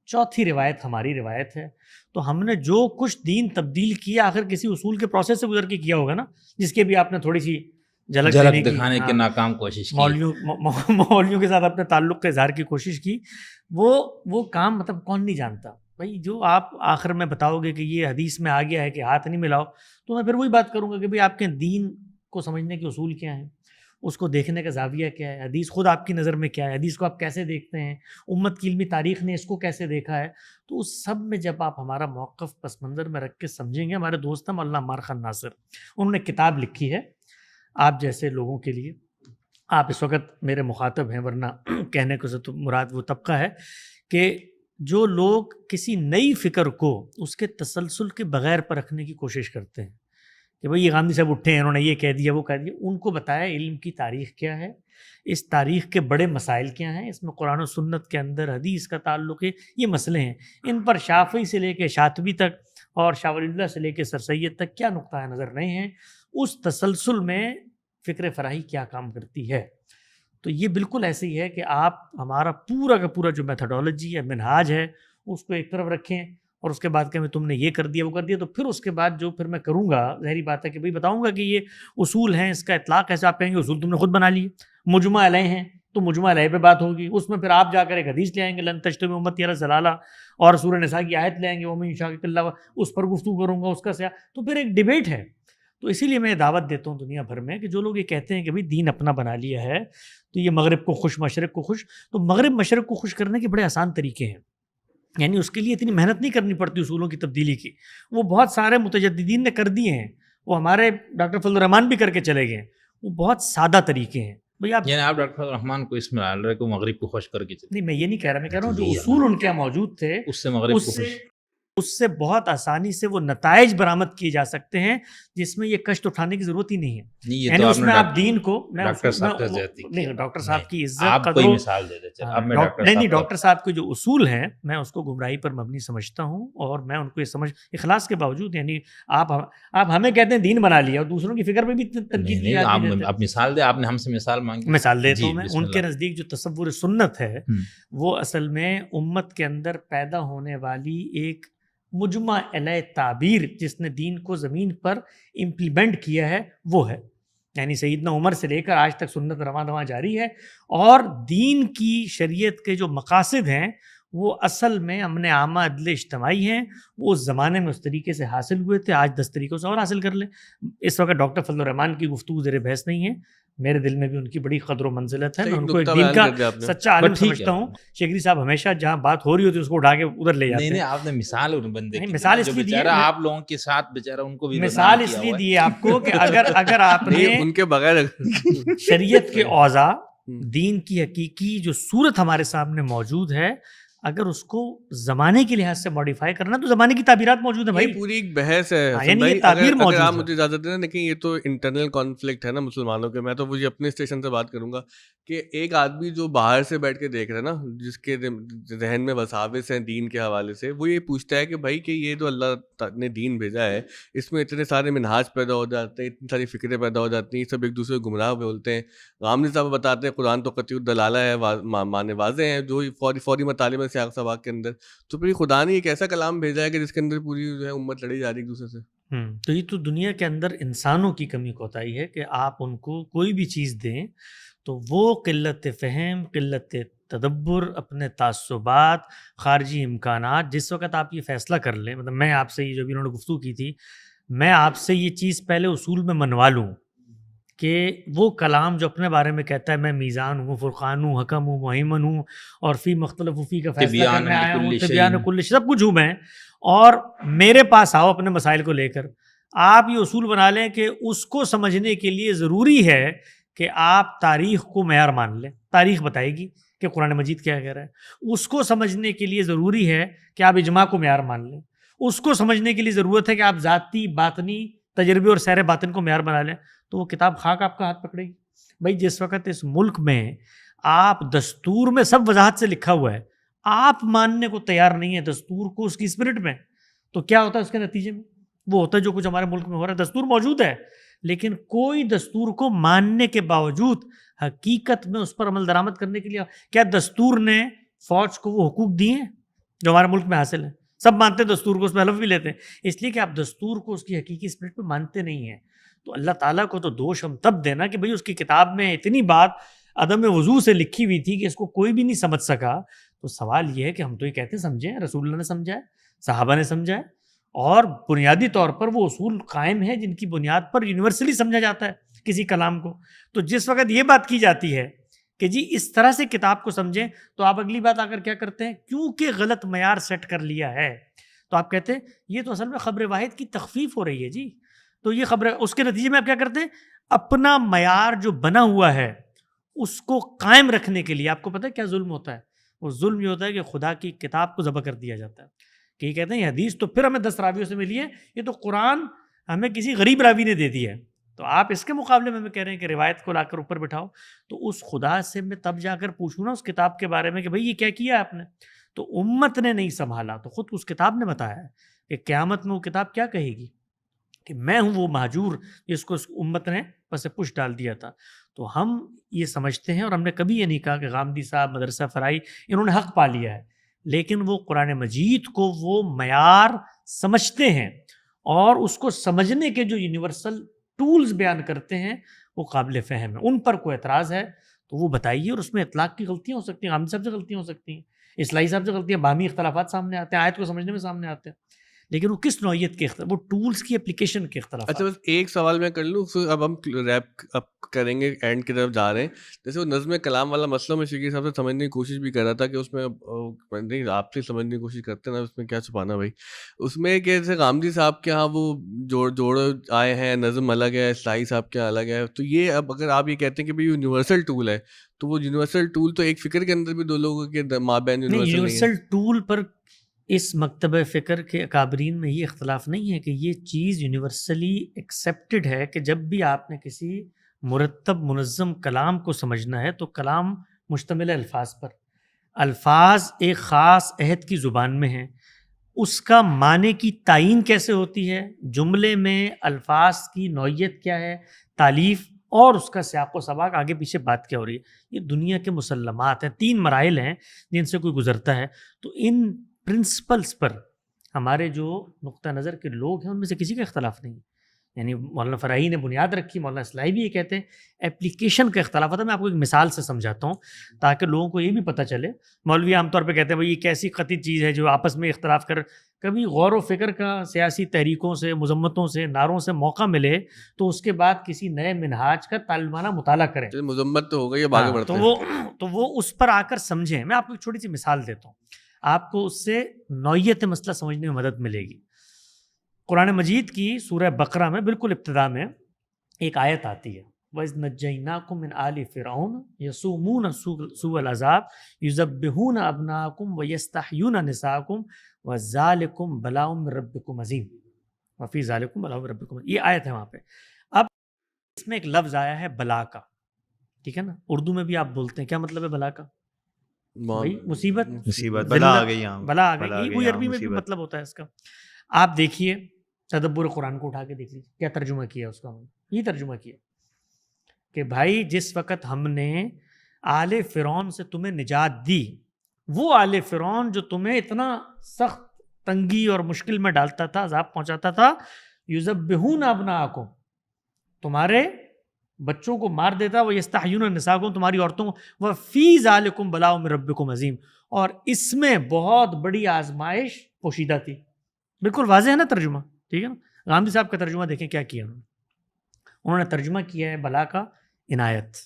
چوتھی روایت ہماری روایت ہے. تو ہم نے جو کچھ دین تبدیل کیا آخر کسی اصول کے پروسیس سے گزر کے کیا ہوگا نا, جس کے بھی آپ نے تھوڑی سی جھلک دکھانے کی ناکام کوشش کی, مولویوں کے ساتھ اپنے تعلق کا اظہار کی کوشش کی. وہ کام مطلب کون نہیں جانتا بھائی. جو آپ آخر میں بتاؤ گے کہ یہ حدیث میں آ گیا ہے کہ ہاتھ نہیں ملاؤ, تو میں پھر وہی بات کروں گا کہ بھائی آپ کے دین کو سمجھنے کے اصول کیا ہیں, اس کو دیکھنے کا زاویہ کیا ہے, حدیث خود آپ کی نظر میں کیا ہے, حدیث کو آپ کیسے دیکھتے ہیں, امت کی علمی تاریخ نے اس کو کیسے دیکھا ہے. تو اس سب میں جب آپ ہمارا موقف پس منظر میں رکھ کے سمجھیں گے. ہمارے دوست ہیں مولانا عمار خان ناصر, انہوں نے کتاب لکھی ہے آپ جیسے لوگوں کے لیے. آپ اس وقت میرے مخاطب ہیں، ورنہ کہنے کو سے تو مراد وہ طبقہ ہے کہ جو لوگ کسی نئی فکر کو اس کے تسلسل کے بغیر پرکھنے کی کوشش کرتے ہیں کہ بھئی یہ غامدی صاحب اٹھے ہیں، انہوں نے یہ کہہ دیا وہ کہہ دیا. ان کو بتایا علم کی تاریخ کیا ہے، اس تاریخ کے بڑے مسائل کیا ہیں، اس میں قرآن و سنت کے اندر حدیث کا تعلق ہے، یہ مسئلے ہیں. ان پر شافعی سے لے کے شاطبی تک اور شاہ ولی اللہ سے لے کے سر سید تک کیا نقطہ نظر رہے ہیں، اس تسلسل میں فکر فراہی کیا کام کرتی ہے. تو یہ بالکل ایسے ہی ہے کہ آپ ہمارا پورا کا پورا جو میتھڈولوجی یا منہاج ہے اس کو ایک طرف رکھیں اور اس کے بعد کہ تم نے یہ کر دیا وہ کر دیا، تو پھر اس کے بعد جو پھر میں کروں گا ظاہری بات ہے کہ بھئی بتاؤں گا کہ یہ اصول ہیں، اس کا اطلاق ایسے. آپ کہیں گے اصول تم نے خود بنا لیے، مجمع علیہ ہیں تو مجمع علیہ پہ بات ہوگی، اس میں پھر آپ جا کر ایک حدیث لے آئیں گے لن تجتمع امتی علی ضلالہ، اور سورہ نساء کی آیت لے آئیں گے ومن یشاقق اللہ، اس پر گفتگو کروں گا اس کا تو پھر ایک ڈیبیٹ ہے. تو اسی لیے میں دعوت دیتا ہوں دنیا بھر میں کہ جو لوگ یہ کہتے ہیں کہ بھئی دین اپنا بنا لیا ہے تو یہ مغرب کو خوش مشرق کو خوش، تو مغرب مشرق کو خوش کرنے کے بڑے آسان طریقے ہیں. یعنی اس کے لیے اتنی محنت نہیں کرنی پڑتی اصولوں کی تبدیلی کی، وہ بہت سارے متجددین نے کر دیے ہیں، وہ ہمارے ڈاکٹر فضل الرحمان بھی کر کے چلے گئے ہیں. وہ بہت سادہ طریقے ہیں. بھئی آپ یعنی آپ ڈاکٹر فضل الرحمان کو اس میں ڈال رہے کہ مغرب کو خوش کر کے چلے، نہیں، میں یہ نہیں کہہ رہا، میں کہہ رہا ہوں جو جی، اصول ان کے یہاں موجود تھے اس سے مغرب کو خوش. اس سے بہت آسانی سے وہ نتائج برآمد کیے جا سکتے ہیں جس میں یہ کشت اٹھانے کی ضرورت ہی نہیں ہے. نہیں، یہ یعنی تو اس میں آپ دین کو ڈاکٹر صاحب کا زیادتی نہیں، ڈاکٹر صاحب کی عزت آپ قدر کوئی مثال دے دیں. اب میں نہیں، ڈاکٹر صاحب کے جو اصول ہیں میں اس کو گمراہی پر مبنی سمجھتا ہوں، اور میں ان کو یہ سمجھ اخلاص کے باوجود، یعنی آپ ہمیں کہتے ہیں دین بنا لیا اور دوسروں کی فکر پہ بھی تنقید کی جاتی ہے. آپ مثال دیں، آپ نے ہم سے مثال مانگی. مثال دیتا ہوں میں. ان کے نزدیک جو تصور سنت ہے وہ اصل میں امت کے اندر پیدا ہونے والی ایک مجمع علیہ تعبیر جس نے دین کو زمین پر امپلیمنٹ کیا ہے وہ ہے. یعنی سیدنا عمر سے لے کر آج تک سنت رواں دواں جاری ہے، اور دین کی شریعت کے جو مقاصد ہیں وہ اصل میں امن عامہ عدل اجتماعی ہیں. وہ اس زمانے میں اس طریقے سے حاصل ہوئے تھے، آج 10 طریقوں سے اور حاصل کر لیں. اس وقت ڈاکٹر فضل الرحمان کی گفتگو زیر بحث نہیں ہے، میرے دل میں بھی ان کی بڑی قدر و منزلت ہے. میں ان کو ایک دین کا سچا عالم سمجھتا ہوں. شیخری صاحب ہمیشہ جہاں بات ہو رہی ہوتی ہے اس کو اٹھا کے ادھر لے جاتے ہیں. نہیں، آپ نے مثال بندے کی، مثال اس لیے دی ہے، آپ لوگوں کے ساتھ بیچارہ ان کو بھی مثال اس لیے دی ہے آپ کو کہ اگر آپ نے ان کے بغیر شریعت کے اوضاع، دین کی حقیقی جو صورت ہمارے سامنے موجود ہے، اگر اس کو زمانے کے لحاظ سے ماڈیفائی کرنا تو زمانے کی تعبیرات موجود ہیں. یہ پوری ایک بحث ہے. اگر آپ مجھے اجازت دیں، لیکن یہ تو انٹرنل کانفلکٹ ہے نا مسلمانوں کے. میں تو مجھے اپنے اسٹیشن سے بات کروں گا کہ ایک آدمی جو باہر سے بیٹھ کے دیکھ رہا ہے نا، جس کے ذہن میں وساوس ہیں دین کے حوالے سے، وہ یہ پوچھتا ہے کہ بھائی کہ یہ جو اللہ نے دین بھیجا ہے اس میں اتنے سارے منہاج پیدا ہو جاتے ہیں، اتنی ساری فکریں پیدا ہو جاتی ہیں، سب ایک دوسرے کو گمراہ بولتے ہیں. غامدی صاحب بتاتے ہیں قرآن تو قطعی الدلالہ ہے، معنی واضح ہیں جو فوری مطالعے میں سیاق سباق کے اندر. تو پھر خدا نے ایک ایسا کلام بھیجا ہے کہ جس کے اندر پوری جو ہے امت لڑی جا رہی ہے ایک دوسرے سے. تو یہ تو دنیا کے اندر انسانوں کی کمی کوتاہی ہے کہ آپ ان کو کوئی بھی چیز دیں تو وہ قلت فہم، قلت تدبر، اپنے تعصبات، خارجی امکانات. جس وقت آپ یہ فیصلہ کر لیں، مطلب میں آپ سے یہ جو بھی انہوں نے گفتگو کی تھی، میں آپ سے یہ چیز پہلے اصول میں منوا لوں کہ وہ کلام جو اپنے بارے میں کہتا ہے میں میزان ہوں، فرقان ہوں، حکم ہوں، مہیمن ہوں، اور فی مختلف فی کا فیصلہ کرنے آیا ہوں، طبیان کل شیء، سب کچھ ہوں میں، اور میرے پاس آؤ اپنے مسائل کو لے کر. آپ یہ اصول بنا لیں کہ اس کو سمجھنے کے لیے ضروری ہے کہ آپ تاریخ کو معیار مان لیں. تاریخ بتائے گی کہ قرآن مجید کیا کہہ رہا ہے. اس کو سمجھنے کے لیے ضروری ہے کہ آپ اجماع کو معیار مان لیں. اس کو سمجھنے کے لیے ضرورت ہے کہ آپ ذاتی باطنی تجربے اور سیر باطن کو معیار بنا لیں. تو وہ کتاب خاک آپ کا ہاتھ پکڑے گی. بھائی جس وقت اس ملک میں آپ دستور میں سب وضاحت سے لکھا ہوا ہے، آپ ماننے کو تیار نہیں ہے دستور کو اس کی اسپرٹ میں، تو کیا ہوتا ہے اس کے نتیجے میں؟ وہ ہوتا ہے جو کچھ ہمارے ملک میں ہو رہا ہے. دستور موجود ہے لیکن کوئی دستور کو ماننے کے باوجود حقیقت میں اس پر عمل درآمد کرنے کے لیے، کیا دستور نے فوج کو وہ حقوق دیے ہیں جو ہمارے ملک میں حاصل ہیں؟ سب مانتے ہیں دستور کو، اس میں حلف بھی لیتے ہیں، اس لیے کہ آپ دستور کو اس کی حقیقی اسپرٹ پہ مانتے نہیں ہیں. تو اللہ تعالیٰ کو تو دوش ہم تب دینا کہ بھئی اس کی کتاب میں اتنی بات عدم وضو سے لکھی ہوئی تھی کہ اس کو کوئی بھی نہیں سمجھ سکا. تو سوال یہ ہے کہ ہم تو یہ کہتے ہیں سمجھیں، رسول اللہ نے سمجھا ہے، صحابہ نے سمجھا ہے، اور بنیادی طور پر وہ اصول قائم ہیں جن کی بنیاد پر یونیورسلی سمجھا جاتا ہے کسی کلام کو. تو جس وقت یہ بات کی جاتی ہے کہ جی اس طرح سے کتاب کو سمجھیں، تو آپ اگلی بات آ کر کیا کرتے ہیں؟ کیونکہ غلط معیار سیٹ کر لیا ہے تو آپ کہتے ہیں یہ تو اصل میں خبر واحد کی تخفیف ہو رہی ہے جی. تو یہ خبر، اس کے نتیجے میں آپ کیا کرتے ہیں؟ اپنا معیار جو بنا ہوا ہے اس کو قائم رکھنے کے لیے آپ کو پتہ ہے کیا ظلم ہوتا ہے؟ وہ ظلم یہ ہوتا ہے کہ خدا کی کتاب کو ذبح کر دیا جاتا ہے کہ یہ کہتے ہیں یہ حدیث تو پھر ہمیں 10 راویوں سے ملی ہے، یہ تو قرآن ہمیں کسی غریب راوی نے دے دی ہے، تو آپ اس کے مقابلے میں ہمیں کہہ رہے ہیں کہ روایت کو لا کر اوپر بٹھاؤ. تو اس خدا سے میں تب جا کر پوچھوں نا اس کتاب کے بارے میں کہ بھئی یہ کیا کیا آپ نے؟ تو امت نے نہیں سنبھالا تو خود اس کتاب نے بتایا ہے کہ قیامت میں وہ کتاب کیا کہے گی کہ میں ہوں وہ مہجور جس کو اس امت نے پس پش ڈال دیا تھا. تو ہم یہ سمجھتے ہیں اور ہم نے کبھی یہ نہیں کہا کہ غامدی صاحب، مدرسہ فرائی انہوں نے حق پا لیا ہے، لیکن وہ قرآن مجید کو وہ معیار سمجھتے ہیں اور اس کو سمجھنے کے جو یونیورسل ٹولز بیان کرتے ہیں وہ قابل فہم ہے. ان پر کوئی اعتراض ہے تو وہ بتائیے، اور اس میں اطلاق کی غلطیاں ہو سکتی ہیں، غامدی صاحب سے غلطیاں ہو سکتی ہیں، اصلاحی صاحب سے غلطیاں، باہمی اختلافات سامنے آتے ہیں، آیت کو سمجھنے میں سامنے آتے ہیں، لیکن وہ کس نوعیت کے وہ ٹولز کی اپلیکیشن کے اختلافات. اچھا بس ایک سوال میں کر لوں، پھر اب ہم ریپ اب کریں گے، اینڈ کی طرف جا رہے ہیں. جیسے وہ نظم کلام والا مسئلہ میں شکیل صاحب سے سمجھنے کی کوشش بھی کر رہا تھا کہ اس میں نہیں آپ سے سمجھنے کی کوشش کرتے نا، اس میں کیا چھپانا بھائی. اس میں کہ جیسے غامدی صاحب کے ہاں وہ جوڑ آئے ہیں، نظم الگ ہے، اصلاحی صاحب کے الگ ہے، تو یہ اب اگر آپ یہ کہتے ہیں کہ بھائی یونیورسل ٹول ہے تو وہ یونیورسل ٹول تو ایک فکر کے اندر بھی دو لوگوں کے مابین یونیورسل ٹول پر اس مکتبہ فکر کے اکابرین میں یہ اختلاف نہیں ہے کہ یہ چیز یونیورسلی ایکسیپٹڈ ہے کہ جب بھی آپ نے کسی مرتب منظم کلام کو سمجھنا ہے تو کلام مشتمل ہے الفاظ پر. الفاظ ایک خاص عہد کی زبان میں ہیں، اس کا معنی کی تعین کیسے ہوتی ہے، جملے میں الفاظ کی نوعیت کیا ہے، تالیف اور اس کا سیاق و سباق، آگے پیچھے بات کیا ہو رہی ہے، یہ دنیا کے مسلمات ہیں. 3 مراحل ہیں جن سے کوئی گزرتا ہے. تو ان پرنسپلز پر ہمارے جو نقطہ نظر کے لوگ ہیں ان میں سے کسی کا اختلاف نہیں ہے. یعنی مولانا فراہی نے بنیاد رکھی، مولانا اصلاحی بھی یہ کہتے ہیں، اپلیکیشن کا اختلاف ہوتا ہے. میں آپ کو ایک مثال سے سمجھاتا ہوں تاکہ لوگوں کو یہ بھی پتہ چلے. مولوی عام طور پہ کہتے ہیں بھئی یہ کیسی قطعی چیز ہے جو آپس میں اختلاف کر. کبھی غور و فکر کا سیاسی تحریکوں سے، مذمتوں سے، نعروں سے موقع ملے تو اس کے بعد کسی نئے منہاج کا طالبانہ مطالعہ کریں. مذمت تو ہو گئی، اب آگے بڑھتے ہیں. تو وہ اس پر آ کر سمجھیں. میں آپ کو ایک چھوٹی سی مثال دیتا ہوں، آپ کو اس سے نوعیت مسئلہ سمجھنے میں مدد ملے گی. قرآن مجید کی سورہ بقرہ میں بالکل ابتدا میں ایک آیت آتی ہے، وَإِذْ نَجَّيْنَاكُمْ مِنْ آلِ فِرْعَوْنَ يَسُومُونَ سُوءَ الْعَذَابِ يُذَبِّحُونَ أَبْنَاءَكُمْ وَيَسْتَحْيُونَ نِسَاءَكُمْ وَذَلِكُمْ بَلَاءٌ مِّن رَبِّكُمْ عَظِيمٌ وَفِي ذَلِكُمْ بَلَاءٌ مِّن رَبِّكُمْ. یہ آیت ہے وہاں پہ. اب اس میں ایک لفظ آیا ہے بلا کا، ٹھیک ہے نا؟ اردو میں بھی آپ بولتے ہیں، کیا مطلب ہے بلا کا؟ بھائی مصیبت، بلا آ گئی، بلا آ گئی. وہی عربی میں بھی مطلب ہوتا ہے اس کا. آپ دیکھیے تدبر قرآن کو اٹھا کے دیکھ لیجیے کیا ترجمہ کیا اس کا. یہ ترجمہ کیا کہ بھائی جس وقت ہم نے آل فرعون سے تمہیں نجات دی، وہ آل فرعون جو تمہیں اتنا سخت تنگی اور مشکل میں ڈالتا تھا، عذاب پہنچاتا تھا، یذبحون ابناءکم، تمہارے بچوں کو مار دیتا، وہ یستحیون نساءکم، تمہاری عورتوں کو، وفی ذالکم بلاء من ربکم عظیم، اور اس میں بہت بڑی آزمائش پوشیدہ تھی. بالکل واضح ہے نا ترجمہ، ٹھیک ہے نا؟ غامدی صاحب کا ترجمہ دیکھیں کیا کیا انہوں نے ترجمہ کیا ہے بلا کا عنایت،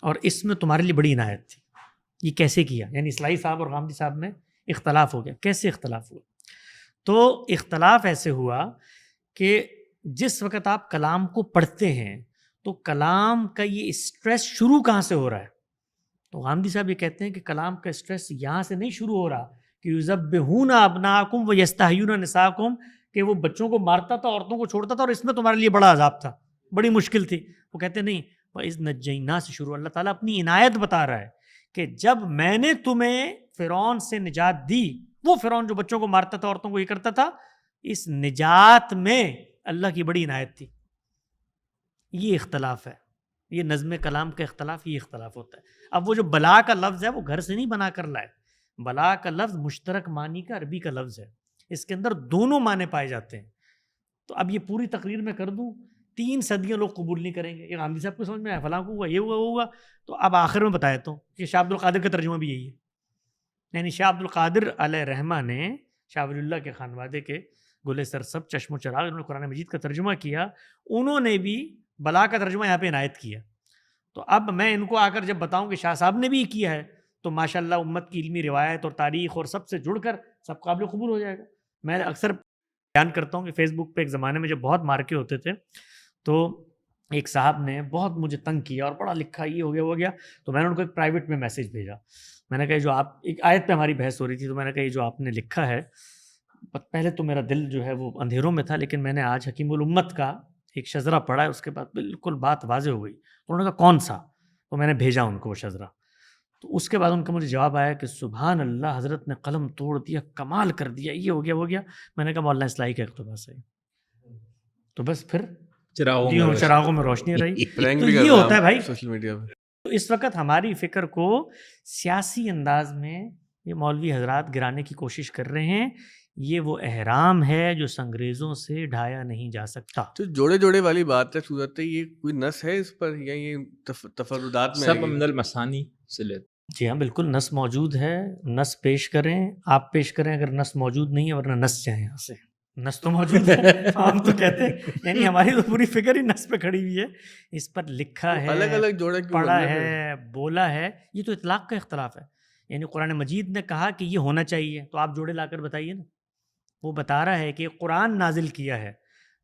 اور اس میں تمہارے لیے بڑی عنایت تھی. یہ کیسے کیا؟ یعنی اصلاحی صاحب اور غامدی صاحب میں اختلاف ہو گیا. کیسے اختلاف ہوا؟ تو اختلاف ایسے ہوا کہ جس وقت آپ کلام کو پڑھتے ہیں تو کلام کا یہ اسٹریس شروع کہاں سے ہو رہا ہے؟ تو غامدی صاحب یہ کہتے ہیں کہ کلام کا اسٹریس یہاں سے نہیں شروع ہو رہا کہ یذبحون ابناءکم ویستحیون نساءکم، کہ وہ بچوں کو مارتا تھا، عورتوں کو چھوڑتا تھا، اور اس میں تمہارے لیے بڑا عذاب تھا، بڑی مشکل تھی. وہ کہتے نہیں، وَإِذْ نَجَّيْنَا سے شروع. اللہ تعالیٰ اپنی عنایت بتا رہا ہے کہ جب میں نے تمہیں فرعون سے نجات دی، وہ فرعون جو بچوں کو مارتا تھا، عورتوں کو یہ کرتا تھا، اس نجات میں اللہ کی بڑی عنایت تھی. یہ اختلاف ہے، یہ نظم کلام کا اختلاف، یہ اختلاف ہوتا ہے. اب وہ جو بلا کا لفظ ہے وہ گھر سے نہیں بنا کر لائے. بلا کا لفظ مشترک معنی کا عربی کا لفظ ہے، اس کے اندر دونوں معنی پائے جاتے ہیں. تو اب یہ پوری تقریر میں کر دوں 3 صدیاں لوگ قبول نہیں کریں گے. یہ غامدی صاحب کو سمجھ میں آیا، فلاں کو ہوا، یہ ہوا، وہ ہوا. تو اب آخر میں بتا دیتا ہوں کہ شاہ عبد القادر کا ترجمہ بھی یہی ہے. یعنی شاہ عبد القادر علیہ رحمہ نے شاہ ولی اللہ کے خانوادے کے گل سرسب چشم و چراغ، انہوں نے قرآن مجید کا ترجمہ کیا، انہوں نے بھی بلا کا ترجمہ یہاں پہ عنایت کیا. تو اب میں ان کو آ کر جب بتاؤں کہ شاہ صاحب نے بھی کیا ہے تو ماشاءاللہ امت کی علمی روایت اور تاریخ اور سب سے جڑ کر سب قابل قبول ہو جائے گا. میں اکثر بیان کرتا ہوں کہ فیس بک پہ ایک زمانے میں جب بہت مارکے ہوتے تھے تو ایک صاحب نے بہت مجھے تنگ کیا اور پڑھا لکھا یہ ہو گیا وہ گیا، تو میں نے ان کو ایک پرائیویٹ میں میسیج بھیجا. میں نے کہا جو آپ ایک آیت پہ ہماری بحث ہو رہی تھی، تو میں نے کہا یہ جو آپ نے لکھا ہے، پہلے تو میرا دل جو ہے وہ اندھیروں میں تھا، لیکن میں نے آج حکیم الامت کا ایک شذرہ پڑھا ہے، اس کے بعد بالکل بات واضح ہو گئی. تو انہوں نے کہا کون سا؟ تو میں نے بھیجا ان کو وہ شذرہ. تو اس کے بعد ان کا مجھے جواب آیا کہ سبحان اللہ، حضرت نے قلم توڑ دیا، کمال کر دیا، یہ ہو گیا وہ گیا. میں نے کہا مولانا اصلاحی کا اقتباس ہے. تو بس پھر چراغوں میں روشنی رہی. پرینک تو بھی یہ کر رہا ہوتا ہے بھائی. سوشل میڈیا پہ. تو اس وقت ہماری فکر کو سیاسی انداز میں یہ مولوی حضرات گرانے کی کوشش کر رہے ہیں. یہ وہ احرام ہے جو سنگریزوں سے ڈھایا نہیں جا سکتا. تو جوڑے والی بات ہے صورت ہے، یہ کوئی نس ہے اس پر یا یہ تفردات میں سب من المثانی سے لیتے. جی ہاں بالکل، نس موجود ہے، نس پیش کریں، آپ پیش کریں اگر نس موجود نہیں ہے، ورنہ نس جائیں یہاں سے. نس تو موجود ہے، ہم تو کہتے ہیں یعنی ہماری تو پوری فکر ہی نس پہ کھڑی ہوئی ہے. اس پر لکھا ہے، الگ الگ جوڑے کیوں پڑھا بننے پہ؟ ہے، بولا ہے. یہ تو اطلاق کا اختلاف ہے. یعنی قرآن مجید نے کہا کہ یہ ہونا چاہیے، تو آپ جوڑے لا کر بتائیے نا. وہ بتا رہا ہے کہ قرآن نازل کیا ہے،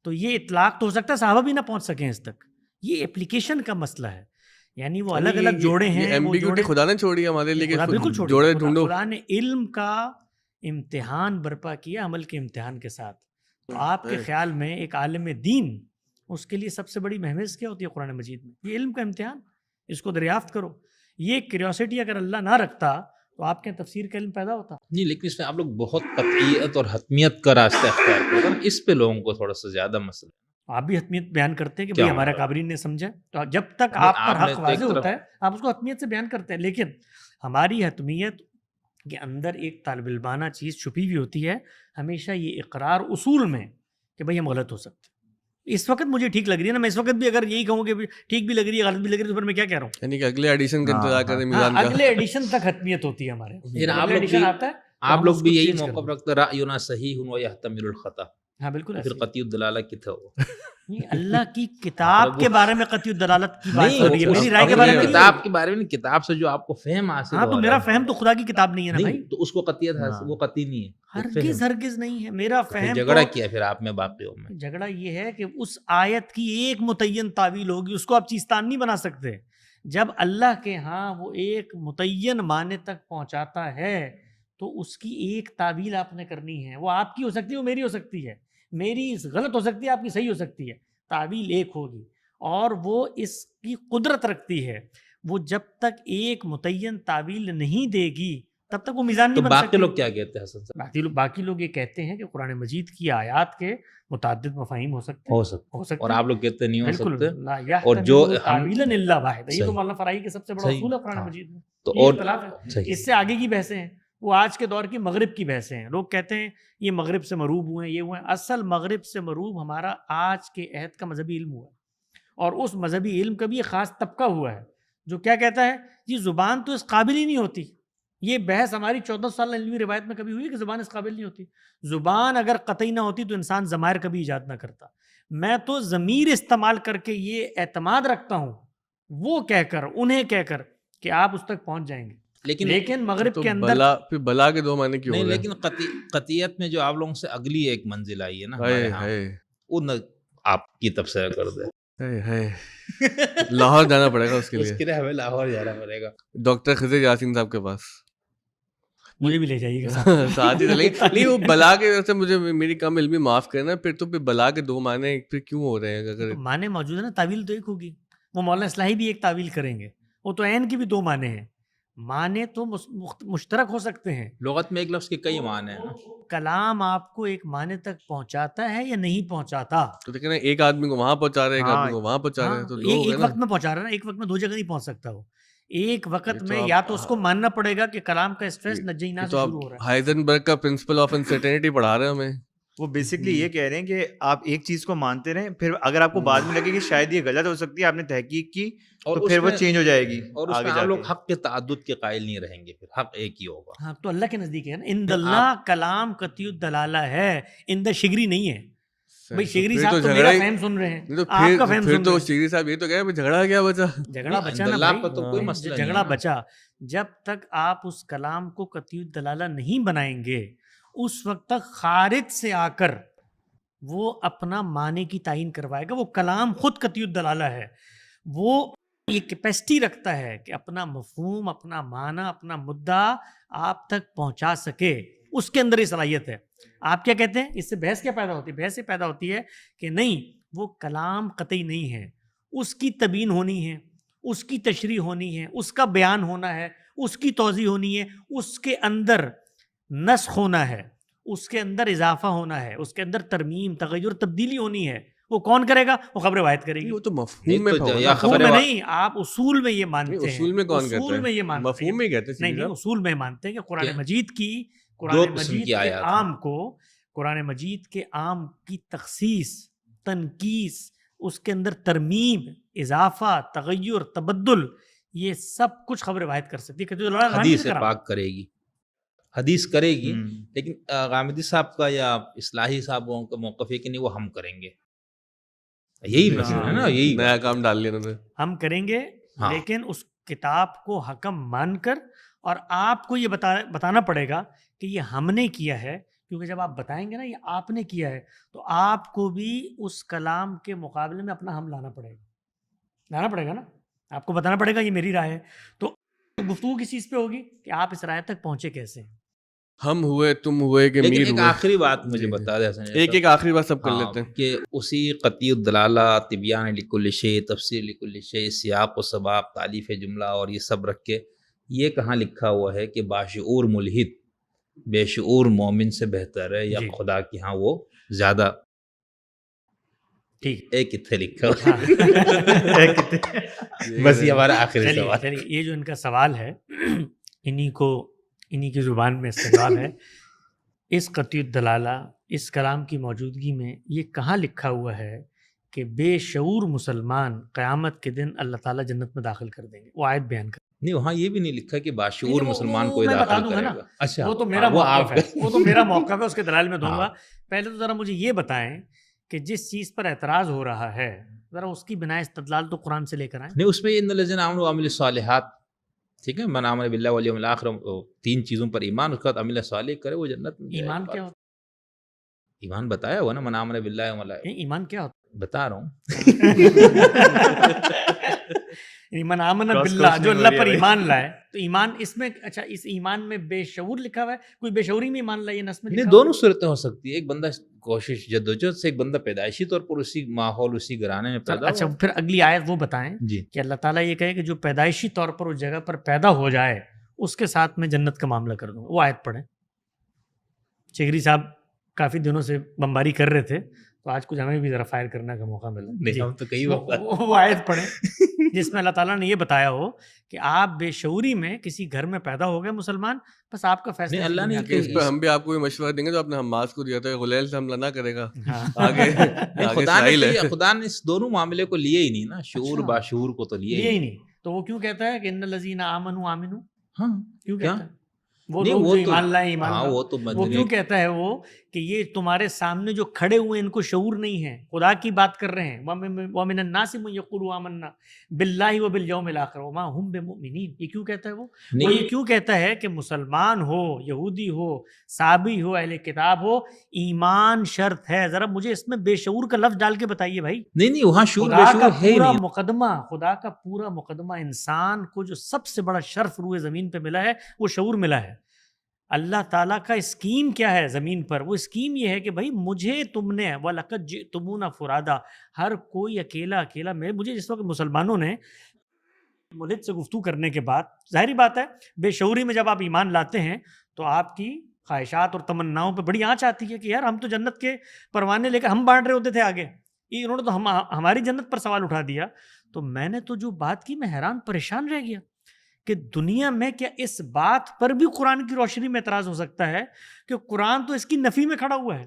تو یہ اطلاق تو ہو سکتا ہے صحابہ بھی نہ پہنچ سکیں اس تک. یہ اپلیکیشن کا مسئلہ ہے. یعنی وہ الگ الگ جوڑے ہیں. ایمبیگوٹی خدا نے چھوڑی ہمارے لیے کہ بالکل چھوڑی. جوڑے ڈھونڈو. خدا نے علم کا امتحان برپا کیا عمل کے امتحان کے ساتھ. تو آپ کے خیال میں ایک عالم دین، اس کے لیے سب سے بڑی مہویز کیا ہوتی ہے قرآن مجید میں؟ یہ علم کا امتحان. اس کو دریافت کرو. یہ کیوریوسٹی اگر اللہ نہ رکھتا تو آپ کے تفسیر کا علم پیدا ہوتا. نہیں، لیکن اس میں آپ لوگ بہت قطعیت اور حتمیت کا راستہ اختیار کرتے ہیں. اس پہ لوگوں کو تھوڑا سا زیادہ مسئلہ. آپ بھی حتمیت بیان کرتے ہیں کہ بھئی ہمارا کابرین نے سمجھا. تو جب تک آپ پر حق واضح ہوتا ہے آپ اس کو حتمیت سے بیان کرتے ہیں. لیکن ہماری حتمیت کے اندر ایک طالب علمانہ چیز چھپی ہوئی ہوتی ہے، ہمیشہ یہ اقرار اصول میں کہ بھئی ہم غلط ہو سکتے ہیں. اس وقت مجھے ٹھیک لگ رہی ہے نا، میں اس وقت بھی اگر یہی کہوں کہ ٹھیک بھی لگ رہی ہے غلط بھی لگ رہی ہے، تو پھر میں کیا کہہ رہا ہوں؟ یعنی کہ اگلے ایڈیشن کا انتظار کریں میزان کا. اگلے ایڈیشن تک حتمیت ہوتی ہے ہمارے. آپ لوگ بھی یہی موقف رکھتے رأینا صحیح و یحتمل الخطا. ہاں بالکل. پھر قطعی الدلالہ کتھا ہو؟ اللہ کی کتاب کے بارے میں قطعی الدلالت کی بات ہو رہی ہے، میری رائے کے بارے میں. کتاب کے بارے میں، کتاب سے جو آپ کو فہم حاصل. ہاں تو میرا فہم تو خدا کی کتاب نہیں ہے نا بھائی، تو اس کو قطعیت حاصل، وہ قطعی نہیں ہے. ہرگز نہیں ہے. میرا فہم جھگڑا کیا پھر آپ میں باقیوں میں. جھگڑا یہ ہے کہ اس آیت کی ایک متعین تعویل ہوگی، اس کو آپ چیستان نہیں بنا سکتے. جب اللہ کے ہاں وہ ایک متعین معنی تک پہنچاتا ہے تو اس کی ایک تعویل آپ نے کرنی ہے. وہ آپ کی ہو سکتی ہے، وہ میری ہو سکتی ہے، میری غلط ہو سکتی ہے، آپ کی صحیح ہو سکتی ہے. تعویل ایک ہوگی اور وہ اس کی قدرت رکھتی ہے. وہ جب تک ایک متعین تعویل نہیں دے گی تب تک وہ میزان نہیں بن سکتی. باقی لوگ کیا کہتے ہیں حسن صاحب؟ باقی لوگ یہ کہتے ہیں کہ قرآن مجید کی آیات کے متعدد مفاہیم ہو سکتے ہیں، اور آپ لوگ کہتے نہیں ہو سکتے. اور جو تعویلا الا واحد، یہ تو مولانا فرائی کے سب سے بڑا اصول ہے قرآن مجید میں. تو اختلاف ہے. اس سے آگے کی بحثیں ہیں، وہ آج کے دور کی مغرب کی بحثیں ہیں. لوگ کہتے ہیں یہ مغرب سے مروب ہوئے ہیں، یہ ہوئے ہیں. اصل مغرب سے مروب ہمارا آج کے عہد کا مذہبی علم ہوا ہے، اور اس مذہبی علم کا بھی ایک خاص طبقہ ہوا ہے جو کیا کہتا ہے یہ زبان تو اس قابل ہی نہیں ہوتی. یہ بحث ہماری 14 سال علمی روایت میں کبھی ہوئی کہ زبان اس قابل نہیں ہوتی. زبان اگر قطعی نہ ہوتی تو انسان ضمائر کبھی ایجاد نہ کرتا. میں تو ضمیر استعمال کر کے یہ اعتماد رکھتا ہوں، وہ کہہ کر انہیں کہہ کر کہ آپ اس تک پہنچ جائیں گے. لیکن مغرب کے اندر پھر بلا کے دو معنی کیوں نہیں. لیکن قطعیت میں جو آپ لوگوں سے اگلی ایک منزل آئی ہے نا ہمارے ہاں، وہ آپ کی تبصرہ کر دیں. لاہور جانا پڑے گا اس کے لیے. اس کے لیے ہمیں لاہور جانا پڑے گا ڈاکٹر خضر یاسین صاحب کے پاس. مجھے بھی لے جائیے گا ساتھ ہی. نہیں وہ بلا کے وجہ سے مجھے میری کم علمی معاف کرنا. پھر تو پھر بلا کے دو معنی پھر کیوں ہو رہے ہیں؟ اگر معنی موجود ہے نا، تعویل تو ایک ہوگی. وہ مولانا اصلاحی بھی ایک تعویل کریں گے. وہ تو عین کی بھی دو معنی ہیں. معنی تو مشترک ہو سکتے ہیں. لغت میں ایک لفظ کے کئی معنی ہیں. کلام آپ کو ایک معنی تک پہنچاتا ہے یا نہیں پہنچاتا؟ تو دیکھیں نا، ایک آدمی کو وہاں پہنچا رہے ہیں، ایک آدمی کو وہاں پہنچا رہے ہیں. تو ایک وقت میں پہنچا رہا ہے نا، ایک وقت میں دو جگہ نہیں پہنچ سکتا. وہ ایک وقت میں یا تو اس کو ماننا پڑے گا کہ کلام کا اسٹریس نجینا سے شروع ہو رہا ہے. ہائزنبرگ کا پرنسپل آف انسرٹینٹی پڑھا رہے ہیں ہمیں. وہ بیسکلی یہ کہہ رہے ہیں کہ آپ ایک چیز کو مانتے رہیں، پھر اگر آپ کو بعد میں لگے کہ شاید یہ غلط ہو سکتی ہے، آپ نے تحقیق کی تو پھر وہ چینج ہو جائے گی. اور اس میں آپ لوگ حق کے تعدد کے قائل نہیں رہیں گے، پھر حق ایک ہی ہوگا. ہاں تو اللہ کے نزدیک ہے نا، ان اللہ کلام قطعی الدلالہ ہے، ان دا شگری نہیں ہے. بھائی شگری صاحب تو میرا فہم سن رہے ہیں، آپ کا فہم سن رہے ہیں. تو شگری صاحب یہ تو کہہ جھگڑا کیا بچا؟ جھگڑا بچا نا بھائی، جھگڑا بچا. جب تک آپ اس کلام کو قطعی الدلالہ نہیں بنائیں گے، اس وقت تک خارج سے آ کر وہ اپنا معنی کی تعین کروائے گا. وہ کلام خود قطعی الدلالہ ہے. وہ یہ کیپیسٹی رکھتا ہے کہ اپنا مفہوم، اپنا معنی، اپنا مدعا آپ تک پہنچا سکے. اس کے اندر یہ صلاحیت ہے. آپ کیا کہتے ہیں؟ اس سے بحث کیا پیدا ہوتی ہے؟ بحث یہ پیدا ہوتی ہے کہ نہیں، وہ کلام قطعی نہیں ہے، اس کی تبیین ہونی ہے، اس کی تشریح ہونی ہے، اس کا بیان ہونا ہے، اس کی توضیح ہونی ہے، اس کے اندر نسخ ہونا ہے، اس کے اندر اضافہ ہونا ہے، اس کے اندر ترمیم، تغیر، تبدیلی ہونی ہے. وہ کون کرے گا؟ وہ خبر روایت کرے گی. وہ تو ایک مفہوم میں تو ہوگا یا نا. خبر مفہوم میں نہیں، آپ اصول میں یہ نہیں، مانتے ہیں. اصول میں کون کہتا اصول میں یہ ہے؟ مانتے ہیں. مفہوم میں ہی کہتے ہیں نہیں سیدھی نہیں، صاحب. اصول میں مانتے ہیں کہ قرآن کہ مجید کی دو قرآن قسم مجید کی کے آیات ہیں. عام کو، قرآن مجید کے عام کی تخصیص، تنقیص، اس کے اندر ترمیم، اضافہ، تغیر، تبدل، یہ سب کچھ خبر روایت کر سکتی ہے. حدیث پاک کرے گی، حدیث کرے گی. ہوں۔ لیکن غامدی صاحب کا یا اصلاحی صاحبوں کا موقف ہے کہ نہیں، وہ ہم کریں گے. یہی مسئلہ ہے نا، یہی نیا بات ہے. کام ڈال لیا انہوں نے. ہم کریں گے، ہاں. لیکن اس کتاب کو حکم مان کر، اور آپ کو یہ بتانا پڑے گا کہ یہ ہم نے کیا ہے. کیونکہ جب آپ بتائیں گے نا یہ آپ نے کیا ہے، تو آپ کو بھی اس کلام کے مقابلے میں اپنا ہم لانا پڑے گا نا. آپ کو بتانا پڑے گا یہ میری رائے ہے. تو گفتگو کس چیز پہ ہوگی کہ آپ اس رائے تک پہنچے کیسے ہیں. ہم ہوئے، تم ہوئے کہ لیکن میر ایک ہوئے. آخری بات مجھے جی، بتا دیں حسن ایک ایک آخری بات سب کر لیتے ہیں. کہ اسی قطعی الدلالہ، طبیان لکل شیء، تفسیر لکل شیء، سیاق و سباق، تالیف جملہ اور یہ سب رکھ کے یہ کہاں لکھا ہوا ہے کہ باشعور ملحد بے شعور مومن سے بہتر ہے یا جی. خدا کی ہاں وہ زیادہ؟ ٹھیک. ایک کتنے لکھا ہوا ہاں. بس یہ ہمارا آخری چلیے سوال. چلیے، یہ جو ان کا سوال ہے انہی کی زبان میں استقبال ہے. اس قطعی الدلالہ، اس کلام کی موجودگی میں یہ کہاں لکھا ہوا ہے کہ بے شعور مسلمان قیامت کے دن اللہ تعالیٰ جنت میں داخل کر دیں گے؟ وہ آیت بیان کر. نہیں، وہاں یہ بھی نہیں لکھا کہ باشعور نہیں، وہ مسلمان کو میں بتا داخل دوں گا کرے نا. گا. اچھا، وہ تو میرا وہ موقف ہے، آپ وہ تو میرا موقف ہے، اس کے دلائل میں دوں ہاں. گا. پہلے تو ذرا مجھے یہ بتائیں کہ جس چیز پر اعتراض ہو رہا ہے، ذرا اس کی بنا استدلال تو قرآن سے لے کر آئیں. نہیں، اس میں ان الذین آمنوا وعملوا الصالحات، ٹھیک ہے، من آمن باللہ والیوم الآخر، 3 چیزوں پر ایمان، اس کے بعد عمل صالح کرے، وہ جنت میں جائے گا. ایمان کیا ہوتا ایمان بتایا ہوا نا، من آمن باللہ ہے؟ ایمان کیا ہوتا بتا رہا ہوں. ہے؟ من آمن Cross باللہ، جو questioning اللہ ہو رہی پر ہے ایمان لائے. تو ایمان اس میں، اچھا اس ایمان میں بے شعور لکھا ہوا ہے؟ کوئی بے شعوری میں ایمان لائے؟ نس میں نہیں، لکھا دونوں صورتیں ہو سکتی ہے. ایک بندہ کوشش جدوجہد سے، ایک بندہ پیدائشی طور پر اسی ماحول، اسی گھرانے میں پیدا اچھا ہوا. پھر اگلی آیت وہ بتائیں جی. کہ اللہ تعالیٰ یہ کہے کہ جو پیدائشی طور پر اس جگہ پر پیدا ہو جائے اس کے ساتھ میں جنت کا معاملہ کر دوں. وہ آیت پڑھیں. چغری صاحب کافی دنوں سے بمباری کر رہے تھے، تو آج کچھ ہمیں بھی ذرا فائر کرنے کا موقع ملا. نہیں، ہم تو کئی وقت وہ آیت پڑھیں جس میں اللہ تعالیٰ نے یہ بتایا ہو کہ آپ بے شعوری میں کسی گھر میں پیدا ہو گئے مسلمان، بس آپ کا فیصلہ نہیں، اللہ نے کہ اس پہ ہم بھی آپ کو یہ مشورہ دیں گے جو آپ نے حماس کو دیا تھا کہ غلیل سے حملہ نہ کرے گا. آگے نہیں، آگے خدا نے اسرائیل ہے. خدا نے اس دونوں معاملے کو لیے ہی نہیں نا، شعور اچھا. باشعور کو تو لیے یہ ہی ہی نہیں. نہیں. تو وہ کیوں کہتا ہے کہ ان الذین آمنوا آمنوا؟ ہاں، کیوں کیا؟ کہتا ہے؟ وہ نہیں، لوگ جو وہ تو ایمان لائے ایمان ہاں، لاؤ. وہ تو وہ کیوں کہتا ہے وہ کہ یہ تمہارے سامنے جو کھڑے ہوئے ان کو شعور نہیں ہے، خدا کی بات کر رہے ہیں. وَمِنَ النَّاسِ مَن يَقُولُ آمَنَّا بِاللَّهِ وَبِالْيَوْمِ الْآخِرِ وَمَا هُمْ بِمُؤْمِنِينَ. یہ کیوں کہتا ہے وہ یہ کیوں کہتا ہے کہ مسلمان ہو، یہودی ہو، صابی ہو، اہل کتاب ہو، ایمان شرط ہے؟ ذرا مجھے اس میں بے شعور کا لفظ ڈال کے بتائیے بھائی. نہیں، وہاں شعور خدا بے کا شعور ہے ہی پورا نہیں. مقدمہ، خدا کا پورا مقدمہ انسان کو جو سب سے بڑا شرف روئے زمین پہ ملا ہے وہ شعور ملا ہے. اللہ تعالیٰ کا اسکیم کیا ہے زمین پر؟ وہ اسکیم یہ ہے کہ بھائی مجھے تم نے وَلَقَدْ جِئْتُمُونَا فُرَادَا، ہر کوئی اکیلا اکیلا. مجھے جس وقت مسلمانوں نے ملحد سے گفتگو کرنے کے بعد، ظاہری بات ہے بے شعوری میں جب آپ ایمان لاتے ہیں تو آپ کی خواہشات اور تمناؤں پہ بڑی آنچ آتی ہے کہ یار ہم تو جنت کے پروانے لے کے ہم بانٹ رہے ہوتے تھے آگے، انہوں نے تو ہماری جنت پر سوال اٹھا دیا. تو میں نے تو جو بات کی میں حیران پریشان رہ گیا کہ دنیا میں کیا اس بات پر بھی قرآن کی روشنی میں اعتراض ہو سکتا ہے کہ قرآن تو اس کی نفی میں کھڑا ہوا ہے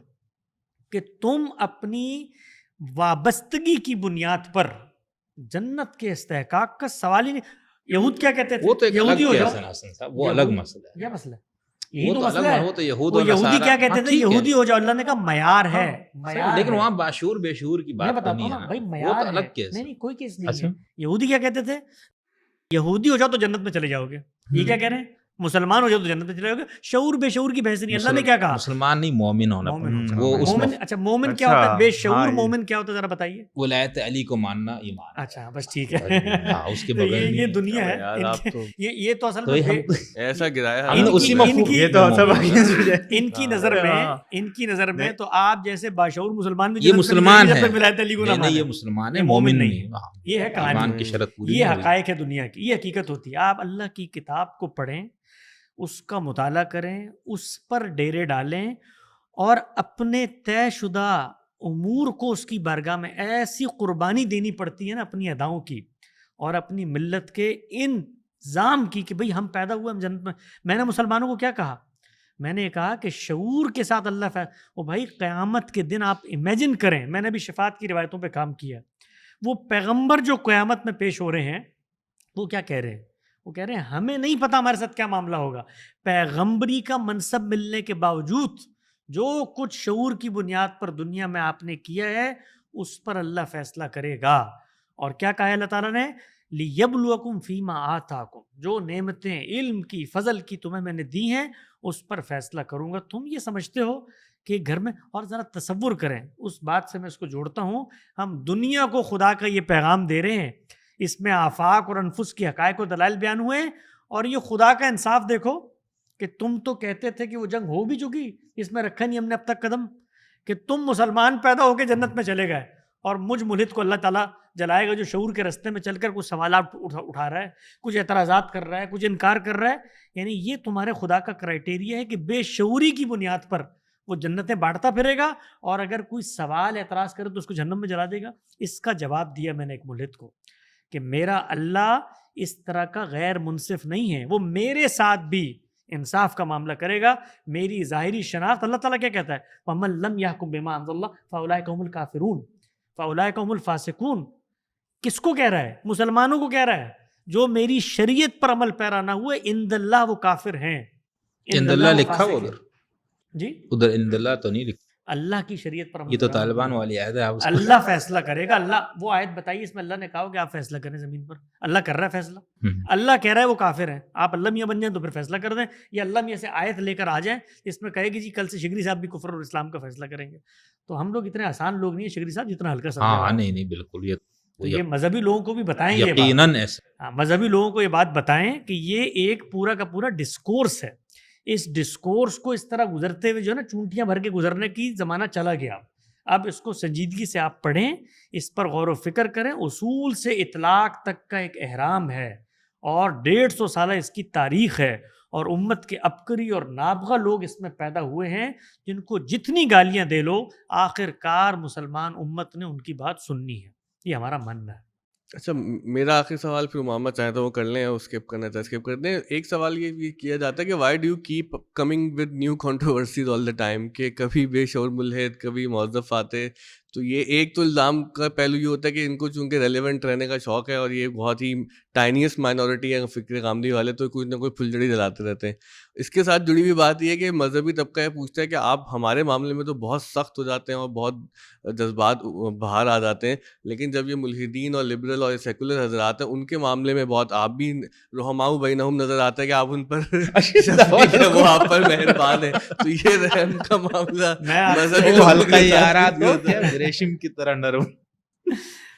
کہ تم اپنی وابستگی کی بنیاد پر جنت کے استحقاق کا سوال ہی نہیں. یہود کیا کہتے تھے؟ وہ تو ایک یہودی ہو الگ جاؤ. حسن صاحب، وہ الگ مسئلہ ہے. کیا مسئلہ ہے؟ یہی وہ تو تو مسئلہ الگ، ہے. وہ تو یہود وہ اور یہودی نصارہ. کیا کہتے ہاں، تھے؟ ٹھیک ہے. یہودی ہو جاؤ. اللہ نے کہا معیار ہے، معیار لیکن ہے. وہاں باشعور بے شعور کی میں بات تو بتاتا ہوں نہیں نا ہے بھائی، نا، وہ معیار تو ہے. الگ کیس نہیں ہے. نہیں، کوئی کیس نہیں اچھا. ہے. یہودی کیا کہتے تھے؟ یہودی ہو جاؤ تو جنت میں چلے جاؤ گے. یہ کیا کہہ رہے ہیں؟ مسلمان ہو جائے تو جنت میں چلے جاؤ گے. شعور بے شعور کی بحث نہیں. اللہ نے کیا کہا؟ مسلمان نہیں، مومن ہونا مومن پڑتا ہو ہے. وہ جائے. اس میں مومن، اچھا مومن کیا ہوتا ہے؟ بے شعور ہاں، مومن کیا ہوتا ہے ذرا بتائیے. ولایت علی کو ماننا ایمان. اچھا بس ٹھیک ہے. ہاں، اس کے تو بغیر یہ نہیں. دنیا ہے. یار آپ تو یہ تو اصل تو میں ہم ایسا گرایا ہم نے اسی مفہوم یہ تو سب ان کی نظر میں تو آپ جیسے باشعور مسلمان بھی یہ مسلمان جب ہے. تک ولایت علی کو نہ نہیں مانے. یہ مسلمان ہے، یہ مومن مومن نہیں. ہاں، یہ ہے کہانی. ایمان کی شرط پوری یہ نہیں ہوئی. حقائق ہے دنیا کی، یہ حقیقت ہوتی ہے. آپ اللہ کی کتاب کو پڑھیں، اس کا مطالعہ کریں، اس پر ڈیرے ڈالیں اور اپنے طے شدہ امور کو اس کی بارگاہ میں ایسی قربانی دینی پڑتی ہے نا اپنی اداؤں کی اور اپنی ملت کے انظام کی کہ بھئی ہم پیدا ہوئے ہم جنت میں. میں نے مسلمانوں کو کیا کہا؟ میں نے کہا کہ شعور کے ساتھ اللہ وہ بھائی قیامت کے دن آپ امیجن کریں. میں نے بھی شفاعت کی روایتوں پہ کام کیا. وہ پیغمبر جو قیامت میں پیش ہو رہے ہیں وہ کیا کہہ رہے ہیں؟ وہ کہہ رہے ہیں ہمیں نہیں پتا ہمارے ساتھ کیا معاملہ ہوگا. پیغمبری کا منصب ملنے کے باوجود جو کچھ شعور کی بنیاد پر دنیا میں آپ نے کیا ہے اس پر اللہ فیصلہ کرے گا. اور کیا کہا ہے اللہ تعالیٰ نے؟ لِيَبْلُوَكُمْ فِي مَا آتَاكُمْ. جو نعمتیں علم کی فضل کی تمہیں میں نے دی ہیں اس پر فیصلہ کروں گا. تم یہ سمجھتے ہو کہ گھر میں، اور ذرا تصور کریں اس بات سے میں اس کو جوڑتا ہوں، ہم دنیا کو خدا کا یہ پیغام دے رہے ہیں، اس میں آفاق اور انفس کی حقائق و دلائل بیان ہوئے ہیں، اور یہ خدا کا انصاف دیکھو کہ تم تو کہتے تھے کہ وہ جنگ ہو بھی چکی، اس میں رکھا نہیں ہم نے اب تک قدم، کہ تم مسلمان پیدا ہو کے جنت میں چلے گئے اور مجھ ملحد کو اللہ تعالیٰ جلائے گا جو شعور کے رستے میں چل کر کچھ سوالات اٹھا رہا ہے، کچھ اعتراضات کر رہا ہے، کچھ انکار کر رہا ہے. یعنی یہ تمہارے خدا کا کرائٹیریا ہے کہ بے شعوری کی بنیاد پر وہ جنتیں بانٹتا پھرے گا، اور اگر کوئی سوال اعتراض کرے تو اس کو جہنم میں جلا دے گا. اس کا جواب دیا میں نے ایک ملحد کو کہ میرا اللہ اس طرح کا غیر منصف نہیں ہے، وہ میرے ساتھ بھی انصاف کا معاملہ کرے گا. میری ظاہری شناخت، اللہ تعالیٰ کیا کہتا ہے؟ وَمَن لَمْ يَحْكُم بِمَا أَنزَلَ اللَّهُ فَأُولَٰئِكَ هُمُ الْكَافِرُونَ فَأُولَٰئِكَ هُمُ الْفَاسِقُونَ. کس کو کہہ رہا ہے؟ مسلمانوں کو کہہ رہا ہے. جو میری شریعت پر عمل پیرا نہ ہوئے عند اللہ وہ کافر ہیں. عند اللہ لکھا ہو ادھر؟ جی ادھر عند اللہ تو نہیں لکھا. اللہ کی شریعت پر عمل یہ تو پیرا نہ طالبان ہوئے. والی آیت ہے. آپ اللہ فیصلہ کرے گا. اللہ وہ آیت بتائیے اس میں اللہ نے کہا ہو کہ آپ فیصلہ کریں زمین پر. اللہ کر رہا ہے فیصلہ. اللہ کہہ رہا ہے وہ کافر ہیں، آپ اللہ میاں بن جائیں تو پھر فیصلہ کر دیں، یا اللہ میاں سے آیت لے کر آ جائیں اس میں کہے گی جی کل سے شگری صاحب بھی کفر اور اسلام کا فیصلہ کریں گے. تو ہم لوگ اتنے آسان لوگ نہیں ہیں شگری صاحب جتنا ہلکا سمجھا. ہاں نہیں بالکل. یہ مذہبی لوگوں کو بھی بتائیں یہ یقیناً ایسا. مذہبی لوگوں کو یہ بات بتائیں کہ یہ ایک پورا کا پورا ڈسکورس ہے. اس ڈسکورس کو اس طرح گزرتے ہوئے جو ہے نا چونٹیاں بھر کے گزرنے کی زمانہ چلا گیا. اب اس کو سنجیدگی سے آپ پڑھیں، اس پر غور و فکر کریں. اصول سے اطلاق تک کا ایک احرام ہے اور 150 سالہ اس کی تاریخ ہے، اور امت کے ابکری اور نابغہ لوگ اس میں پیدا ہوئے ہیں جن کو جتنی گالیاں دے لو آخر کار مسلمان امت نے ان کی بات سننی ہے. یہ ہمارا ماننا ہے. اچھا میرا آخری سوال پھر محمد چاہیں تو وہ کر لیں، اسکپ کرنا چاہے اسکپ کر دیں. ایک سوال یہ کیا جاتا ہے کہ why do you keep coming with new controversies all the time, کہ کبھی بے شعور ملحد کبھی مہذب آتے. تو یہ ایک تو الزام کا پہلو یہ ہوتا ہے کہ ان کو چونکہ ریلیونٹ رہنے کا شوق ہے اور یہ بہت ہی ٹائنیسٹ مائنورٹی ہے فکر غامدی والے، تو کچھ نہ کوئی پھلجڑی دلاتے رہتے ہیں. اس کے ساتھ جڑی ہوئی بات یہ ہے کہ مذہبی طبقہ یہ پوچھتا ہے کہ آپ ہمارے معاملے میں تو بہت سخت ہو جاتے ہیں اور بہت جذبات باہر آ جاتے ہیں، لیکن جب یہ ملحدین اور لبرل اور سیکولر حضرات ہیں ان کے معاملے میں بہت آپ بھی رحماء بینہم نظر آتا ہے کہ آپ ان پر وہ آپ پر مہربان ہیں. تو یہ رحم کا معاملہ مذہبی ریشم کی طرح نرم.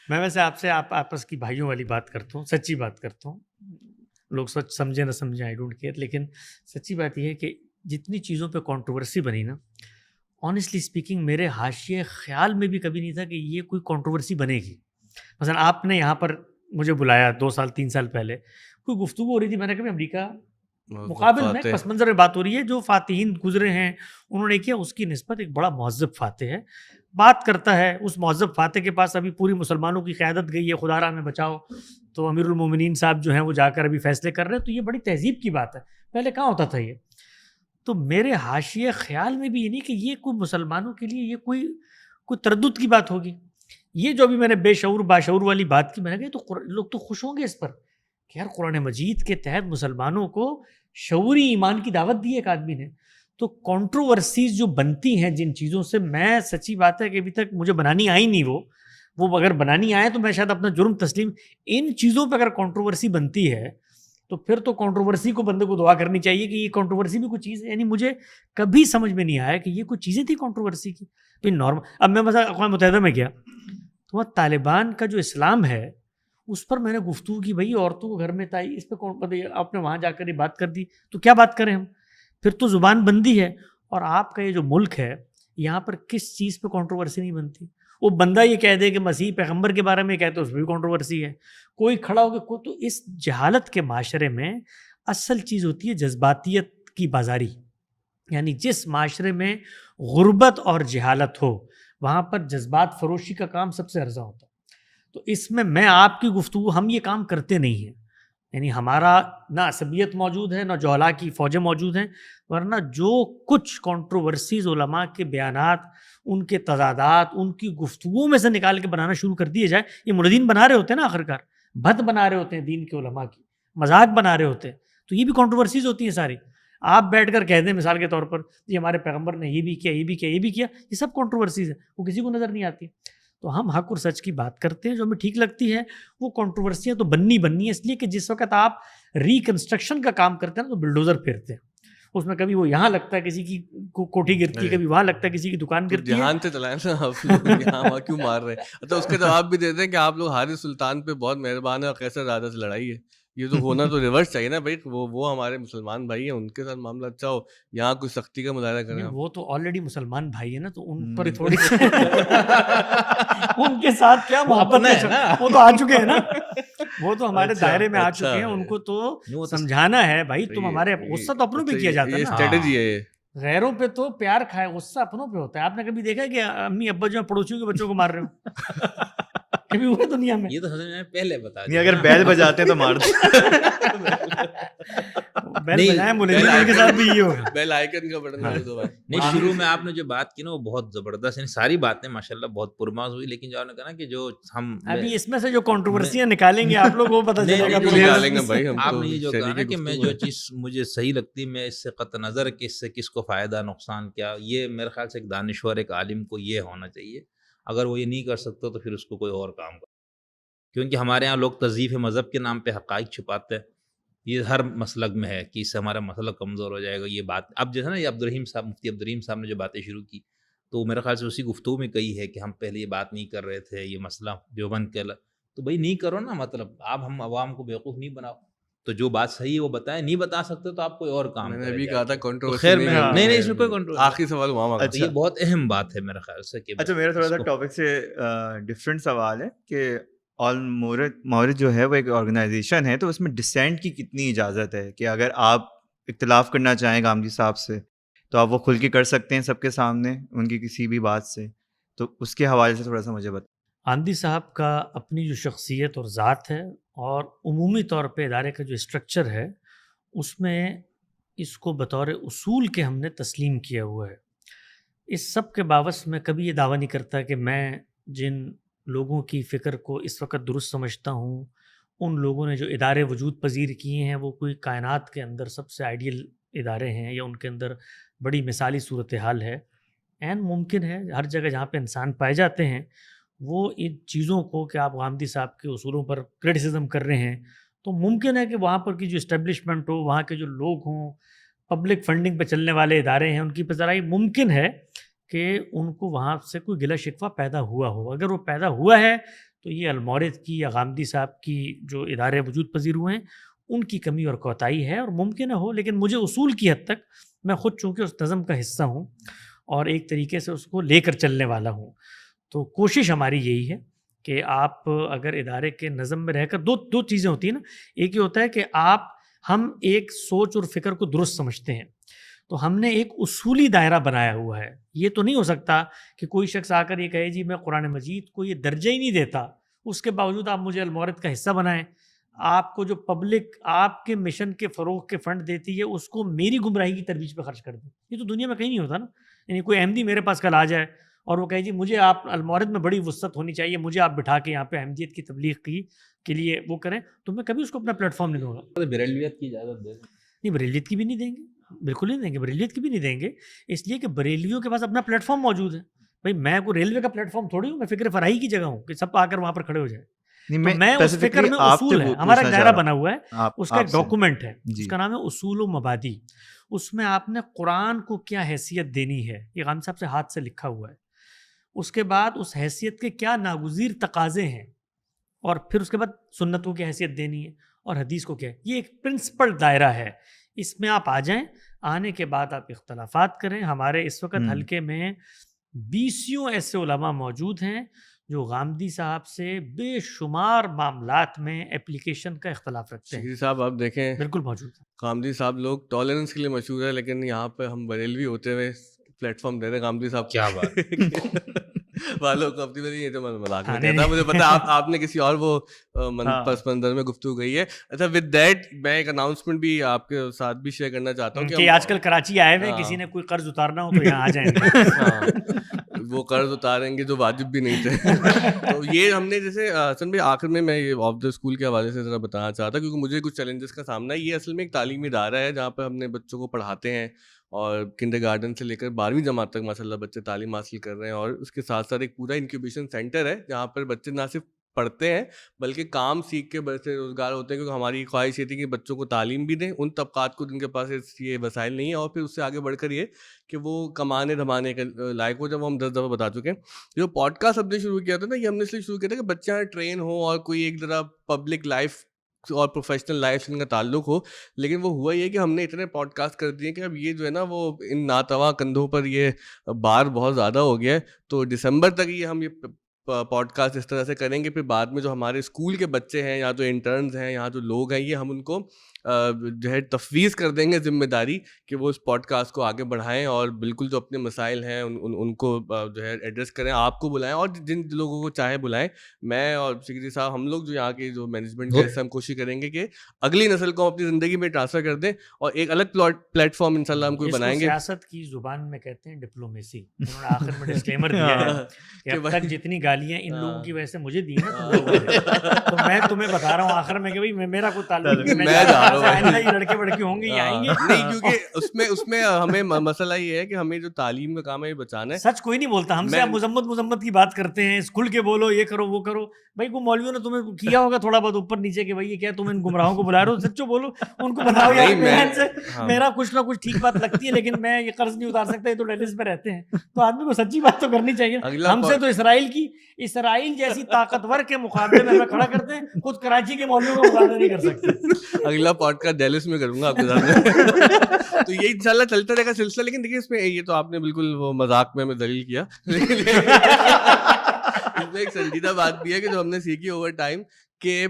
میں ویسے آپ سے آپس کی بھائیوں والی بات کرتا ہوں، سچی بات کرتا ہوں. لوگ سچ سمجھیں نہ سمجھیں آئی ڈونٹ کیئر، لیکن سچی بات یہ ہے کہ جتنی چیزوں پہ کنٹروورسی بنی نا، آنیسٹلی اسپیکنگ میرے حاشیے خیال میں بھی کبھی نہیں تھا کہ یہ کوئی کنٹروورسی بنے گی. مثلا آپ نے یہاں پر مجھے بلایا 2 سال 3 سال پہلے، کوئی گفتگو ہو رہی تھی، میں نے کہا امریکہ مقابل میں پس منظر میں بات ہو رہی ہے، جو فاتحین گزرے ہیں انہوں نے کیا، اس کی نسبت ایک بڑا مہذب فاتح ہے، بات کرتا ہے. اس مہذب فاتح کے پاس ابھی پوری مسلمانوں کی قیادت گئی ہے، خدا را میں بچاؤ، تو امیر المومنین صاحب جو ہیں وہ جا کر ابھی فیصلے کر رہے ہیں. تو یہ بڑی تہذیب کی بات ہے، پہلے کہاں ہوتا تھا یہ. تو میرے حاشیے خیال میں بھی یہ نہیں کہ یہ کوئی مسلمانوں کے لیے یہ کوئی تردد کی بات ہوگی. یہ جو ابھی میں نے بے شعور باشعور والی بات کی، میں نے کہا تو لوگ تو خوش ہوں گے اس پر کہ یار قرآن مجید کے تحت مسلمانوں کو شعوری ایمان کی دعوت دی ایک آدمی نے. تو کنٹروورسیز جو بنتی ہیں جن چیزوں سے، میں سچی بات ہے کہ ابھی تک مجھے بنانی آئی نہیں، وہ اگر بنانی آئے تو میں شاید اپنا جرم تسلیم. ان چیزوں پہ اگر کنٹروورسی بنتی ہے تو پھر تو کنٹروورسی کو بندے کو دعا کرنی چاہیے کہ یہ کنٹروورسی بھی کوئی چیز ہے. یعنی مجھے کبھی سمجھ میں نہیں آیا کہ یہ کوئی چیزیں تھی کنٹروورسی کی. تو نارمل. اب میں مثلا اقوام متحدہ میں گیا تو وہاں طالبان کا جو اسلام ہے اس پر میں نے گفتگو کی. بھائی عورتوں کو گھر میں تائی اس پہ کون, آپ نے وہاں جا کر یہ بات کر دی تو کیا بات کریں ہم, پھر تو زبان بندی ہے. اور آپ کا یہ جو ملک ہے یہاں پر کس چیز پہ کنٹروورسی نہیں بنتی. وہ بندہ یہ کہہ دے کہ مسیح پیغمبر کے بارے میں کہتے ہیں اس پہ بھی کنٹروورسی ہے. کوئی کھڑا ہو کے تو اس جہالت کے معاشرے میں اصل چیز ہوتی ہے جذباتیت کی بازاری. یعنی جس معاشرے میں غربت اور جہالت ہو وہاں پر جذبات فروشی کا کام سب سے ارزاں ہوتا ہے. تو اس میں آپ کی گفتگو, ہم یہ کام کرتے نہیں ہیں. یعنی ہمارا نہ عصبیت موجود ہے نہ جوہلا کی فوجیں موجود ہیں, ورنہ جو کچھ کنٹروورسیز علماء کے بیانات, ان کے تضادات, ان کی گفتگو میں سے نکال کے بنانا شروع کر دیے جائے. یہ مولدین بنا رہے ہوتے ہیں نا, آخرکار بھت بنا رہے ہوتے ہیں دین کے علماء کی, مذاق بنا رہے ہوتے ہیں. تو یہ بھی کنٹروورسیز ہوتی ہیں ساری. آپ بیٹھ کر کہہ دیں مثال کے طور پر یہ ہمارے پیغمبر نے یہ بھی کیا, یہ بھی کیا, یہ بھی کیا, یہ سب کنٹروورسیز ہیں, وہ کسی کو نظر نہیں آتی. تو ہم حق اور سچ کی بات کرتے ہیں, جو ہمیں ٹھیک لگتی ہے. وہ کنٹروورسیاں تو بننی ہیں, اس لیے کہ جس وقت آپ ریکنسٹرکشن کا کام کرتے ہیں نا تو بلڈوزر پھیرتے ہیں. اس میں کبھی وہ یہاں لگتا ہے کسی کی کوٹھی گرتی ہے, کبھی وہاں لگتا ہے کسی کی دکان گرتی ہے. دھیان سے چلائیں نا آپ لوگ, یہاں وہاں کیوں مار رہے ہیں. اچھا اس کے جواب بھی دیتے ہیں کہ آپ لوگ حارث سلطان پہ بہت مہربان ہے اور قیصر راجہ سے لڑائی ہے. یہ تو ہونا تو ریورس چاہیے نا بھائی, وہ ہمارے مسلمان بھائی ہیں, ان کے ساتھ معاملہ اچھا ہو, یہاں کوئی سختی کا مظاہرہ کریں. وہ تو آلریڈی مسلمان بھائی ہیں نا, تو ان پر تھوڑی ان کے ساتھ کیا محبت ہے, وہ تو آ چکے ہیں نا, وہ تو ہمارے دائرے میں آ چکے ہیں. ان کو تو سمجھانا ہے بھائی تم ہمارے, غصہ تو اپنوں پہ کیا جاتا ہے نا, اسٹریٹجی ہے. غیروں پہ تو پیار کھائے, غصہ اپنوں پہ ہوتا ہے. آپ نے کبھی دیکھا کہ امی ابا جو پڑوسیوں کے بچوں کو مار رہے ہو؟ کبھی ہوئے دنیا میں؟ یہ تو پہلے بتا نہیں, اگر بیل بجاتے ہیں تو مار دیں. بیل بجائیں مولوی کے ساتھ بھی یہ ہوگا, بیل آئیکن کا بٹن دبا دو بھائی. نہیں, شروع میں آپ نے جو بات کی نا وہ بہت زبردست, یعنی ساری باتیں ماشاءاللہ بہت پرماز ہوئی, لیکن جو آپ نے کہا نا کہ جو ہم ابھی اس میں سے جو کنٹروورسیاں نکالیں گے آپ لوگ وہ پتہ چلے گا. آپ نے یہ جو کہا نا کہ میں جو چیز مجھے صحیح لگتی میں اس سے قطع نظر کہ اس سے کس کو فائدہ نقصان کیا, یہ میرے خیال سے ایک دانشور ایک عالم کو یہ ہونا چاہیے. اگر وہ یہ نہیں کر سکتا تو پھر اس کو کوئی اور کام کر, کیونکہ ہمارے ہاں لوگ تضعیف مذہب کے نام پہ حقائق چھپاتے ہیں. یہ ہر مسلک میں ہے کہ اس سے ہمارا مسلک کمزور ہو جائے گا. یہ بات اب جیسے نا یہ عبدالرحیم صاحب, مفتی عبدالرحیم صاحب نے جو باتیں شروع کی تو میرے خیال سے اسی گفتگو میں کہی ہے کہ ہم پہلے یہ بات نہیں کر رہے تھے, یہ مسئلہ دیوبند کے, تو بھائی نہیں کرو نا, مطلب آپ ہم عوام کو بیوقوف نہیں بناؤ. تو جو بات صحیح ہے وہ بتائیں, نہیں بتا سکتے تو آپ کوئی اور کام. میں نے بھی کہا تھا کنٹروورسی خیر نہیں, اس میں کوئی کنٹروورسی. آخری سوال وہاں, یہ بہت اہم بات ہے میرے خیال سے. اچھا میرا تھوڑا سا ٹاپک سے ڈفرینٹ سوال ہے کہ آل مورد جو ہے وہ ایک آرگنائزیشن ہے, تو اس میں ڈسینٹ کی کتنی اجازت ہے کہ اگر آپ اختلاف کرنا چاہیں گامدی صاحب سے تو آپ وہ کھل کے کر سکتے ہیں سب کے سامنے ان کی کسی بھی بات سے؟ تو اس کے حوالے سے تھوڑا سا مجھے بتائیں. آمدی صاحب کا اپنی جو شخصیت اور ذات ہے اور عمومی طور پہ ادارے کا جو اسٹرکچر ہے اس میں اس کو بطور اصول کے ہم نے تسلیم کیا ہوا ہے. اس سب کے باوجود میں کبھی یہ دعویٰ نہیں کرتا کہ میں جن لوگوں کی فکر کو اس وقت درست سمجھتا ہوں, ان لوگوں نے جو ادارے وجود پذیر کیے ہیں وہ کوئی کائنات کے اندر سب سے آئیڈیل ادارے ہیں یا ان کے اندر بڑی مثالی صورتحال ہے. ممکن ہے ہر جگہ جہاں پہ انسان پائے جاتے ہیں وہ ان چیزوں کو کہ آپ غامدی صاحب کے اصولوں پر کرٹیسزم کر رہے ہیں, تو ممکن ہے کہ وہاں پر کی جو اسٹیبلشمنٹ ہو, وہاں کے جو لوگ ہوں, پبلک فنڈنگ پہ چلنے والے ادارے ہیں, ان کی پذیرائی ممکن ہے کہ ان کو وہاں سے کوئی گلہ شکوہ پیدا ہوا ہو. اگر وہ پیدا ہوا ہے تو یہ المورد کی یا غامدی صاحب کی جو ادارے وجود پذیر ہوئے ہیں ان کی کمی اور کوتاہی ہے, اور ممکن ہو. لیکن مجھے اصول کی حد تک, میں خود چونکہ اس نظم کا حصہ ہوں اور ایک طریقے سے اس کو لے کر چلنے والا ہوں, تو کوشش ہماری یہی ہے کہ آپ اگر ادارے کے نظم میں رہ کر دو چیزیں ہوتی ہیں نا. ایک یہ ہوتا ہے کہ ہم ایک سوچ اور فکر کو درست سمجھتے ہیں, تو ہم نے ایک اصولی دائرہ بنایا ہوا ہے. یہ تو نہیں ہو سکتا کہ کوئی شخص آ کر یہ کہے جی میں قرآن مجید کو یہ درجہ ہی نہیں دیتا, اس کے باوجود آپ مجھے المورد کا حصہ بنائیں. آپ کو جو پبلک آپ کے مشن کے فروغ کے فنڈ دیتی ہے اس کو میری گمراہی کی ترویج پہ خرچ کر دیں. یہ تو دنیا میں کہیں نہیں ہوتا نا. یعنی کوئی احمدی میرے پاس کل آ جائے اور وہ کہے جی مجھے آپ المورد میں بڑی وسعت ہونی چاہیے, مجھے آپ بٹھا کے یہاں پہ احمدیت کی تبلیغ کے لیے وہ کریں, تو میں کبھی اس کو اپنا پلیٹ فارم نہیں دوں گا. بریلویت کی اجازت دے نہیں, بریلویت کی بھی نہیں دیں گے, بالکل نہیں دیں گے, بریلویت کی بھی نہیں دیں گے, اس لیے کہ بریلویوں کے پاس اپنا پلیٹ فارم موجود ہے. بھائی میں کوئی ریلوے کا پلیٹ فارم تھوڑی ہوں, میں فکر فراہی کی جگہ ہوں کہ سب آ کر وہاں پر کھڑے ہو جائیں. نہیں تو میں اس فکر میں اصول ہے، ہمارا ایک دائرہ بنا ہوا ہے، اس کا ایک ڈاکومنٹ ہے، اس کا نام ہے اصول و مبادی. اس میں آپ نے قرآن کو کیا حیثیت دینی ہے، یہ غام صاحب سے ہاتھ سے لکھا ہوا ہے. اس کے بعد اس حیثیت کے کیا ناگزیر تقاضے ہیں، اور پھر اس کے بعد سنت کو کیا حیثیت دینی ہے اور حدیث کو کیا ہے. یہ ایک پرنسپل دائرہ ہے، اس میں آپ آ جائیں. آنے کے بعد آپ اختلافات کریں. ہمارے اس وقت حلقے میں 20 ایسے علماء موجود ہیں جو غامدی صاحب سے بے شمار معاملات میں اپلیکیشن کا اختلاف رکھتے ہیں. شکری صاحب آپ دیکھیں بالکل موجود ہے. غامدی صاحب لوگ ٹالرنس کے لیے مشہور ہے، لیکن یہاں پہ ہم بریلوی ہوتے ہوئے پلیٹ فارم دے رہے ہیں غامدی صاحب. کیا بات والوں کو اپنی یہ تو مذاق میں کہتا، مجھے پتا آپ نے کسی اور وہ پس منظر میں گفتگو گئی ہے. اچھا ود دیٹ میں ایک اناؤنسمنٹ بھی آپ کے ساتھ بھی شیئر کرنا چاہتا ہوں کہ آج کل کراچی آئے ہوئے کسی نے کوئی قرض اتارنا ہو تو یہاں آ جائیں. وہ قرض اتاریں گے جو واجب بھی نہیں تھے. تو یہ ہم نے جیسے حسن بھائی آخر میں یہ آف دا اسکول کے حوالے سے ذرا بتانا چاہتا کیونکہ مجھے کچھ چیلنجز کا سامنا ہے. یہ اصل میں ایک تعلیمی ادارہ ہے جہاں پہ ہم نے بچوں کو پڑھاتے ہیں، اور کنڈر گارڈن سے لے کر 12ویں جماعت تک ماشاء اللہ بچے تعلیم حاصل کر رہے ہیں. اور اس کے ساتھ ساتھ ایک پورا انکیوبیشن سینٹر ہے جہاں پر بچے نہ صرف پڑھتے ہیں بلکہ کام سیکھ کے بڑے سے روزگار ہوتے ہیں، کیونکہ ہماری خواہش یہ تھی کہ بچوں کو تعلیم بھی دیں ان طبقات کو جن کے پاس یہ وسائل نہیں ہیں، اور پھر اس سے آگے بڑھ کر یہ کہ وہ کمانے دھمانے کے لائق ہو. جب ہم 10 دفعہ بتا چکے ہیں. جو پوڈ کاسٹ ہم نے شروع کیا تھا نا، یہ ہم نے اس لیے شروع کیا تھا کہ بچہ ٹرین ہو اور کوئی ایک ذرا پبلک لائف اور پروفیشنل لائف سے ان کا تعلق ہو. لیکن وہ ہوا یہ کہ ہم نے اتنے پوڈ کاسٹ کر دیے کہ اب یہ جو ہے نا وہ ان ناتواں کندھوں پر یہ بار بہت زیادہ ہو گیا ہے. تو دسمبر تک یہ ہم یہ پوڈ کاسٹ اس طرح سے کریں گے. پھر بعد میں جو ہمارے اسکول کے بچے ہیں یا جو انٹرنز ہیں یا جو لوگ ہیں، یہ ہم ان کو جو ہے تفویض کر دیں گے ذمہ داری کہ وہ اس پوڈ کاسٹ کو آگے بڑھائیں اور بالکل جو اپنے مسائل ہیں ان کو جو ہے ایڈریس کریں. آپ کو بلائیں اور جن لوگوں کو چاہے بلائیں. میں اور سکریٹری صاحب ہم لوگ جو یہاں کے جو مینجمنٹ کے ہم کوشش کریں گے کہ اگلی نسل کو اپنی زندگی میں ٹرانسفر کر دیں اور ایک الگ پلیٹ فارم ان شاء اللہ ہم کوئی بنائیں گے. سیاست کی زبان میں کہتے ہیں ڈپلومیسی. انہوں نے آخر میں ڈسکلیمر دیا ہے کہ اب تک جتنی گالیاں ان لوگوں کی وجہ سے مجھے دی ہیں تو میں تمہیں بتا رہا ہوں آخر میں کہ بھائی میرا کوئی تعلق نہیں، میں جا رہا ہوں. یہ لڑکے بڑکے ہوں گے یہ آئیں گے نہیں، کیونکہ اس میں ہمیں مسئلہ یہ ہے کہ ہمیں جو تعلیم کا کام ہے یہ بچانا ہے. سچ کوئی نہیں بولتا. ہم سے آپ مذمت کی بات کرتے ہیں، اسکول کے بولو، یہ کرو وہ کرو. بھائی کو مولویوں نے تمہیں کیا ہوگا تھوڑا بہت اوپر نیچے کہ بھائی یہ کیا تم ان گمراہوں کو بلا رہے ہو. سچو بولو، ان کو بتاؤ یار سے میرا کچھ نہ کچھ ٹھیک بات لگتی ہے لیکن میں یہ قرض نہیں اتار سکتا، یہ تو ڈیلس پہ رہتے ہیں. تو آدمی کو سچی بات تو کرنی چاہیے. ہم سے تو اسرائیل جیسی طاقتور کے مقابلے میں کھڑا کرتے ہیں، خود کراچی کے مولویوں کا مقابلہ نہیں کر سکتے. اگلا پوڈ کاسٹ ڈیلس میں کروں گا آپ کے ساتھ. تو یہ انشاءاللہ چلتا رہے گا سلسلہ. لیکن دیکھیے اس میں یہ تو آپ نے بالکل وہ مذاق میں ہمیں دلیل کیا، اس میں ایک سنجیدہ بات بھی ہے کہ جو ہم نے سیکھی اوور ٹائم کہ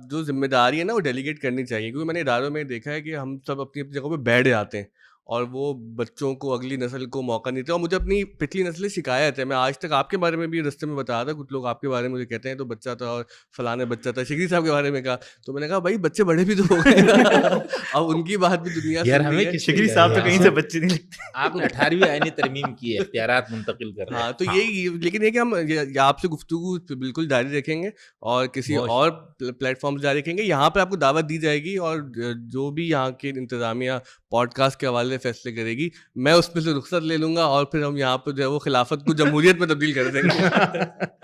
جو ذمہ داری ہے نا وہ ڈیلیگیٹ کرنی چاہیے. کیونکہ میں نے اداروں میں دیکھا ہے کہ ہم سب اپنی اپنی جگہوں پہ بیٹھ جاتے ہیں اور وہ بچوں کو اگلی نسل کو موقع نہیں دیتے. اور مجھے اپنی پچھلی نسل شکایت ہے. میں آج تک آپ کے بارے میں بھی رستے میں بتایا تھا، کچھ لوگ آپ کے بارے میں مجھے کہتے ہیں تو بچہ تھا اور فلانے بچہ تھا. شکری صاحب کے بارے میں کہا تو میں نے کہا بھائی بچے بڑے بھی تو ہو گئے، اب ان کی بات بھی دنیا یار سن رہی ہے. شکری صاحب تو کہیں سے بچے نہیں لگتے. آپ نے 18ویں آئینی ترمیم کی ہے، اختیارات منتقل کر رہے ہیں. ہاں تو یہی، لیکن یہ کہ ہم آپ سے گفتگو بالکل جاری رکھیں گے اور کسی اور پلیٹ فارم جاری رکھیں گے. یہاں پہ آپ کو دعوت دی جائے گی اور جو بھی یہاں کے انتظامیہ پوڈ کاسٹ کے حوالے سے فیصلے کرے گی میں اس میں سے رخصت لے لوں گا اور پھر ہم یہاں پہ جو ہے وہ خلافت کو جمہوریت میں تبدیل کر دیں گے.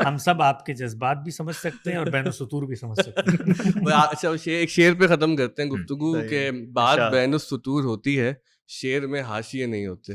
ہم سب آپ کے جذبات بھی سمجھ سکتے ہیں اور بین السطور بھی سمجھ سکتے ہیں. اچھا ایک شعر پہ ختم کرتے ہیں گفتگو کہ بات بین السطور ہوتی ہے، شعر میں حاشیے نہیں ہوتے.